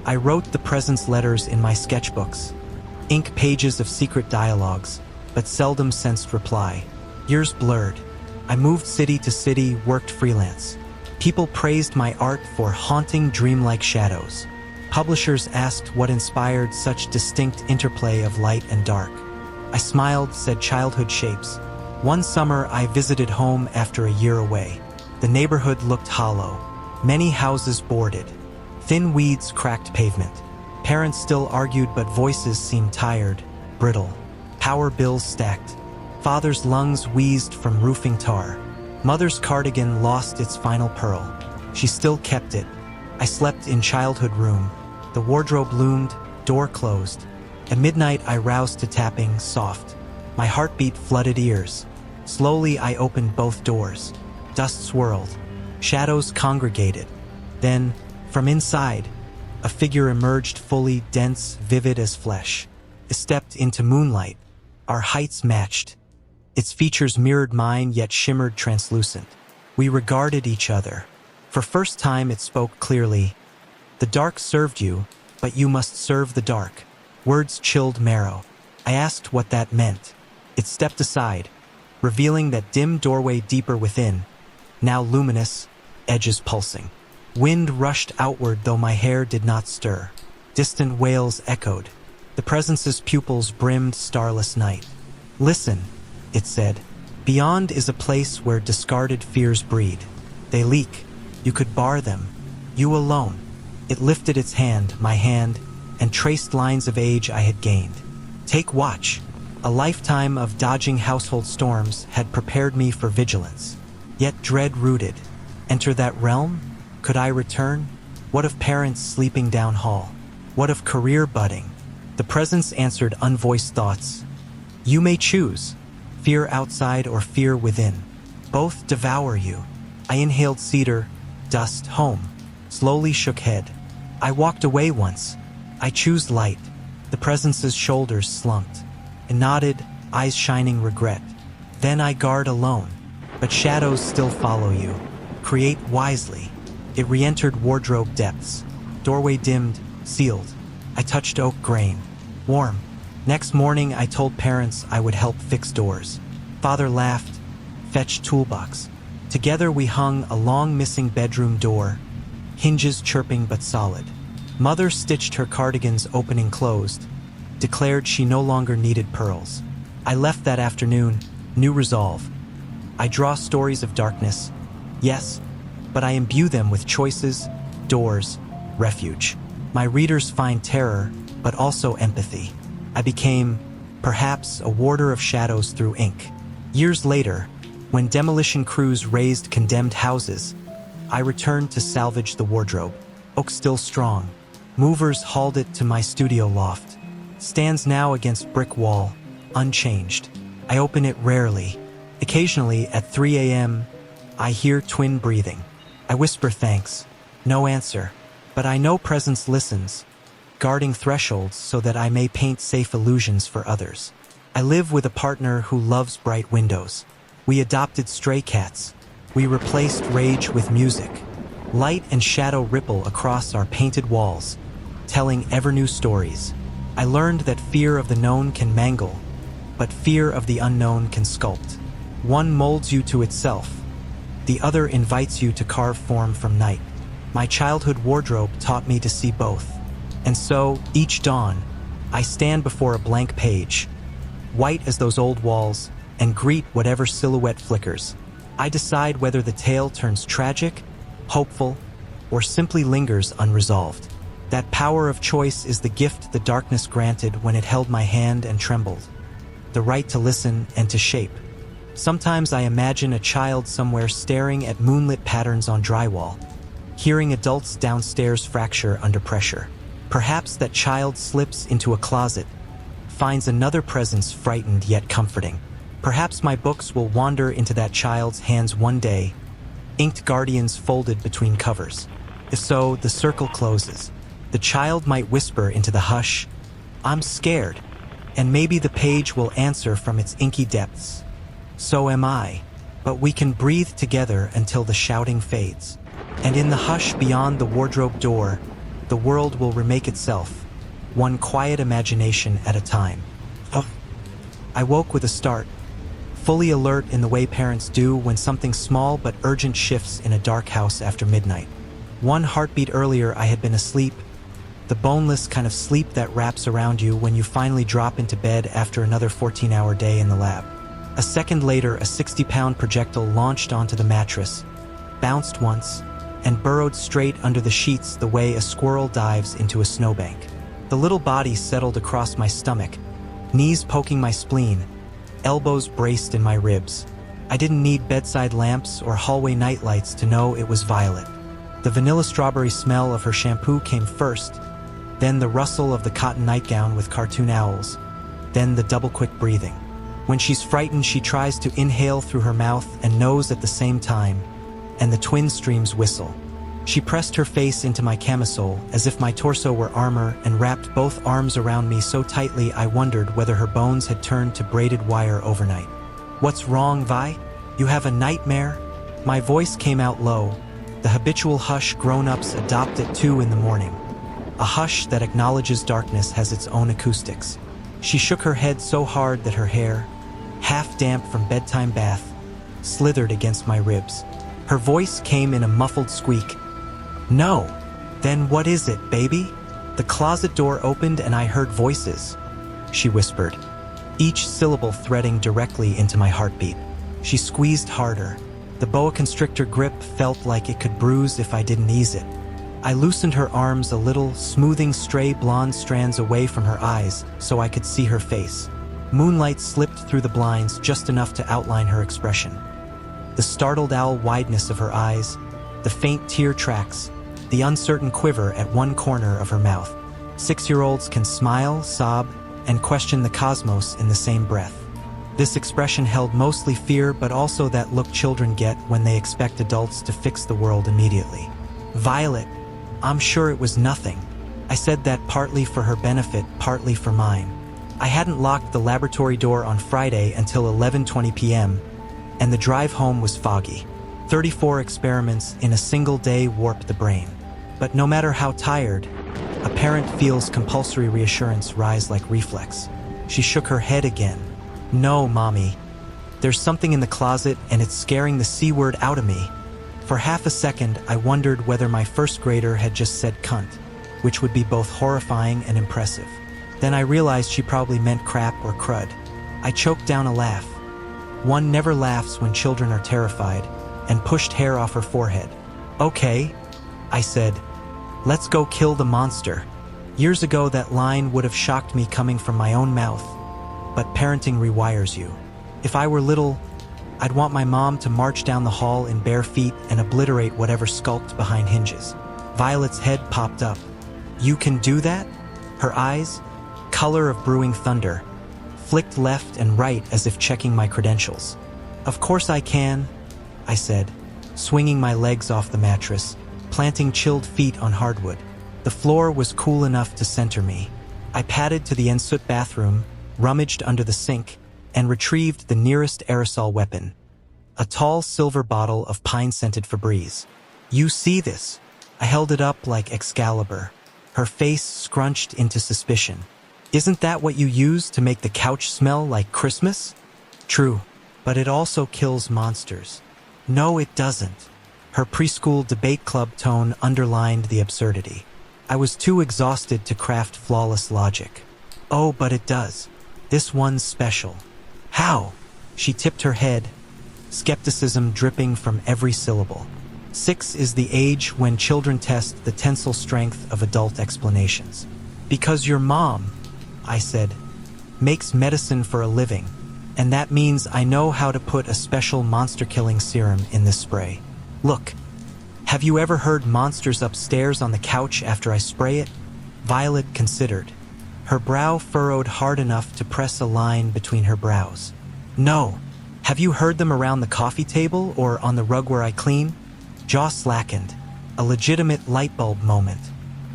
I wrote the presence letters in my sketchbooks, ink pages of secret dialogues, but seldom sensed reply. Years blurred. I moved city to city, worked freelance. People praised my art for haunting, dreamlike shadows. Publishers asked what inspired such distinct interplay of light and dark. I smiled, said childhood shapes. One summer, I visited home after a year away. The neighborhood looked hollow. Many houses boarded. Thin weeds cracked pavement. Parents still argued, but voices seemed tired, brittle. Power bills stacked. Father's lungs wheezed from roofing tar. Mother's cardigan lost its final pearl. She still kept it. I slept in childhood room. The wardrobe loomed, door closed. At midnight I roused to tapping, soft. My heartbeat flooded ears. Slowly I opened both doors. Dust swirled. Shadows congregated. Then, from inside, a figure emerged, fully, dense, vivid as flesh. It stepped into moonlight. Our heights matched. Its features mirrored mine, yet shimmered translucent. We regarded each other. For first time it spoke clearly. "The dark served you, but you must serve the dark." Words chilled marrow. I asked what that meant. It stepped aside, revealing that dim doorway deeper within, now luminous, edges pulsing. Wind rushed outward, though my hair did not stir. Distant wails echoed. The presence's pupils brimmed starless night. "Listen," it said. "Beyond is a place where discarded fears breed. They leak. You could bar them. You alone." It lifted its hand, my hand, and traced lines of age I had gained. "Take watch." A lifetime of dodging household storms had prepared me for vigilance. Yet dread rooted. Enter that realm? Could I return? What of parents sleeping down hall? What of career budding? The presence answered unvoiced thoughts. "You may choose. Fear outside or fear within. Both devour you." I inhaled cedar, dust, home. Slowly shook head. "I walked away once. I choose light." The presence's shoulders slumped. I nodded, eyes shining regret. "Then I guard alone. But shadows still follow you. Create wisely." It re-entered wardrobe depths. Doorway dimmed, sealed. I touched oak grain. Warm. Next morning I told parents I would help fix doors. Father laughed, fetched toolbox. Together we hung a long missing bedroom door, hinges chirping but solid. Mother stitched her cardigans open and closed, declared she no longer needed pearls. I left that afternoon, new resolve. I draw stories of darkness, yes, but I imbue them with choices, doors, refuge. My readers find terror, but also empathy. I became, perhaps, a warder of shadows through ink. Years later, when demolition crews razed condemned houses, I returned to salvage the wardrobe. Oak still strong. Movers hauled it to my studio loft. Stands now against brick wall, unchanged. I open it rarely. Occasionally, at 3 a.m., I hear twin breathing. I whisper thanks. No answer. But I know presence listens, guarding thresholds so that I may paint safe illusions for others. I live with a partner who loves bright windows. We adopted stray cats. We replaced rage with music. Light and shadow ripple across our painted walls, telling ever-new stories. I learned that fear of the known can mangle, but fear of the unknown can sculpt. One molds you to itself. The other invites you to carve form from night. My childhood wardrobe taught me to see both. And so, each dawn, I stand before a blank page, white as those old walls, and greet whatever silhouette flickers. I decide whether the tale turns tragic, hopeful, or simply lingers unresolved. That power of choice is the gift the darkness granted when it held my hand and trembled. the right to listen and to shape. Sometimes I imagine a child somewhere staring at moonlit patterns on drywall, hearing adults downstairs fracture under pressure. Perhaps that child slips into a closet, finds another presence frightened yet comforting. Perhaps my books will wander into that child's hands one day, inked guardians folded between covers. If so, the circle closes. The child might whisper into the hush, "I'm scared," and maybe the page will answer from its inky depths, "So am I," but we can breathe together until the shouting fades. And in the hush beyond the wardrobe door, the world will remake itself, one quiet imagination at a time. Oh. I woke with a start, fully alert in the way parents do when something small but urgent shifts in a dark house after midnight. One heartbeat earlier I had been asleep, the boneless kind of sleep that wraps around you when you finally drop into bed after another 14-hour day in the lab. A second later, a 60-pound projectile launched onto the mattress, bounced once, and burrowed straight under the sheets the way a squirrel dives into a snowbank. The little body settled across my stomach, knees poking my spleen, elbows braced in my ribs. I didn't need bedside lamps or hallway nightlights to know it was Violet. The vanilla strawberry smell of her shampoo came first, then the rustle of the cotton nightgown with cartoon owls, then the double-quick breathing. When she's frightened, she tries to inhale through her mouth and nose at the same time, and the twin streams whistle. She pressed her face into my camisole as if my torso were armor and wrapped both arms around me so tightly I wondered whether her bones had turned to braided wire overnight. "What's wrong, Vi? You have a nightmare?" My voice came out low, the habitual hush grown-ups adopt at 2 in the morning. A hush that acknowledges darkness has its own acoustics. She shook her head so hard that her hair, half damp from bedtime bath, slithered against my ribs. Her voice came in a muffled squeak. "No." "Then what is it, baby?" The closet door opened and I heard voices, she whispered, each syllable threading directly into my heartbeat. She squeezed harder. The boa constrictor grip felt like it could bruise if I didn't ease it. I loosened her arms a little, smoothing stray blonde strands away from her eyes so I could see her face. Moonlight slipped through the blinds just enough to outline her expression. The startled owl wideness of her eyes, the faint tear tracks, the uncertain quiver at one corner of her mouth. 6-year-olds can smile, sob, and question the cosmos in the same breath. This expression held mostly fear, but also that look children get when they expect adults to fix the world immediately. "Violet, I'm sure it was nothing." I said that partly for her benefit, partly for mine. I hadn't locked the laboratory door on Friday until 11:20 p.m., and the drive home was foggy. 34 experiments in a single day warped the brain. But no matter how tired, a parent feels compulsory reassurance rise like reflex. She shook her head again. "No, Mommy. There's something in the closet and it's scaring the C word out of me." For half a second, I wondered whether my first grader had just said cunt, which would be both horrifying and impressive. Then I realized she probably meant crap or crud. I choked down a laugh. One never laughs when children are terrified, and pushed hair off her forehead. "Okay," I said. "Let's go kill the monster." Years ago, that line would have shocked me coming from my own mouth. But parenting rewires you. If I were little, I'd want my mom to march down the hall in bare feet and obliterate whatever skulked behind hinges. Violet's head popped up. "You can do that?" Her eyes, color of brewing thunder, flicked left and right as if checking my credentials. "Of course I can," I said, swinging my legs off the mattress, planting chilled feet on hardwood. The floor was cool enough to center me. I padded to the ensuite bathroom, rummaged under the sink, and retrieved the nearest aerosol weapon, a tall silver bottle of pine-scented Febreze. "You see this?" I held it up like Excalibur, her face scrunched into suspicion. "Isn't that what you use to make the couch smell like Christmas?" "True, but it also kills monsters." "No, it doesn't." Her preschool debate club tone underlined the absurdity. I was too exhausted to craft flawless logic. "Oh, but it does. This one's special." "How?" She tipped her head, skepticism dripping from every syllable. 6 is the age when children test the tensile strength of adult explanations. "Because your mom," I said, makes medicine for a living, and that means I know how to put a special monster-killing serum in this spray. Look, have you ever heard monsters upstairs on the couch after I spray it? Violet considered. Her brow furrowed hard enough to press a line between her brows. No. Have you heard them around the coffee table or on the rug where I clean? Jaw slackened. A legitimate light bulb moment.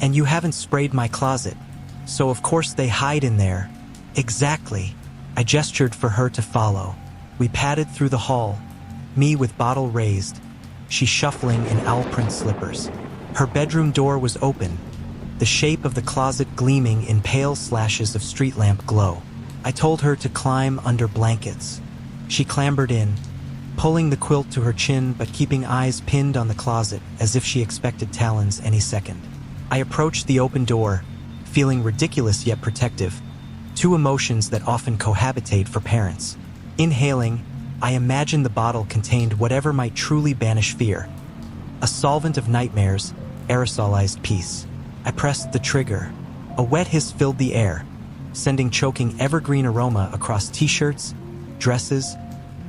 And you haven't sprayed my closet, so of course they hide in there. Exactly. I gestured for her to follow. We padded through the hall, me with bottle raised, she shuffling in owl-print slippers. Her bedroom door was open, the shape of the closet gleaming in pale slashes of street lamp glow. I told her to climb under blankets. She clambered in, pulling the quilt to her chin but keeping eyes pinned on the closet as if she expected talons any second. I approached the open door, feeling ridiculous yet protective, two emotions that often cohabitate for parents. Inhaling, I imagined the bottle contained whatever might truly banish fear. A solvent of nightmares, aerosolized peace. I pressed the trigger. A wet hiss filled the air, sending choking evergreen aroma across t-shirts, dresses,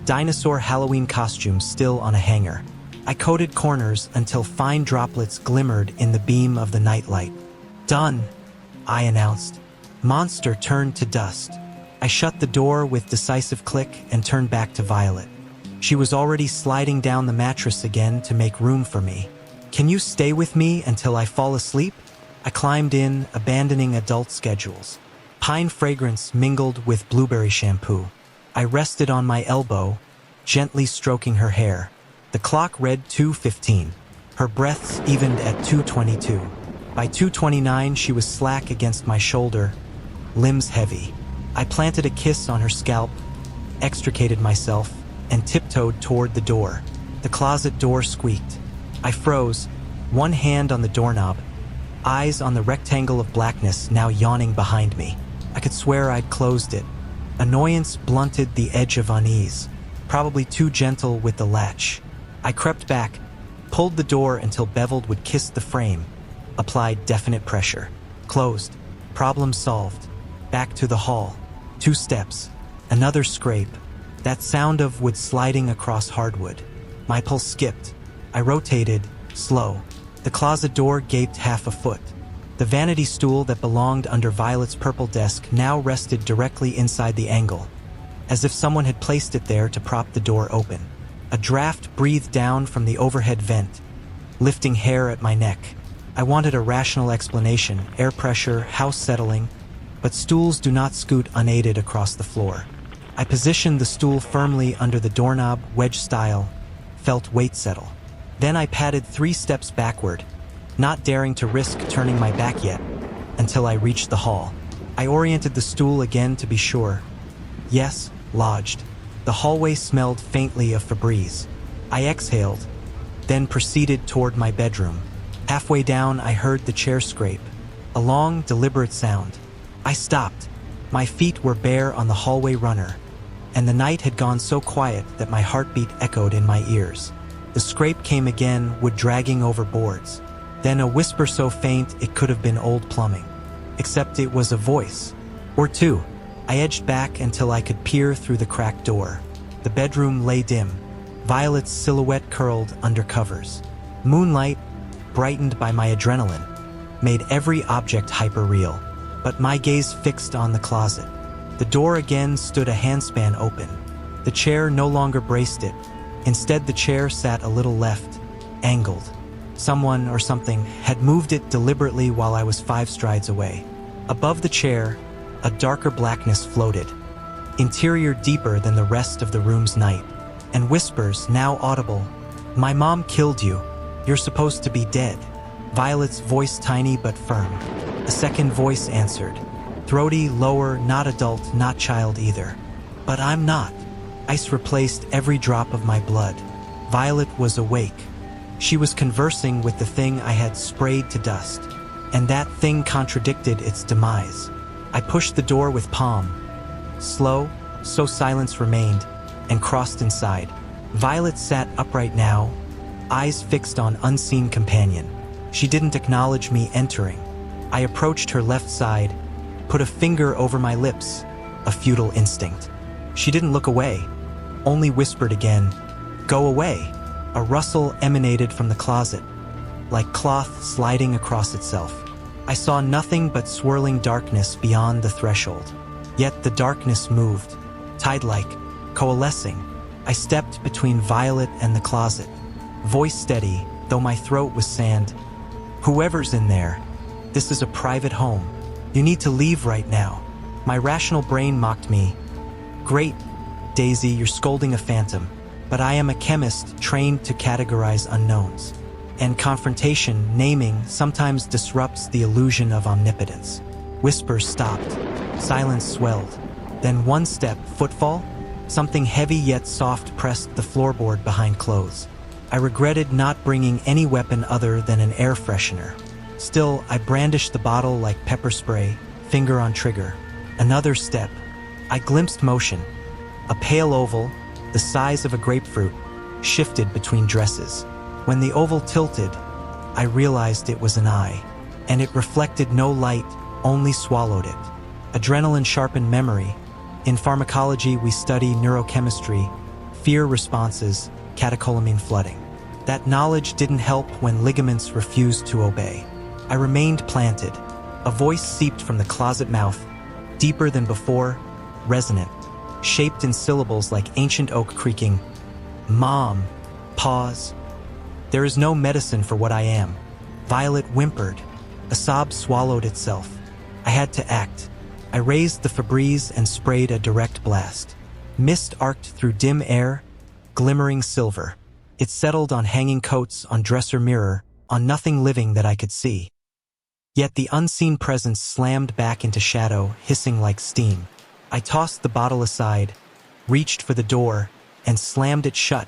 dinosaur Halloween costumes still on a hanger. I coated corners until fine droplets glimmered in the beam of the nightlight. Done, I announced. Monster turned to dust. I shut the door with decisive click and turned back to Violet. She was already sliding down the mattress again to make room for me. Can you stay with me until I fall asleep? I climbed in, abandoning adult schedules. Pine fragrance mingled with blueberry shampoo. I rested on my elbow, gently stroking her hair. The clock read 2:15. Her breaths evened at 2:22. By 2:29, she was slack against my shoulder, limbs heavy. I planted a kiss on her scalp, extricated myself, and tiptoed toward the door. The closet door squeaked. I froze, one hand on the doorknob, eyes on the rectangle of blackness now yawning behind me. I could swear I'd closed it. Annoyance blunted the edge of unease, probably too gentle with the latch. I crept back, pulled the door until beveled would kiss the frame, applied definite pressure. Closed. Problem solved. Back to the hall. 2 steps. Another scrape. That sound of wood sliding across hardwood. My pulse skipped. I rotated, slow. The closet door gaped half a foot. The vanity stool that belonged under Violet's purple desk now rested directly inside the angle, as if someone had placed it there to prop the door open. A draft breathed down from the overhead vent, lifting hair at my neck. I wanted a rational explanation, air pressure, house settling, but stools do not scoot unaided across the floor. I positioned the stool firmly under the doorknob, wedge style, felt weight settle. Then I padded 3 steps backward, not daring to risk turning my back yet, until I reached the hall. I oriented the stool again to be sure. Yes, lodged. The hallway smelled faintly of Febreze. I exhaled, then proceeded toward my bedroom. Halfway down, I heard the chair scrape, a long, deliberate sound. I stopped. My feet were bare on the hallway runner, and the night had gone so quiet that my heartbeat echoed in my ears. The scrape came again, wood dragging over boards. Then a whisper so faint it could have been old plumbing. Except it was a voice. Or 2. I edged back until I could peer through the cracked door. The bedroom lay dim. Violet's silhouette curled under covers. Moonlight, brightened by my adrenaline, made every object hyper-real. But my gaze fixed on the closet. The door again stood a handspan open. The chair no longer braced it. Instead, the chair sat a little left, angled. Someone or something had moved it deliberately while I was 5 strides away. Above the chair, a darker blackness floated, interior deeper than the rest of the room's night, and whispers, now audible. "My mom killed you. You're supposed to be dead." Violet's voice tiny but firm. A second voice answered, throaty, lower, not adult, not child either. "But I'm not." Ice replaced every drop of my blood. Violet was awake. She was conversing with the thing I had sprayed to dust, and that thing contradicted its demise. I pushed the door with palm. Slow, so silence remained, and crossed inside. Violet sat upright now, eyes fixed on unseen companion. She didn't acknowledge me entering. I approached her left side, put a finger over my lips, a futile instinct. She didn't look away, only whispered again, "Go away." A rustle emanated from the closet, like cloth sliding across itself. I saw nothing but swirling darkness beyond the threshold. Yet the darkness moved, tide-like, coalescing. I stepped between Violet and the closet, voice steady, though my throat was sand. "Whoever's in there, this is a private home. You need to leave right now." My rational brain mocked me. "Great, Daisy, you're scolding a phantom, but I am a chemist trained to categorize unknowns. And confrontation, naming, sometimes disrupts the illusion of omnipotence." Whispers stopped. Silence swelled. Then one step, footfall? Something heavy yet soft pressed the floorboard behind clothes. I regretted not bringing any weapon other than an air freshener. Still, I brandished the bottle like pepper spray, finger on trigger. Another step. I glimpsed motion. A pale oval, the size of a grapefruit, shifted between dresses. When the oval tilted, I realized it was an eye, and it reflected no light, only swallowed it. Adrenaline sharpened memory. In pharmacology, we study neurochemistry, fear responses, catecholamine flooding. That knowledge didn't help when ligaments refused to obey. I remained planted. A voice seeped from the closet mouth, deeper than before, resonant, shaped in syllables like ancient oak creaking. "Mom." Pause. "There is no medicine for what I am." Violet whimpered. A sob swallowed itself. I had to act. I raised the Febreze and sprayed a direct blast. Mist arced through dim air, glimmering silver. It settled on hanging coats, on dresser mirror, on nothing living that I could see. Yet the unseen presence slammed back into shadow, hissing like steam. I tossed the bottle aside, reached for the door, and slammed it shut,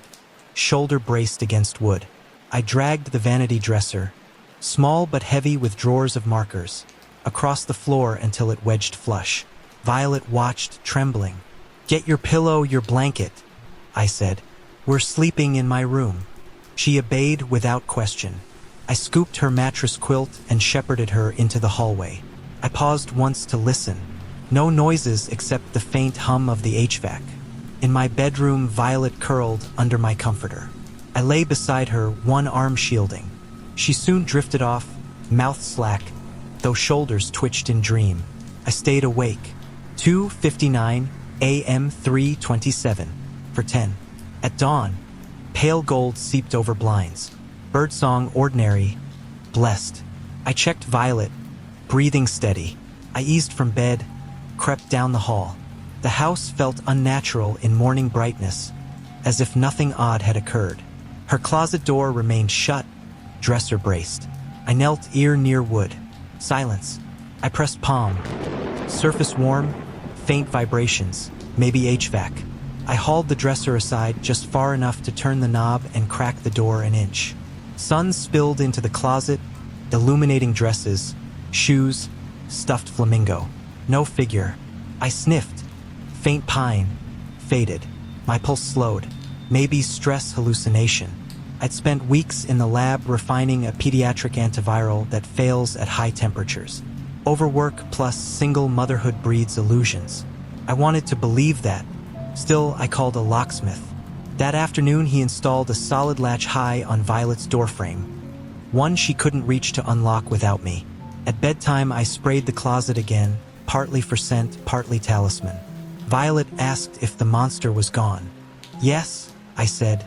shoulder braced against wood. I dragged the vanity dresser, small but heavy with drawers of markers, across the floor until it wedged flush. Violet watched, trembling. "Get your pillow, your blanket," I said. "We're sleeping in my room." She obeyed without question. I scooped her mattress quilt and shepherded her into the hallway. I paused once to listen. No noises except the faint hum of the HVAC. In my bedroom, Violet curled under my comforter. I lay beside her, one arm shielding. She soon drifted off, mouth slack, though shoulders twitched in dream. I stayed awake. 2:59 a.m. 3:27 for 10. At dawn, pale gold seeped over blinds. Birdsong ordinary, blessed. I checked Violet, breathing steady. I eased from bed, crept down the hall. The house felt unnatural in morning brightness, as if nothing odd had occurred. Her closet door remained shut, dresser braced. I knelt, ear near wood. Silence. I pressed palm. Surface warm, faint vibrations, maybe HVAC. I hauled the dresser aside just far enough to turn the knob and crack the door an inch. Sun spilled into the closet, illuminating dresses, shoes, stuffed flamingo. No figure. I sniffed. Faint pine. Faded. My pulse slowed. Maybe stress hallucination. I'd spent weeks in the lab refining a pediatric antiviral that fails at high temperatures. Overwork plus single motherhood breeds illusions. I wanted to believe that. Still, I called a locksmith. That afternoon, he installed a solid latch high on Violet's doorframe, one she couldn't reach to unlock without me. At bedtime, I sprayed the closet again, partly for scent, partly talisman. Violet asked if the monster was gone. "Yes," I said,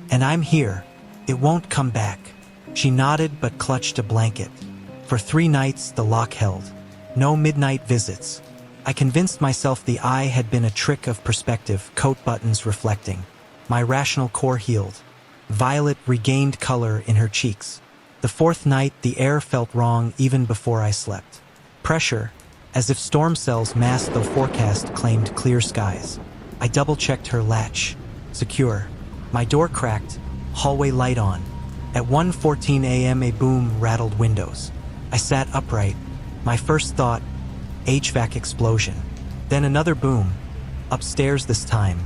"and I'm here. It won't come back." She nodded but clutched a blanket. For 3 nights, the lock held. No midnight visits. I convinced myself the eye had been a trick of perspective, coat buttons reflecting. My rational core healed. Violet regained color in her cheeks. The 4th night, the air felt wrong even before I slept. Pressure, as if storm cells masked though forecast claimed clear skies. I double-checked her latch. Secure. My door cracked, hallway light on. At 1:14 a.m. a boom rattled windows. I sat upright. My first thought, HVAC explosion. Then another boom. Upstairs this time,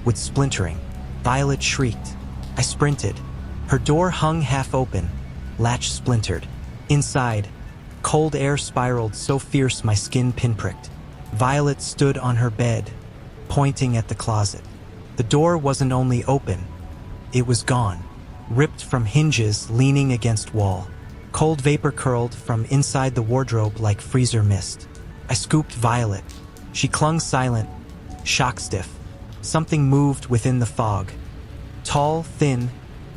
with splintering. Violet shrieked. I sprinted. Her door hung half open, latch splintered. Inside, cold air spiraled so fierce my skin pinpricked. Violet stood on her bed, pointing at the closet. The door wasn't only open, it was gone, ripped from hinges, leaning against wall. Cold vapor curled from inside the wardrobe like freezer mist. I scooped Violet. She clung silent, shock-stiff. Something moved within the fog. Tall, thin,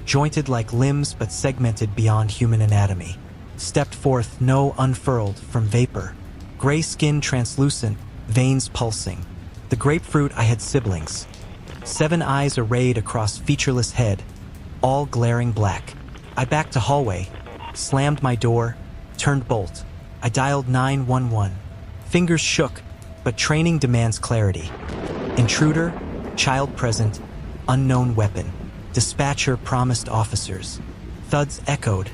jointed like limbs but segmented beyond human anatomy. Stepped forth, no unfurled from vapor. Gray skin translucent, veins pulsing. The grapefruit I had siblings. 7 eyes arrayed across featureless head, all glaring black. I backed to hallway, slammed my door, turned bolt. I dialed 911. Fingers shook, but training demands clarity. Intruder, child present, unknown weapon. Dispatcher promised officers. Thuds echoed.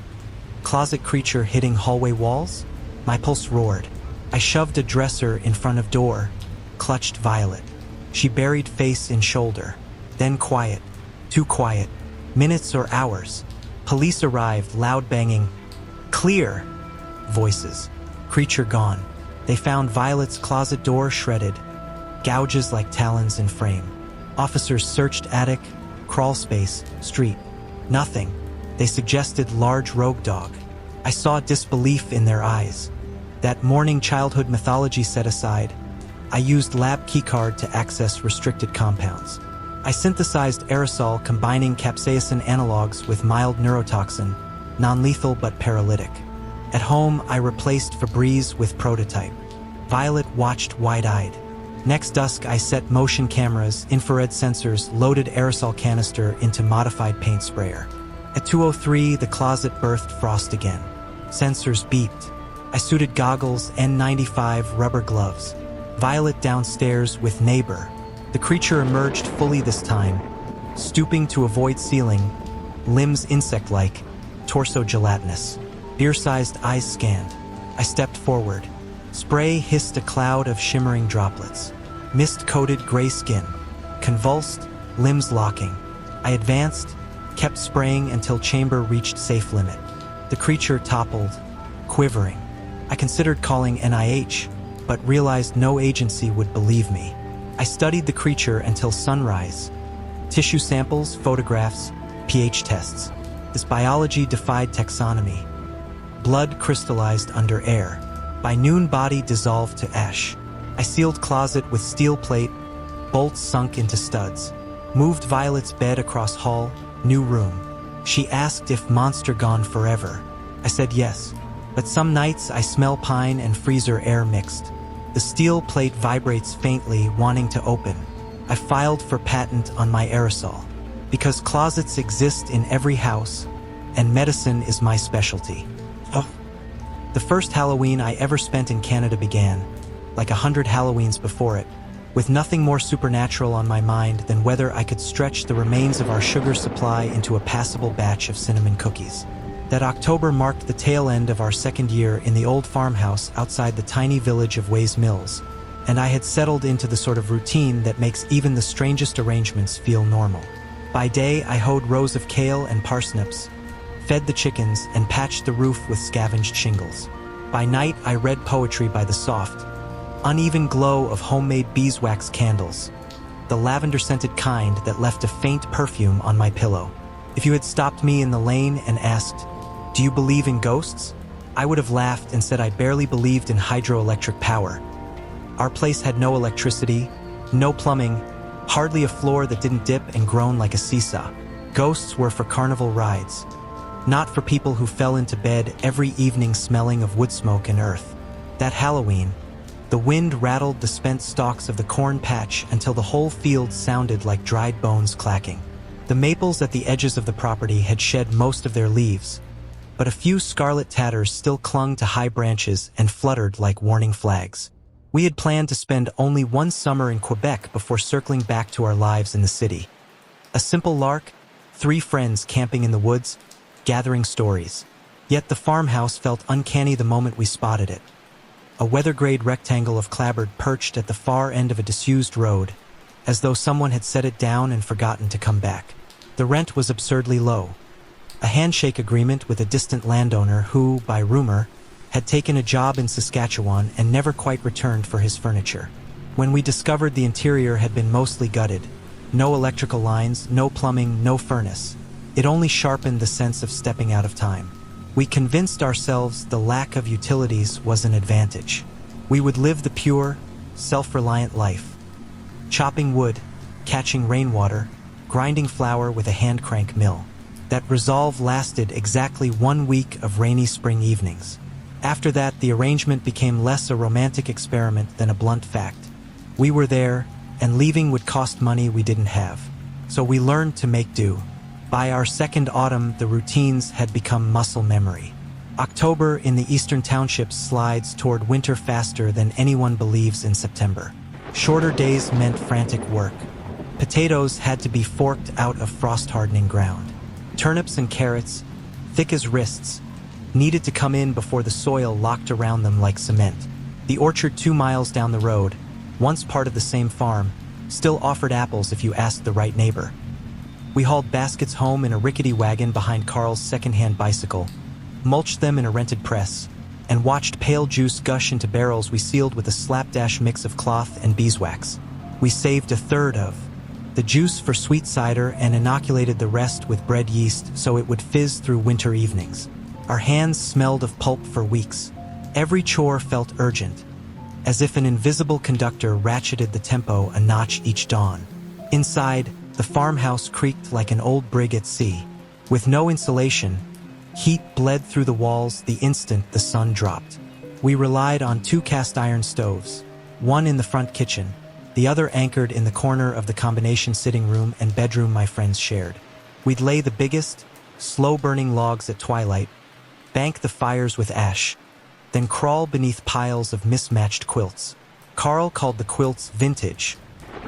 Closet creature hitting hallway walls? My pulse roared. I shoved a dresser in front of door, clutched Violet. She buried face in shoulder. Then quiet. Too quiet. Minutes or hours. Police arrived, loud banging. Clear! Voices. Creature gone. They found Violet's closet door shredded. Gouges like talons in frame. Officers searched attic, crawl space, street. Nothing. They suggested large rogue dog. I saw disbelief in their eyes. That morning childhood mythology set aside, I used lab keycard to access restricted compounds. I synthesized aerosol combining capsaicin analogs with mild neurotoxin, non-lethal but paralytic. At home, I replaced Febreze with prototype. Violet watched wide-eyed. Next dusk, I set motion cameras, infrared sensors, loaded aerosol canister into modified paint sprayer. At 2:03, the closet birthed frost again. Sensors beeped. I suited goggles, N95 rubber gloves. Violet downstairs with neighbor. The creature emerged fully this time, stooping to avoid ceiling, limbs insect-like, torso gelatinous. Beer-sized eyes scanned. I stepped forward. Spray hissed a cloud of shimmering droplets. Mist-coated gray skin. Convulsed, limbs locking. I advanced, kept spraying until chamber reached safe limit. The creature toppled, quivering. I considered calling NIH, but realized no agency would believe me. I studied the creature until sunrise. Tissue samples, photographs, pH tests. This biology defied taxonomy. Blood crystallized under air. By noon, body dissolved to ash. I sealed closet with steel plate, bolts sunk into studs. Moved Violet's bed across hall, new room. She asked if monster gone forever. I said yes, but some nights I smell pine and freezer air mixed. The steel plate vibrates faintly, wanting to open. I filed for patent on my aerosol, because closets exist in every house, and medicine is my specialty. Oh. The first Halloween I ever spent in Canada began, like 100 Halloweens before it, with nothing more supernatural on my mind than whether I could stretch the remains of our sugar supply into a passable batch of cinnamon cookies. That October marked the tail end of our second year in the old farmhouse outside the tiny village of Ways Mills, and I had settled into the sort of routine that makes even the strangest arrangements feel normal. By day, I hoed rows of kale and parsnips, fed the chickens, and patched the roof with scavenged shingles. By night, I read poetry by the soft, uneven glow of homemade beeswax candles, the lavender-scented kind that left a faint perfume on my pillow. If you had stopped me in the lane and asked, "Do you believe in ghosts?" I would have laughed and said I barely believed in hydroelectric power. Our place had no electricity, no plumbing, hardly a floor that didn't dip and groan like a seesaw. Ghosts were for carnival rides, not for people who fell into bed every evening smelling of wood smoke and earth. That Halloween, the wind rattled the spent stalks of the corn patch until the whole field sounded like dried bones clacking. The maples at the edges of the property had shed most of their leaves, but a few scarlet tatters still clung to high branches and fluttered like warning flags. We had planned to spend only one summer in Quebec before circling back to our lives in the city. A simple lark, 3 friends camping in the woods, gathering stories. Yet the farmhouse felt uncanny the moment we spotted it. A weather-grade rectangle of clapboard perched at the far end of a disused road, as though someone had set it down and forgotten to come back. The rent was absurdly low. A handshake agreement with a distant landowner who, by rumor, had taken a job in Saskatchewan and never quite returned for his furniture. When we discovered the interior had been mostly gutted, no electrical lines, no plumbing, no furnace, it only sharpened the sense of stepping out of time. We convinced ourselves the lack of utilities was an advantage. We would live the pure, self-reliant life. Chopping wood, catching rainwater, grinding flour with a hand-crank mill. That resolve lasted exactly 1 week of rainy spring evenings. After that, the arrangement became less a romantic experiment than a blunt fact. We were there, and leaving would cost money we didn't have. So we learned to make do. By our second autumn, the routines had become muscle memory. October in the eastern townships slides toward winter faster than anyone believes in September. Shorter days meant frantic work. Potatoes had to be forked out of frost-hardening ground. Turnips and carrots, thick as wrists, needed to come in before the soil locked around them like cement. The orchard 2 miles down the road, once part of the same farm, still offered apples if you asked the right neighbor. We hauled baskets home in a rickety wagon behind Carl's second-hand bicycle, mulched them in a rented press, and watched pale juice gush into barrels we sealed with a slapdash mix of cloth and beeswax. We saved a third of the juice for sweet cider and inoculated the rest with bread yeast so it would fizz through winter evenings. Our hands smelled of pulp for weeks. Every chore felt urgent, as if an invisible conductor ratcheted the tempo a notch each dawn. Inside, the farmhouse creaked like an old brig at sea. With no insulation, heat bled through the walls the instant the sun dropped. We relied on 2 cast-iron stoves, one in the front kitchen, the other anchored in the corner of the combination sitting room and bedroom my friends shared. We'd lay the biggest, slow-burning logs at twilight, bank the fires with ash, then crawl beneath piles of mismatched quilts. Carl called the quilts vintage,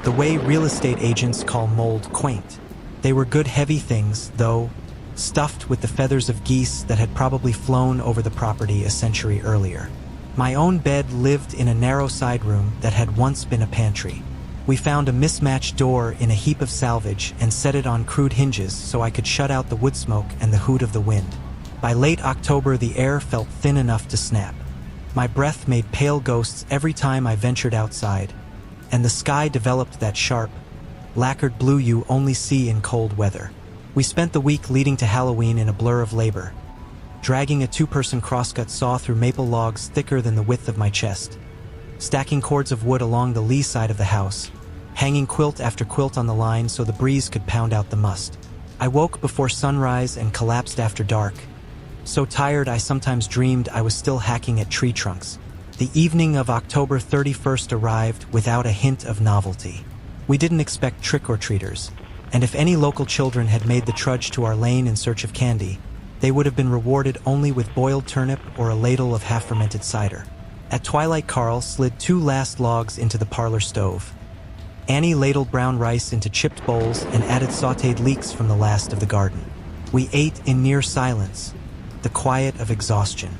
the way real estate agents call mold quaint. They were good heavy things, though, stuffed with the feathers of geese that had probably flown over the property a century earlier. My own bed lived in a narrow side room that had once been a pantry. We found a mismatched door in a heap of salvage and set it on crude hinges so I could shut out the wood smoke and the hoot of the wind. By late October, the air felt thin enough to snap. My breath made pale ghosts every time I ventured outside, and the sky developed that sharp, lacquered blue you only see in cold weather. We spent the week leading to Halloween in a blur of labor, dragging a 2-person crosscut saw through maple logs thicker than the width of my chest, stacking cords of wood along the lee side of the house, hanging quilt after quilt on the line so the breeze could pound out the must. I woke before sunrise and collapsed after dark, so tired I sometimes dreamed I was still hacking at tree trunks. The evening of October 31st arrived without a hint of novelty. We didn't expect trick-or-treaters, and if any local children had made the trudge to our lane in search of candy, they would have been rewarded only with boiled turnip or a ladle of half-fermented cider. At twilight, Carl slid 2 last logs into the parlor stove. Annie ladled brown rice into chipped bowls and added sautéed leeks from the last of the garden. We ate in near silence, the quiet of exhaustion.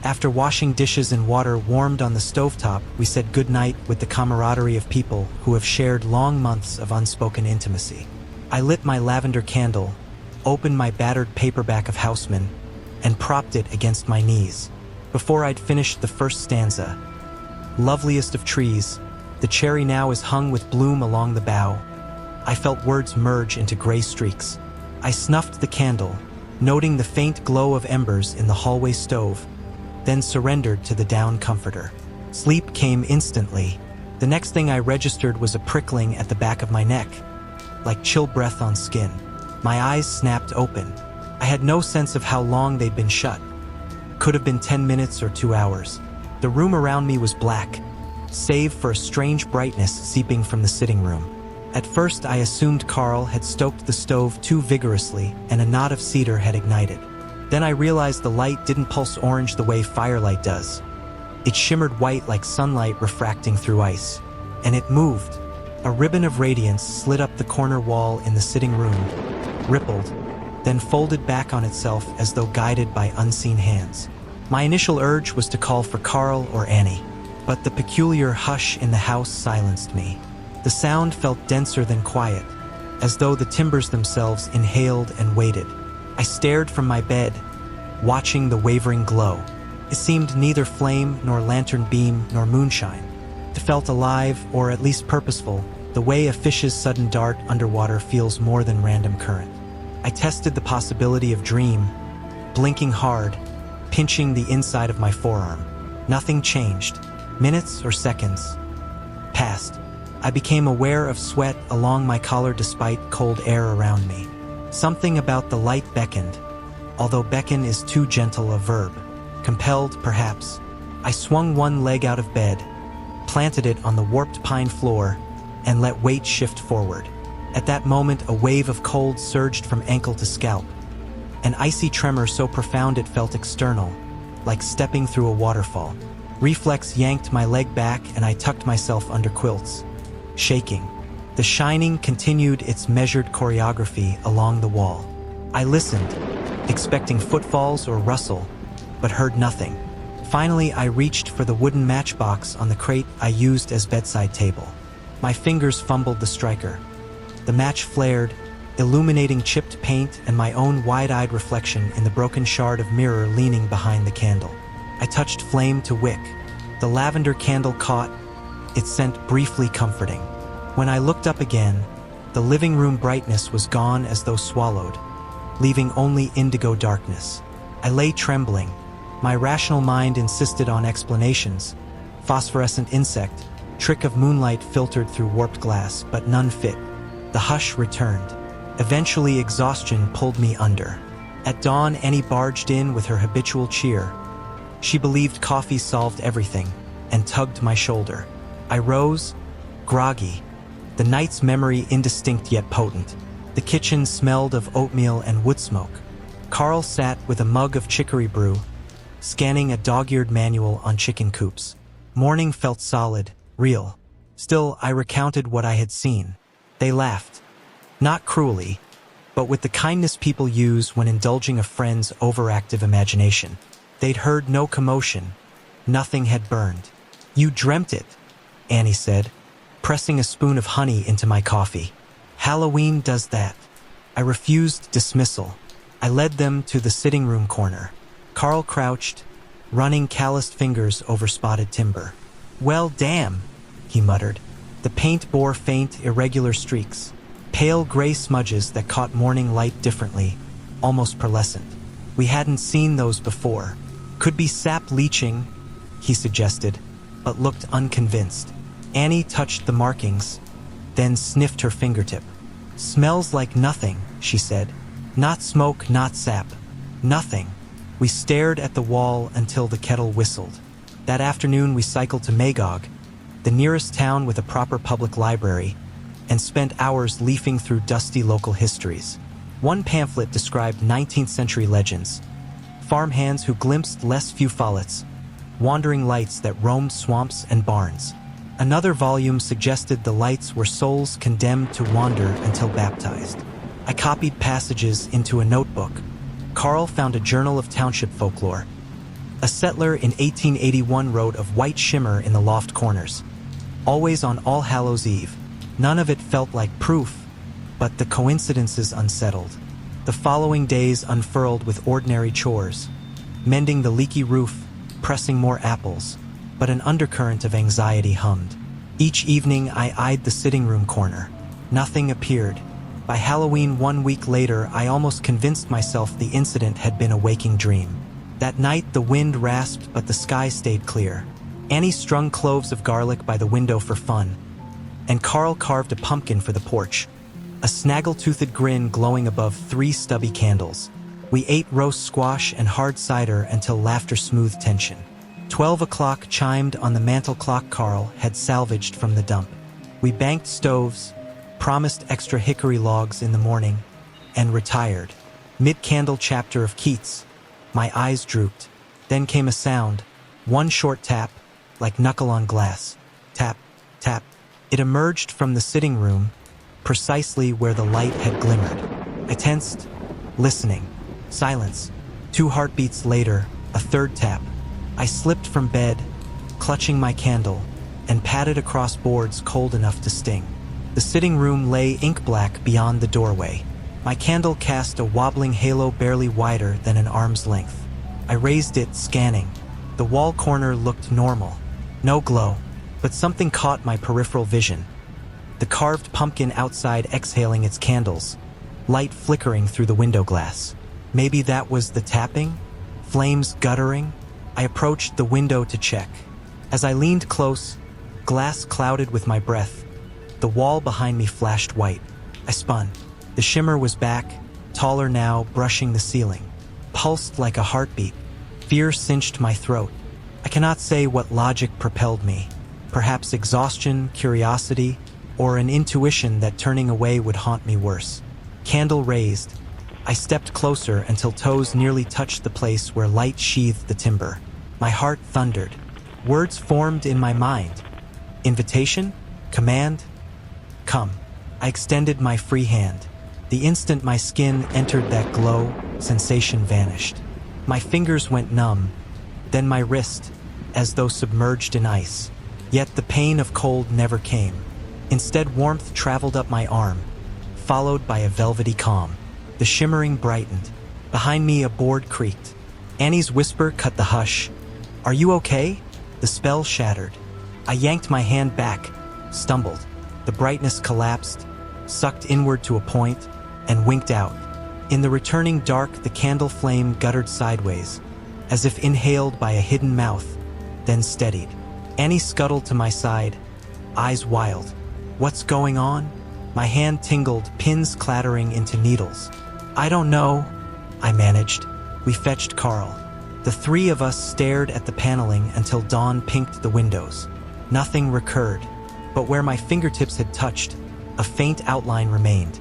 After washing dishes in water warmed on the stovetop, we said goodnight with the camaraderie of people who have shared long months of unspoken intimacy. I lit my lavender candle, opened my battered paperback of Houseman, and propped it against my knees. Before I'd finished the first stanza, loveliest of trees, the cherry now is hung with bloom along the bough. I felt words merge into gray streaks. I snuffed the candle, noting the faint glow of embers in the hallway stove, then surrendered to the down comforter. Sleep came instantly. The next thing I registered was a prickling at the back of my neck, like chill breath on skin. My eyes snapped open. I had no sense of how long they'd been shut. Could have been 10 minutes or 2 hours. The room around me was black, save for a strange brightness seeping from the sitting room. At first, I assumed Carl had stoked the stove too vigorously and a knot of cedar had ignited. Then I realized the light didn't pulse orange the way firelight does. It shimmered white like sunlight refracting through ice. And it moved. A ribbon of radiance slid up the corner wall in the sitting room, rippled, then folded back on itself as though guided by unseen hands. My initial urge was to call for Carl or Annie, but the peculiar hush in the house silenced me. The sound felt denser than quiet, as though the timbers themselves inhaled and waited. I stared from my bed, watching the wavering glow. It seemed neither flame nor lantern beam nor moonshine. It felt alive, or at least purposeful, the way a fish's sudden dart underwater feels more than random current. I tested the possibility of dream, blinking hard, pinching the inside of my forearm. Nothing changed. Minutes or seconds passed. I became aware of sweat along my collar despite cold air around me. Something about the light beckoned, although beckon is too gentle a verb. Compelled, perhaps. I swung one leg out of bed, planted it on the warped pine floor, and let weight shift forward. At that moment, a wave of cold surged from ankle to scalp. An icy tremor so profound it felt external, like stepping through a waterfall. Reflex yanked my leg back and I tucked myself under quilts, shaking. The shining continued its measured choreography along the wall. I listened, expecting footfalls or rustle, but heard nothing. Finally, I reached for the wooden matchbox on the crate I used as bedside table. My fingers fumbled the striker. The match flared, illuminating chipped paint and my own wide-eyed reflection in the broken shard of mirror leaning behind the candle. I touched flame to wick. The lavender candle caught, its scent briefly comforting. When I looked up again, the living room brightness was gone as though swallowed, leaving only indigo darkness. I lay trembling. My rational mind insisted on explanations. Phosphorescent insect, trick of moonlight filtered through warped glass, but none fit. The hush returned. Eventually, exhaustion pulled me under. At dawn, Annie barged in with her habitual cheer. She believed coffee solved everything, and tugged my shoulder. I rose, groggy, the night's memory indistinct yet potent. The kitchen smelled of oatmeal and wood smoke. Carl sat with a mug of chicory brew, scanning a dog-eared manual on chicken coops. Morning felt solid, real. Still, I recounted what I had seen. They laughed. Not cruelly, but with the kindness people use when indulging a friend's overactive imagination. They'd heard no commotion. Nothing had burned. You dreamt it, Annie said, pressing a spoon of honey into my coffee. Halloween does that. I refused dismissal. I led them to the sitting room corner. Carl crouched, running calloused fingers over spotted timber. Well, damn, he muttered. The paint bore faint, irregular streaks, pale gray smudges that caught morning light differently, almost pearlescent. We hadn't seen those before. Could be sap leaching, he suggested, but looked unconvinced. Annie touched the markings, then sniffed her fingertip. Smells like nothing, she said. Not smoke, not sap. Nothing. We stared at the wall until the kettle whistled. That afternoon we cycled to Magog, the nearest town with a proper public library, and spent hours leafing through dusty local histories. One pamphlet described 19th century legends, farmhands who glimpsed less few follets, wandering lights that roamed swamps and barns. Another volume suggested the lights were souls condemned to wander until baptized. I copied passages into a notebook. Carl found a journal of township folklore. A settler in 1881 wrote of white shimmer in the loft corners, always on All Hallows' Eve. None of it felt like proof, but the coincidences unsettled. The following days unfurled with ordinary chores, mending the leaky roof, pressing more apples, but an undercurrent of anxiety hummed. Each evening I eyed the sitting room corner. Nothing appeared. By Halloween 1 week later, I almost convinced myself the incident had been a waking dream. That night the wind rasped, but the sky stayed clear. Annie strung cloves of garlic by the window for fun, and Carl carved a pumpkin for the porch, a snaggle-toothed grin glowing above 3 stubby candles. We ate roast squash and hard cider until laughter smoothed tension. 12 o'clock chimed on the mantel clock Carl had salvaged from the dump. We banked stoves, promised extra hickory logs in the morning, and retired. Mid-candle chapter of Keats. My eyes drooped. Then came a sound, one short tap, like knuckle on glass. Tap, tap. It emerged from the sitting room, precisely where the light had glimmered. I tensed, listening. Silence. 2 heartbeats later, a third tap. I slipped from bed, clutching my candle, and padded across boards cold enough to sting. The sitting room lay ink-black beyond the doorway. My candle cast a wobbling halo barely wider than an arm's length. I raised it, scanning. The wall corner looked normal. No glow. But something caught my peripheral vision. The carved pumpkin outside exhaling its candles, light flickering through the window glass. Maybe that was the tapping? Flames guttering? I approached the window to check. As I leaned close, glass clouded with my breath. The wall behind me flashed white. I spun. The shimmer was back, taller now, brushing the ceiling. Pulsed like a heartbeat. Fear cinched my throat. I cannot say what logic propelled me. Perhaps exhaustion, curiosity, or an intuition that turning away would haunt me worse. Candle raised. I stepped closer until toes nearly touched the place where light sheathed the timber. My heart thundered. Words formed in my mind. Invitation? Command? Come. I extended my free hand. The instant my skin entered that glow, sensation vanished. My fingers went numb, then my wrist, as though submerged in ice. Yet the pain of cold never came. Instead, warmth traveled up my arm, followed by a velvety calm. The shimmering brightened. Behind me, a board creaked. Annie's whisper cut the hush. "Are you okay?" The spell shattered. I yanked my hand back, stumbled. The brightness collapsed, sucked inward to a point, and winked out. In the returning dark, the candle flame guttered sideways, as if inhaled by a hidden mouth, then steadied. Annie scuttled to my side, eyes wild. "What's going on?" My hand tingled, pins clattering into needles. "I don't know," I managed. We fetched Carl. The three of us stared at the paneling until dawn pinked the windows. Nothing recurred, but where my fingertips had touched, a faint outline remained.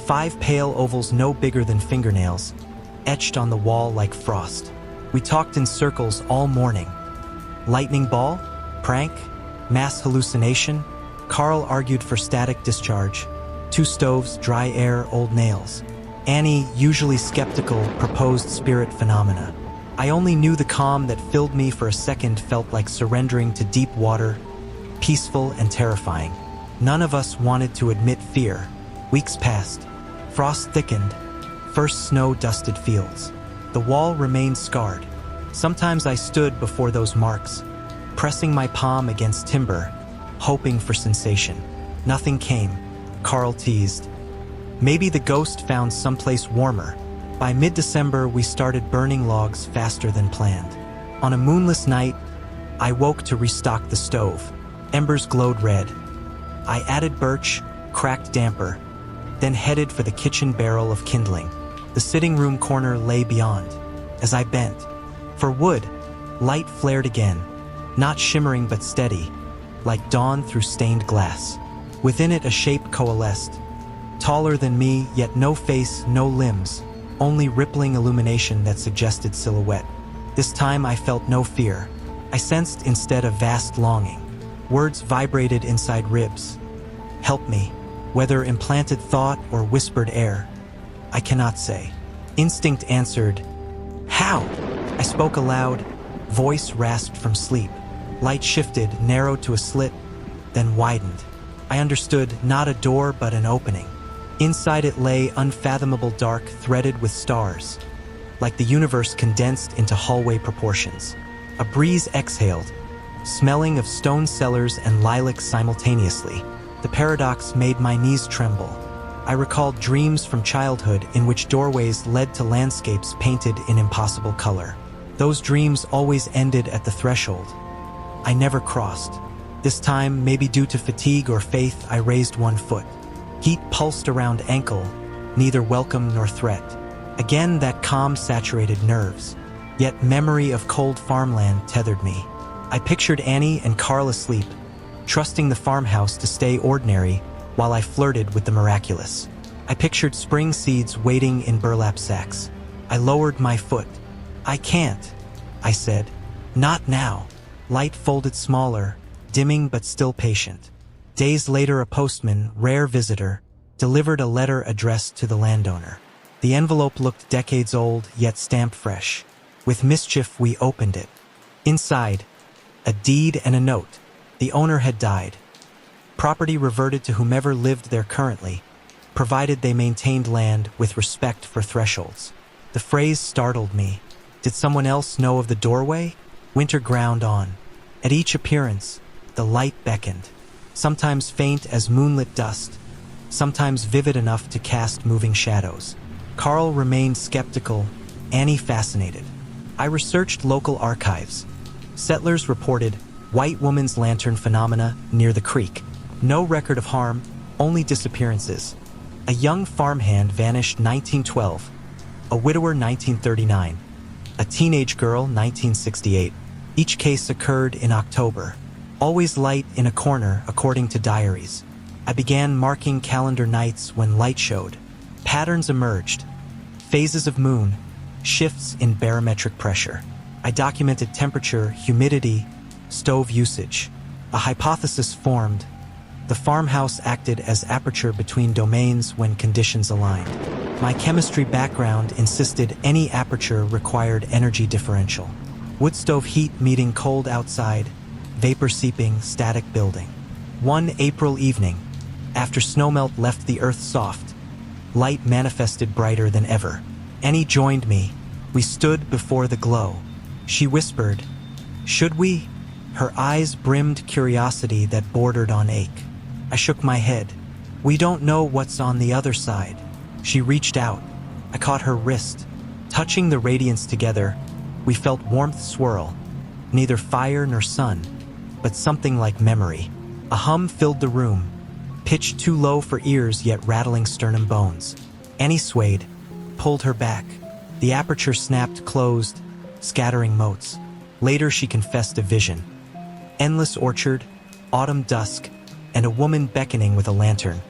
5 pale ovals no bigger than fingernails, etched on the wall like frost. We talked in circles all morning. Lightning ball? Prank? Mass hallucination? Carl argued for static discharge. 2 stoves, dry air, old nails. Annie, usually skeptical, proposed spirit phenomena. I only knew the calm that filled me for a second felt like surrendering to deep water, peaceful and terrifying. None of us wanted to admit fear. Weeks passed. Frost thickened. First snow-dusted fields. The wall remained scarred. Sometimes I stood before those marks, pressing my palm against timber, hoping for sensation. Nothing came. Carl teased. Maybe the ghost found someplace warmer. By mid-December, we started burning logs faster than planned. On a moonless night, I woke to restock the stove. Embers glowed red. I added birch, cracked damper, then headed for the kitchen barrel of kindling. The sitting room corner lay beyond. As I bent for wood, light flared again, not shimmering but steady, like dawn through stained glass. Within it, a shape coalesced, taller than me, yet no face, no limbs, only rippling illumination that suggested silhouette. This time I felt no fear. I sensed instead a vast longing. Words vibrated inside ribs. "Help me," whether implanted thought or whispered air. I cannot say. Instinct answered, "How?" I spoke aloud, voice rasped from sleep. Light shifted, narrowed to a slit, then widened. I understood, not a door but an opening. Inside it lay unfathomable dark threaded with stars, like the universe condensed into hallway proportions. A breeze exhaled, smelling of stone cellars and lilacs simultaneously. The paradox made my knees tremble. I recalled dreams from childhood in which doorways led to landscapes painted in impossible color. Those dreams always ended at the threshold. I never crossed. This time, maybe due to fatigue or faith, I raised one foot. Heat pulsed around ankle, neither welcome nor threat. Again, that calm saturated nerves. Yet memory of cold farmland tethered me. I pictured Annie and Carl asleep, trusting the farmhouse to stay ordinary while I flirted with the miraculous. I pictured spring seeds waiting in burlap sacks. I lowered my foot. "I can't," I said. "Not now." Light folded smaller, dimming but still patient. Days later, a postman, rare visitor, delivered a letter addressed to the landowner. The envelope looked decades old, yet stamped fresh. With mischief, we opened it. Inside, a deed and a note. The owner had died. Property reverted to whomever lived there currently, provided they maintained land with respect for thresholds. The phrase startled me. Did someone else know of the doorway? Winter ground on. At each appearance, the light beckoned, sometimes faint as moonlit dust, sometimes vivid enough to cast moving shadows. Carl remained skeptical, Annie fascinated. I researched local archives. Settlers reported white woman's lantern phenomena near the creek. No record of harm, only disappearances. A young farmhand vanished 1912, a widower 1939, a teenage girl 1968. Each case occurred in October. Always light in a corner, according to diaries. I began marking calendar nights when light showed. Patterns emerged. Phases of moon, shifts in barometric pressure. I documented temperature, humidity, stove usage. A hypothesis formed. The farmhouse acted as aperture between domains when conditions aligned. My chemistry background insisted any aperture required energy differential. Wood stove heat meeting cold outside, vapor seeping, static building. One April evening, after snowmelt left the earth soft, light manifested brighter than ever. Annie joined me. We stood before the glow. She whispered, "Should we?" Her eyes brimmed curiosity that bordered on ache. I shook my head. "We don't know what's on the other side." She reached out. I caught her wrist. Touching the radiance together, we felt warmth swirl. Neither fire nor sun, but something like memory. A hum filled the room, pitched too low for ears yet rattling sternum bones. Annie swayed, pulled her back. The aperture snapped closed, scattering motes. Later she confessed a vision. Endless orchard, autumn dusk, and a woman beckoning with a lantern.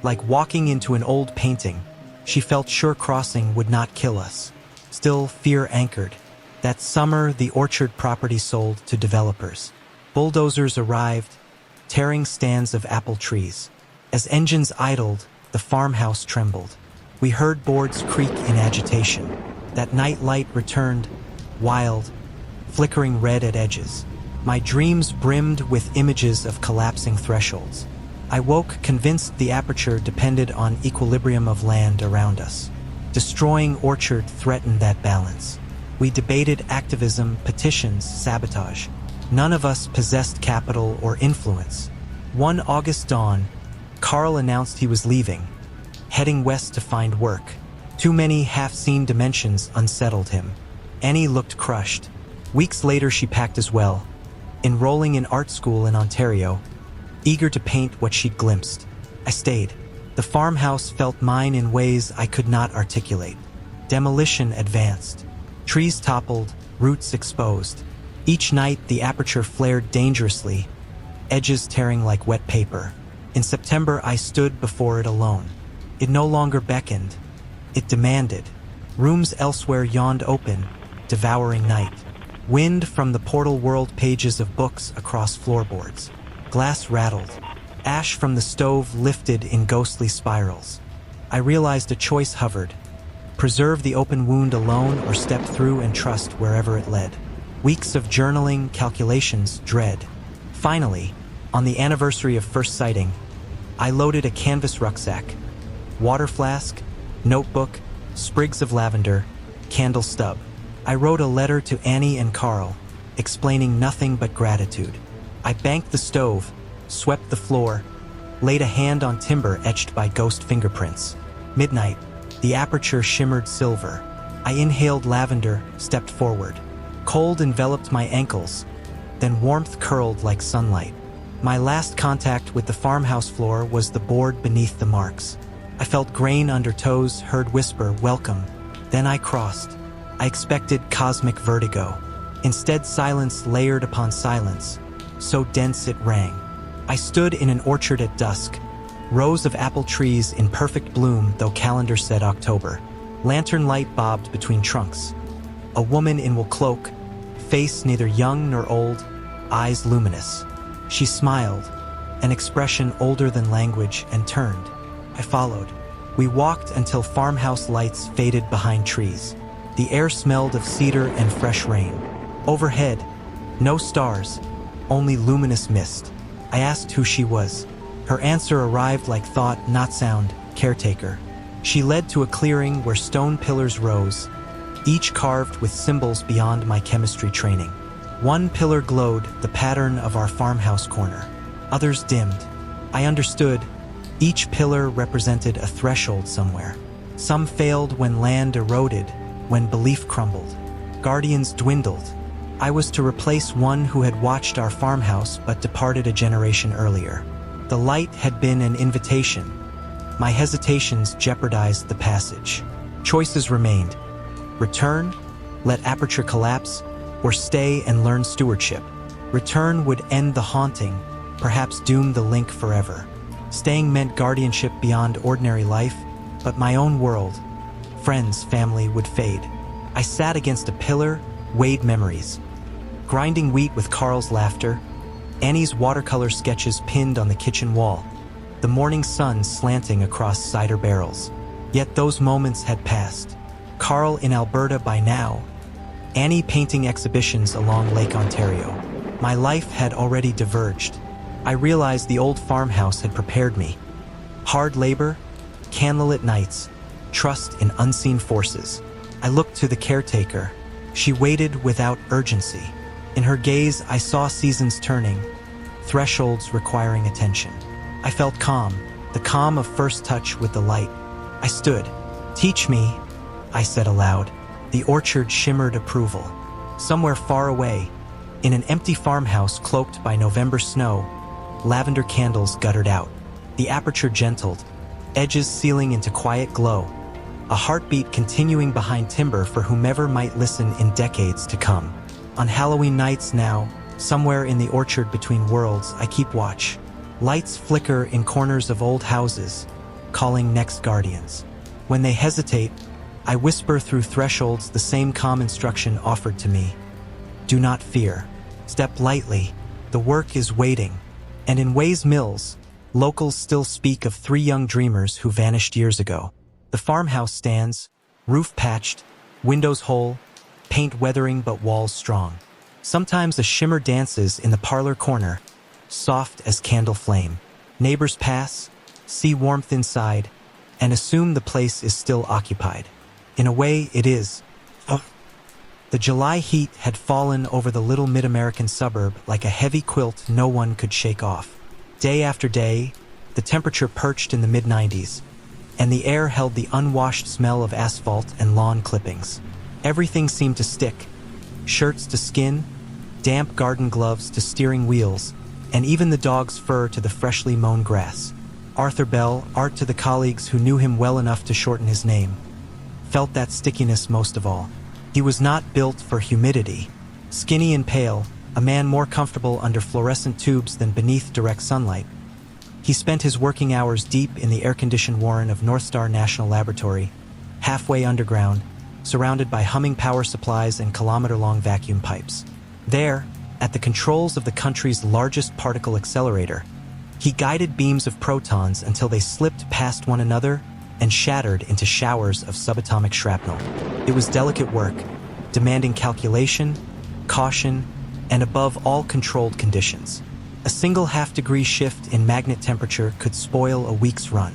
Like walking into an old painting, she felt sure crossing would not kill us. Still, fear anchored. That summer, the orchard property sold to developers. Bulldozers arrived, tearing stands of apple trees. As engines idled, the farmhouse trembled. We heard boards creak in agitation. That night light returned, wild, flickering red at edges. My dreams brimmed with images of collapsing thresholds. I woke convinced the aperture depended on equilibrium of land around us. Destroying orchard threatened that balance. We debated activism, petitions, sabotage. None of us possessed capital or influence. One August dawn, Carl announced he was leaving, heading west to find work. Too many half-seen dimensions unsettled him. Annie looked crushed. Weeks later she packed as well, enrolling in art school in Ontario, eager to paint what she'd glimpsed. I stayed. The farmhouse felt mine in ways I could not articulate. Demolition advanced. Trees toppled, roots exposed. Each night the aperture flared dangerously, edges tearing like wet paper. In September I stood before it alone. It no longer beckoned. It demanded. Rooms elsewhere yawned open, devouring night. Wind from the portal whirled pages of books across floorboards. Glass rattled. Ash from the stove lifted in ghostly spirals. I realized a choice hovered. Preserve the open wound alone or step through and trust wherever it led. Weeks of journaling, calculations, dread. Finally, on the anniversary of first sighting, I loaded a canvas rucksack. Water flask, notebook, sprigs of lavender, candle stub. I wrote a letter to Annie and Carl, explaining nothing but gratitude. I banked the stove, swept the floor, laid a hand on timber etched by ghost fingerprints. Midnight, the aperture shimmered silver. I inhaled lavender, stepped forward. Cold enveloped my ankles, then warmth curled like sunlight. My last contact with the farmhouse floor was the board beneath the marks. I felt grain under toes, heard whisper, "Welcome." Then I crossed. I expected cosmic vertigo. Instead, silence layered upon silence, so dense it rang. I stood in an orchard at dusk, rows of apple trees in perfect bloom, though calendar said October. Lantern light bobbed between trunks. A woman in wool cloak, face neither young nor old, eyes luminous. She smiled, an expression older than language, and turned. I followed. We walked until farmhouse lights faded behind trees. The air smelled of cedar and fresh rain. Overhead, no stars, only luminous mist. I asked who she was. Her answer arrived like thought, not sound, caretaker. She led to a clearing where stone pillars rose, each carved with symbols beyond my chemistry training. One pillar glowed, the pattern of our farmhouse corner. Others dimmed. I understood. Each pillar represented a threshold somewhere. Some failed when land eroded, when belief crumbled. Guardians dwindled. I was to replace one who had watched our farmhouse but departed a generation earlier. The light had been an invitation. My hesitations jeopardized the passage. Choices remained. Return, let aperture collapse, or stay and learn stewardship. Return would end the haunting, perhaps doom the link forever. Staying meant guardianship beyond ordinary life, but my own world, friends, family, would fade. I sat against a pillar, weighed memories. Grinding wheat with Carl's laughter, Annie's watercolor sketches pinned on the kitchen wall, the morning sun slanting across cider barrels. Yet those moments had passed. Carl in Alberta by now, Annie painting exhibitions along Lake Ontario. My life had already diverged. I realized the old farmhouse had prepared me. Hard labor, candlelit nights, trust in unseen forces. I looked to the caretaker. She waited without urgency. In her gaze, I saw seasons turning, thresholds requiring attention. I felt calm, the calm of first touch with the light. I stood. "Teach me," I said aloud. The orchard shimmered approval. Somewhere far away, in an empty farmhouse cloaked by November snow, lavender candles guttered out. The aperture gentled, edges sealing into quiet glow. A heartbeat continuing behind timber for whomever might listen in decades to come. On Halloween nights now, somewhere in the orchard between worlds, I keep watch. Lights flicker in corners of old houses, calling next guardians. When they hesitate, I whisper through thresholds the same calm instruction offered to me. Do not fear. Step lightly. The work is waiting. And in Ways Mills, locals still speak of 3 young dreamers who vanished years ago. The farmhouse stands, roof patched, windows whole, paint weathering but walls strong. Sometimes a shimmer dances in the parlor corner, soft as candle flame. Neighbors pass, see warmth inside, and assume the place is still occupied. In a way, it is. The July heat had fallen over the little mid-American suburb like a heavy quilt no one could shake off. Day after day, the temperature perched in the mid-90s, and the air held the unwashed smell of asphalt and lawn clippings. Everything seemed to stick. Shirts to skin, damp garden gloves to steering wheels, and even the dog's fur to the freshly mown grass. Arthur Bell, art to the colleagues who knew him well enough to shorten his name, felt that stickiness most of all. He was not built for humidity. Skinny and pale, a man more comfortable under fluorescent tubes than beneath direct sunlight. He spent his working hours deep in the air-conditioned warren of North Star National Laboratory, halfway underground, surrounded by humming power supplies and kilometer-long vacuum pipes. There, at the controls of the country's largest particle accelerator, he guided beams of protons until they slipped past one another and shattered into showers of subatomic shrapnel. It was delicate work, demanding calculation, caution, and above all controlled conditions. A single half-degree shift in magnet temperature could spoil a week's run.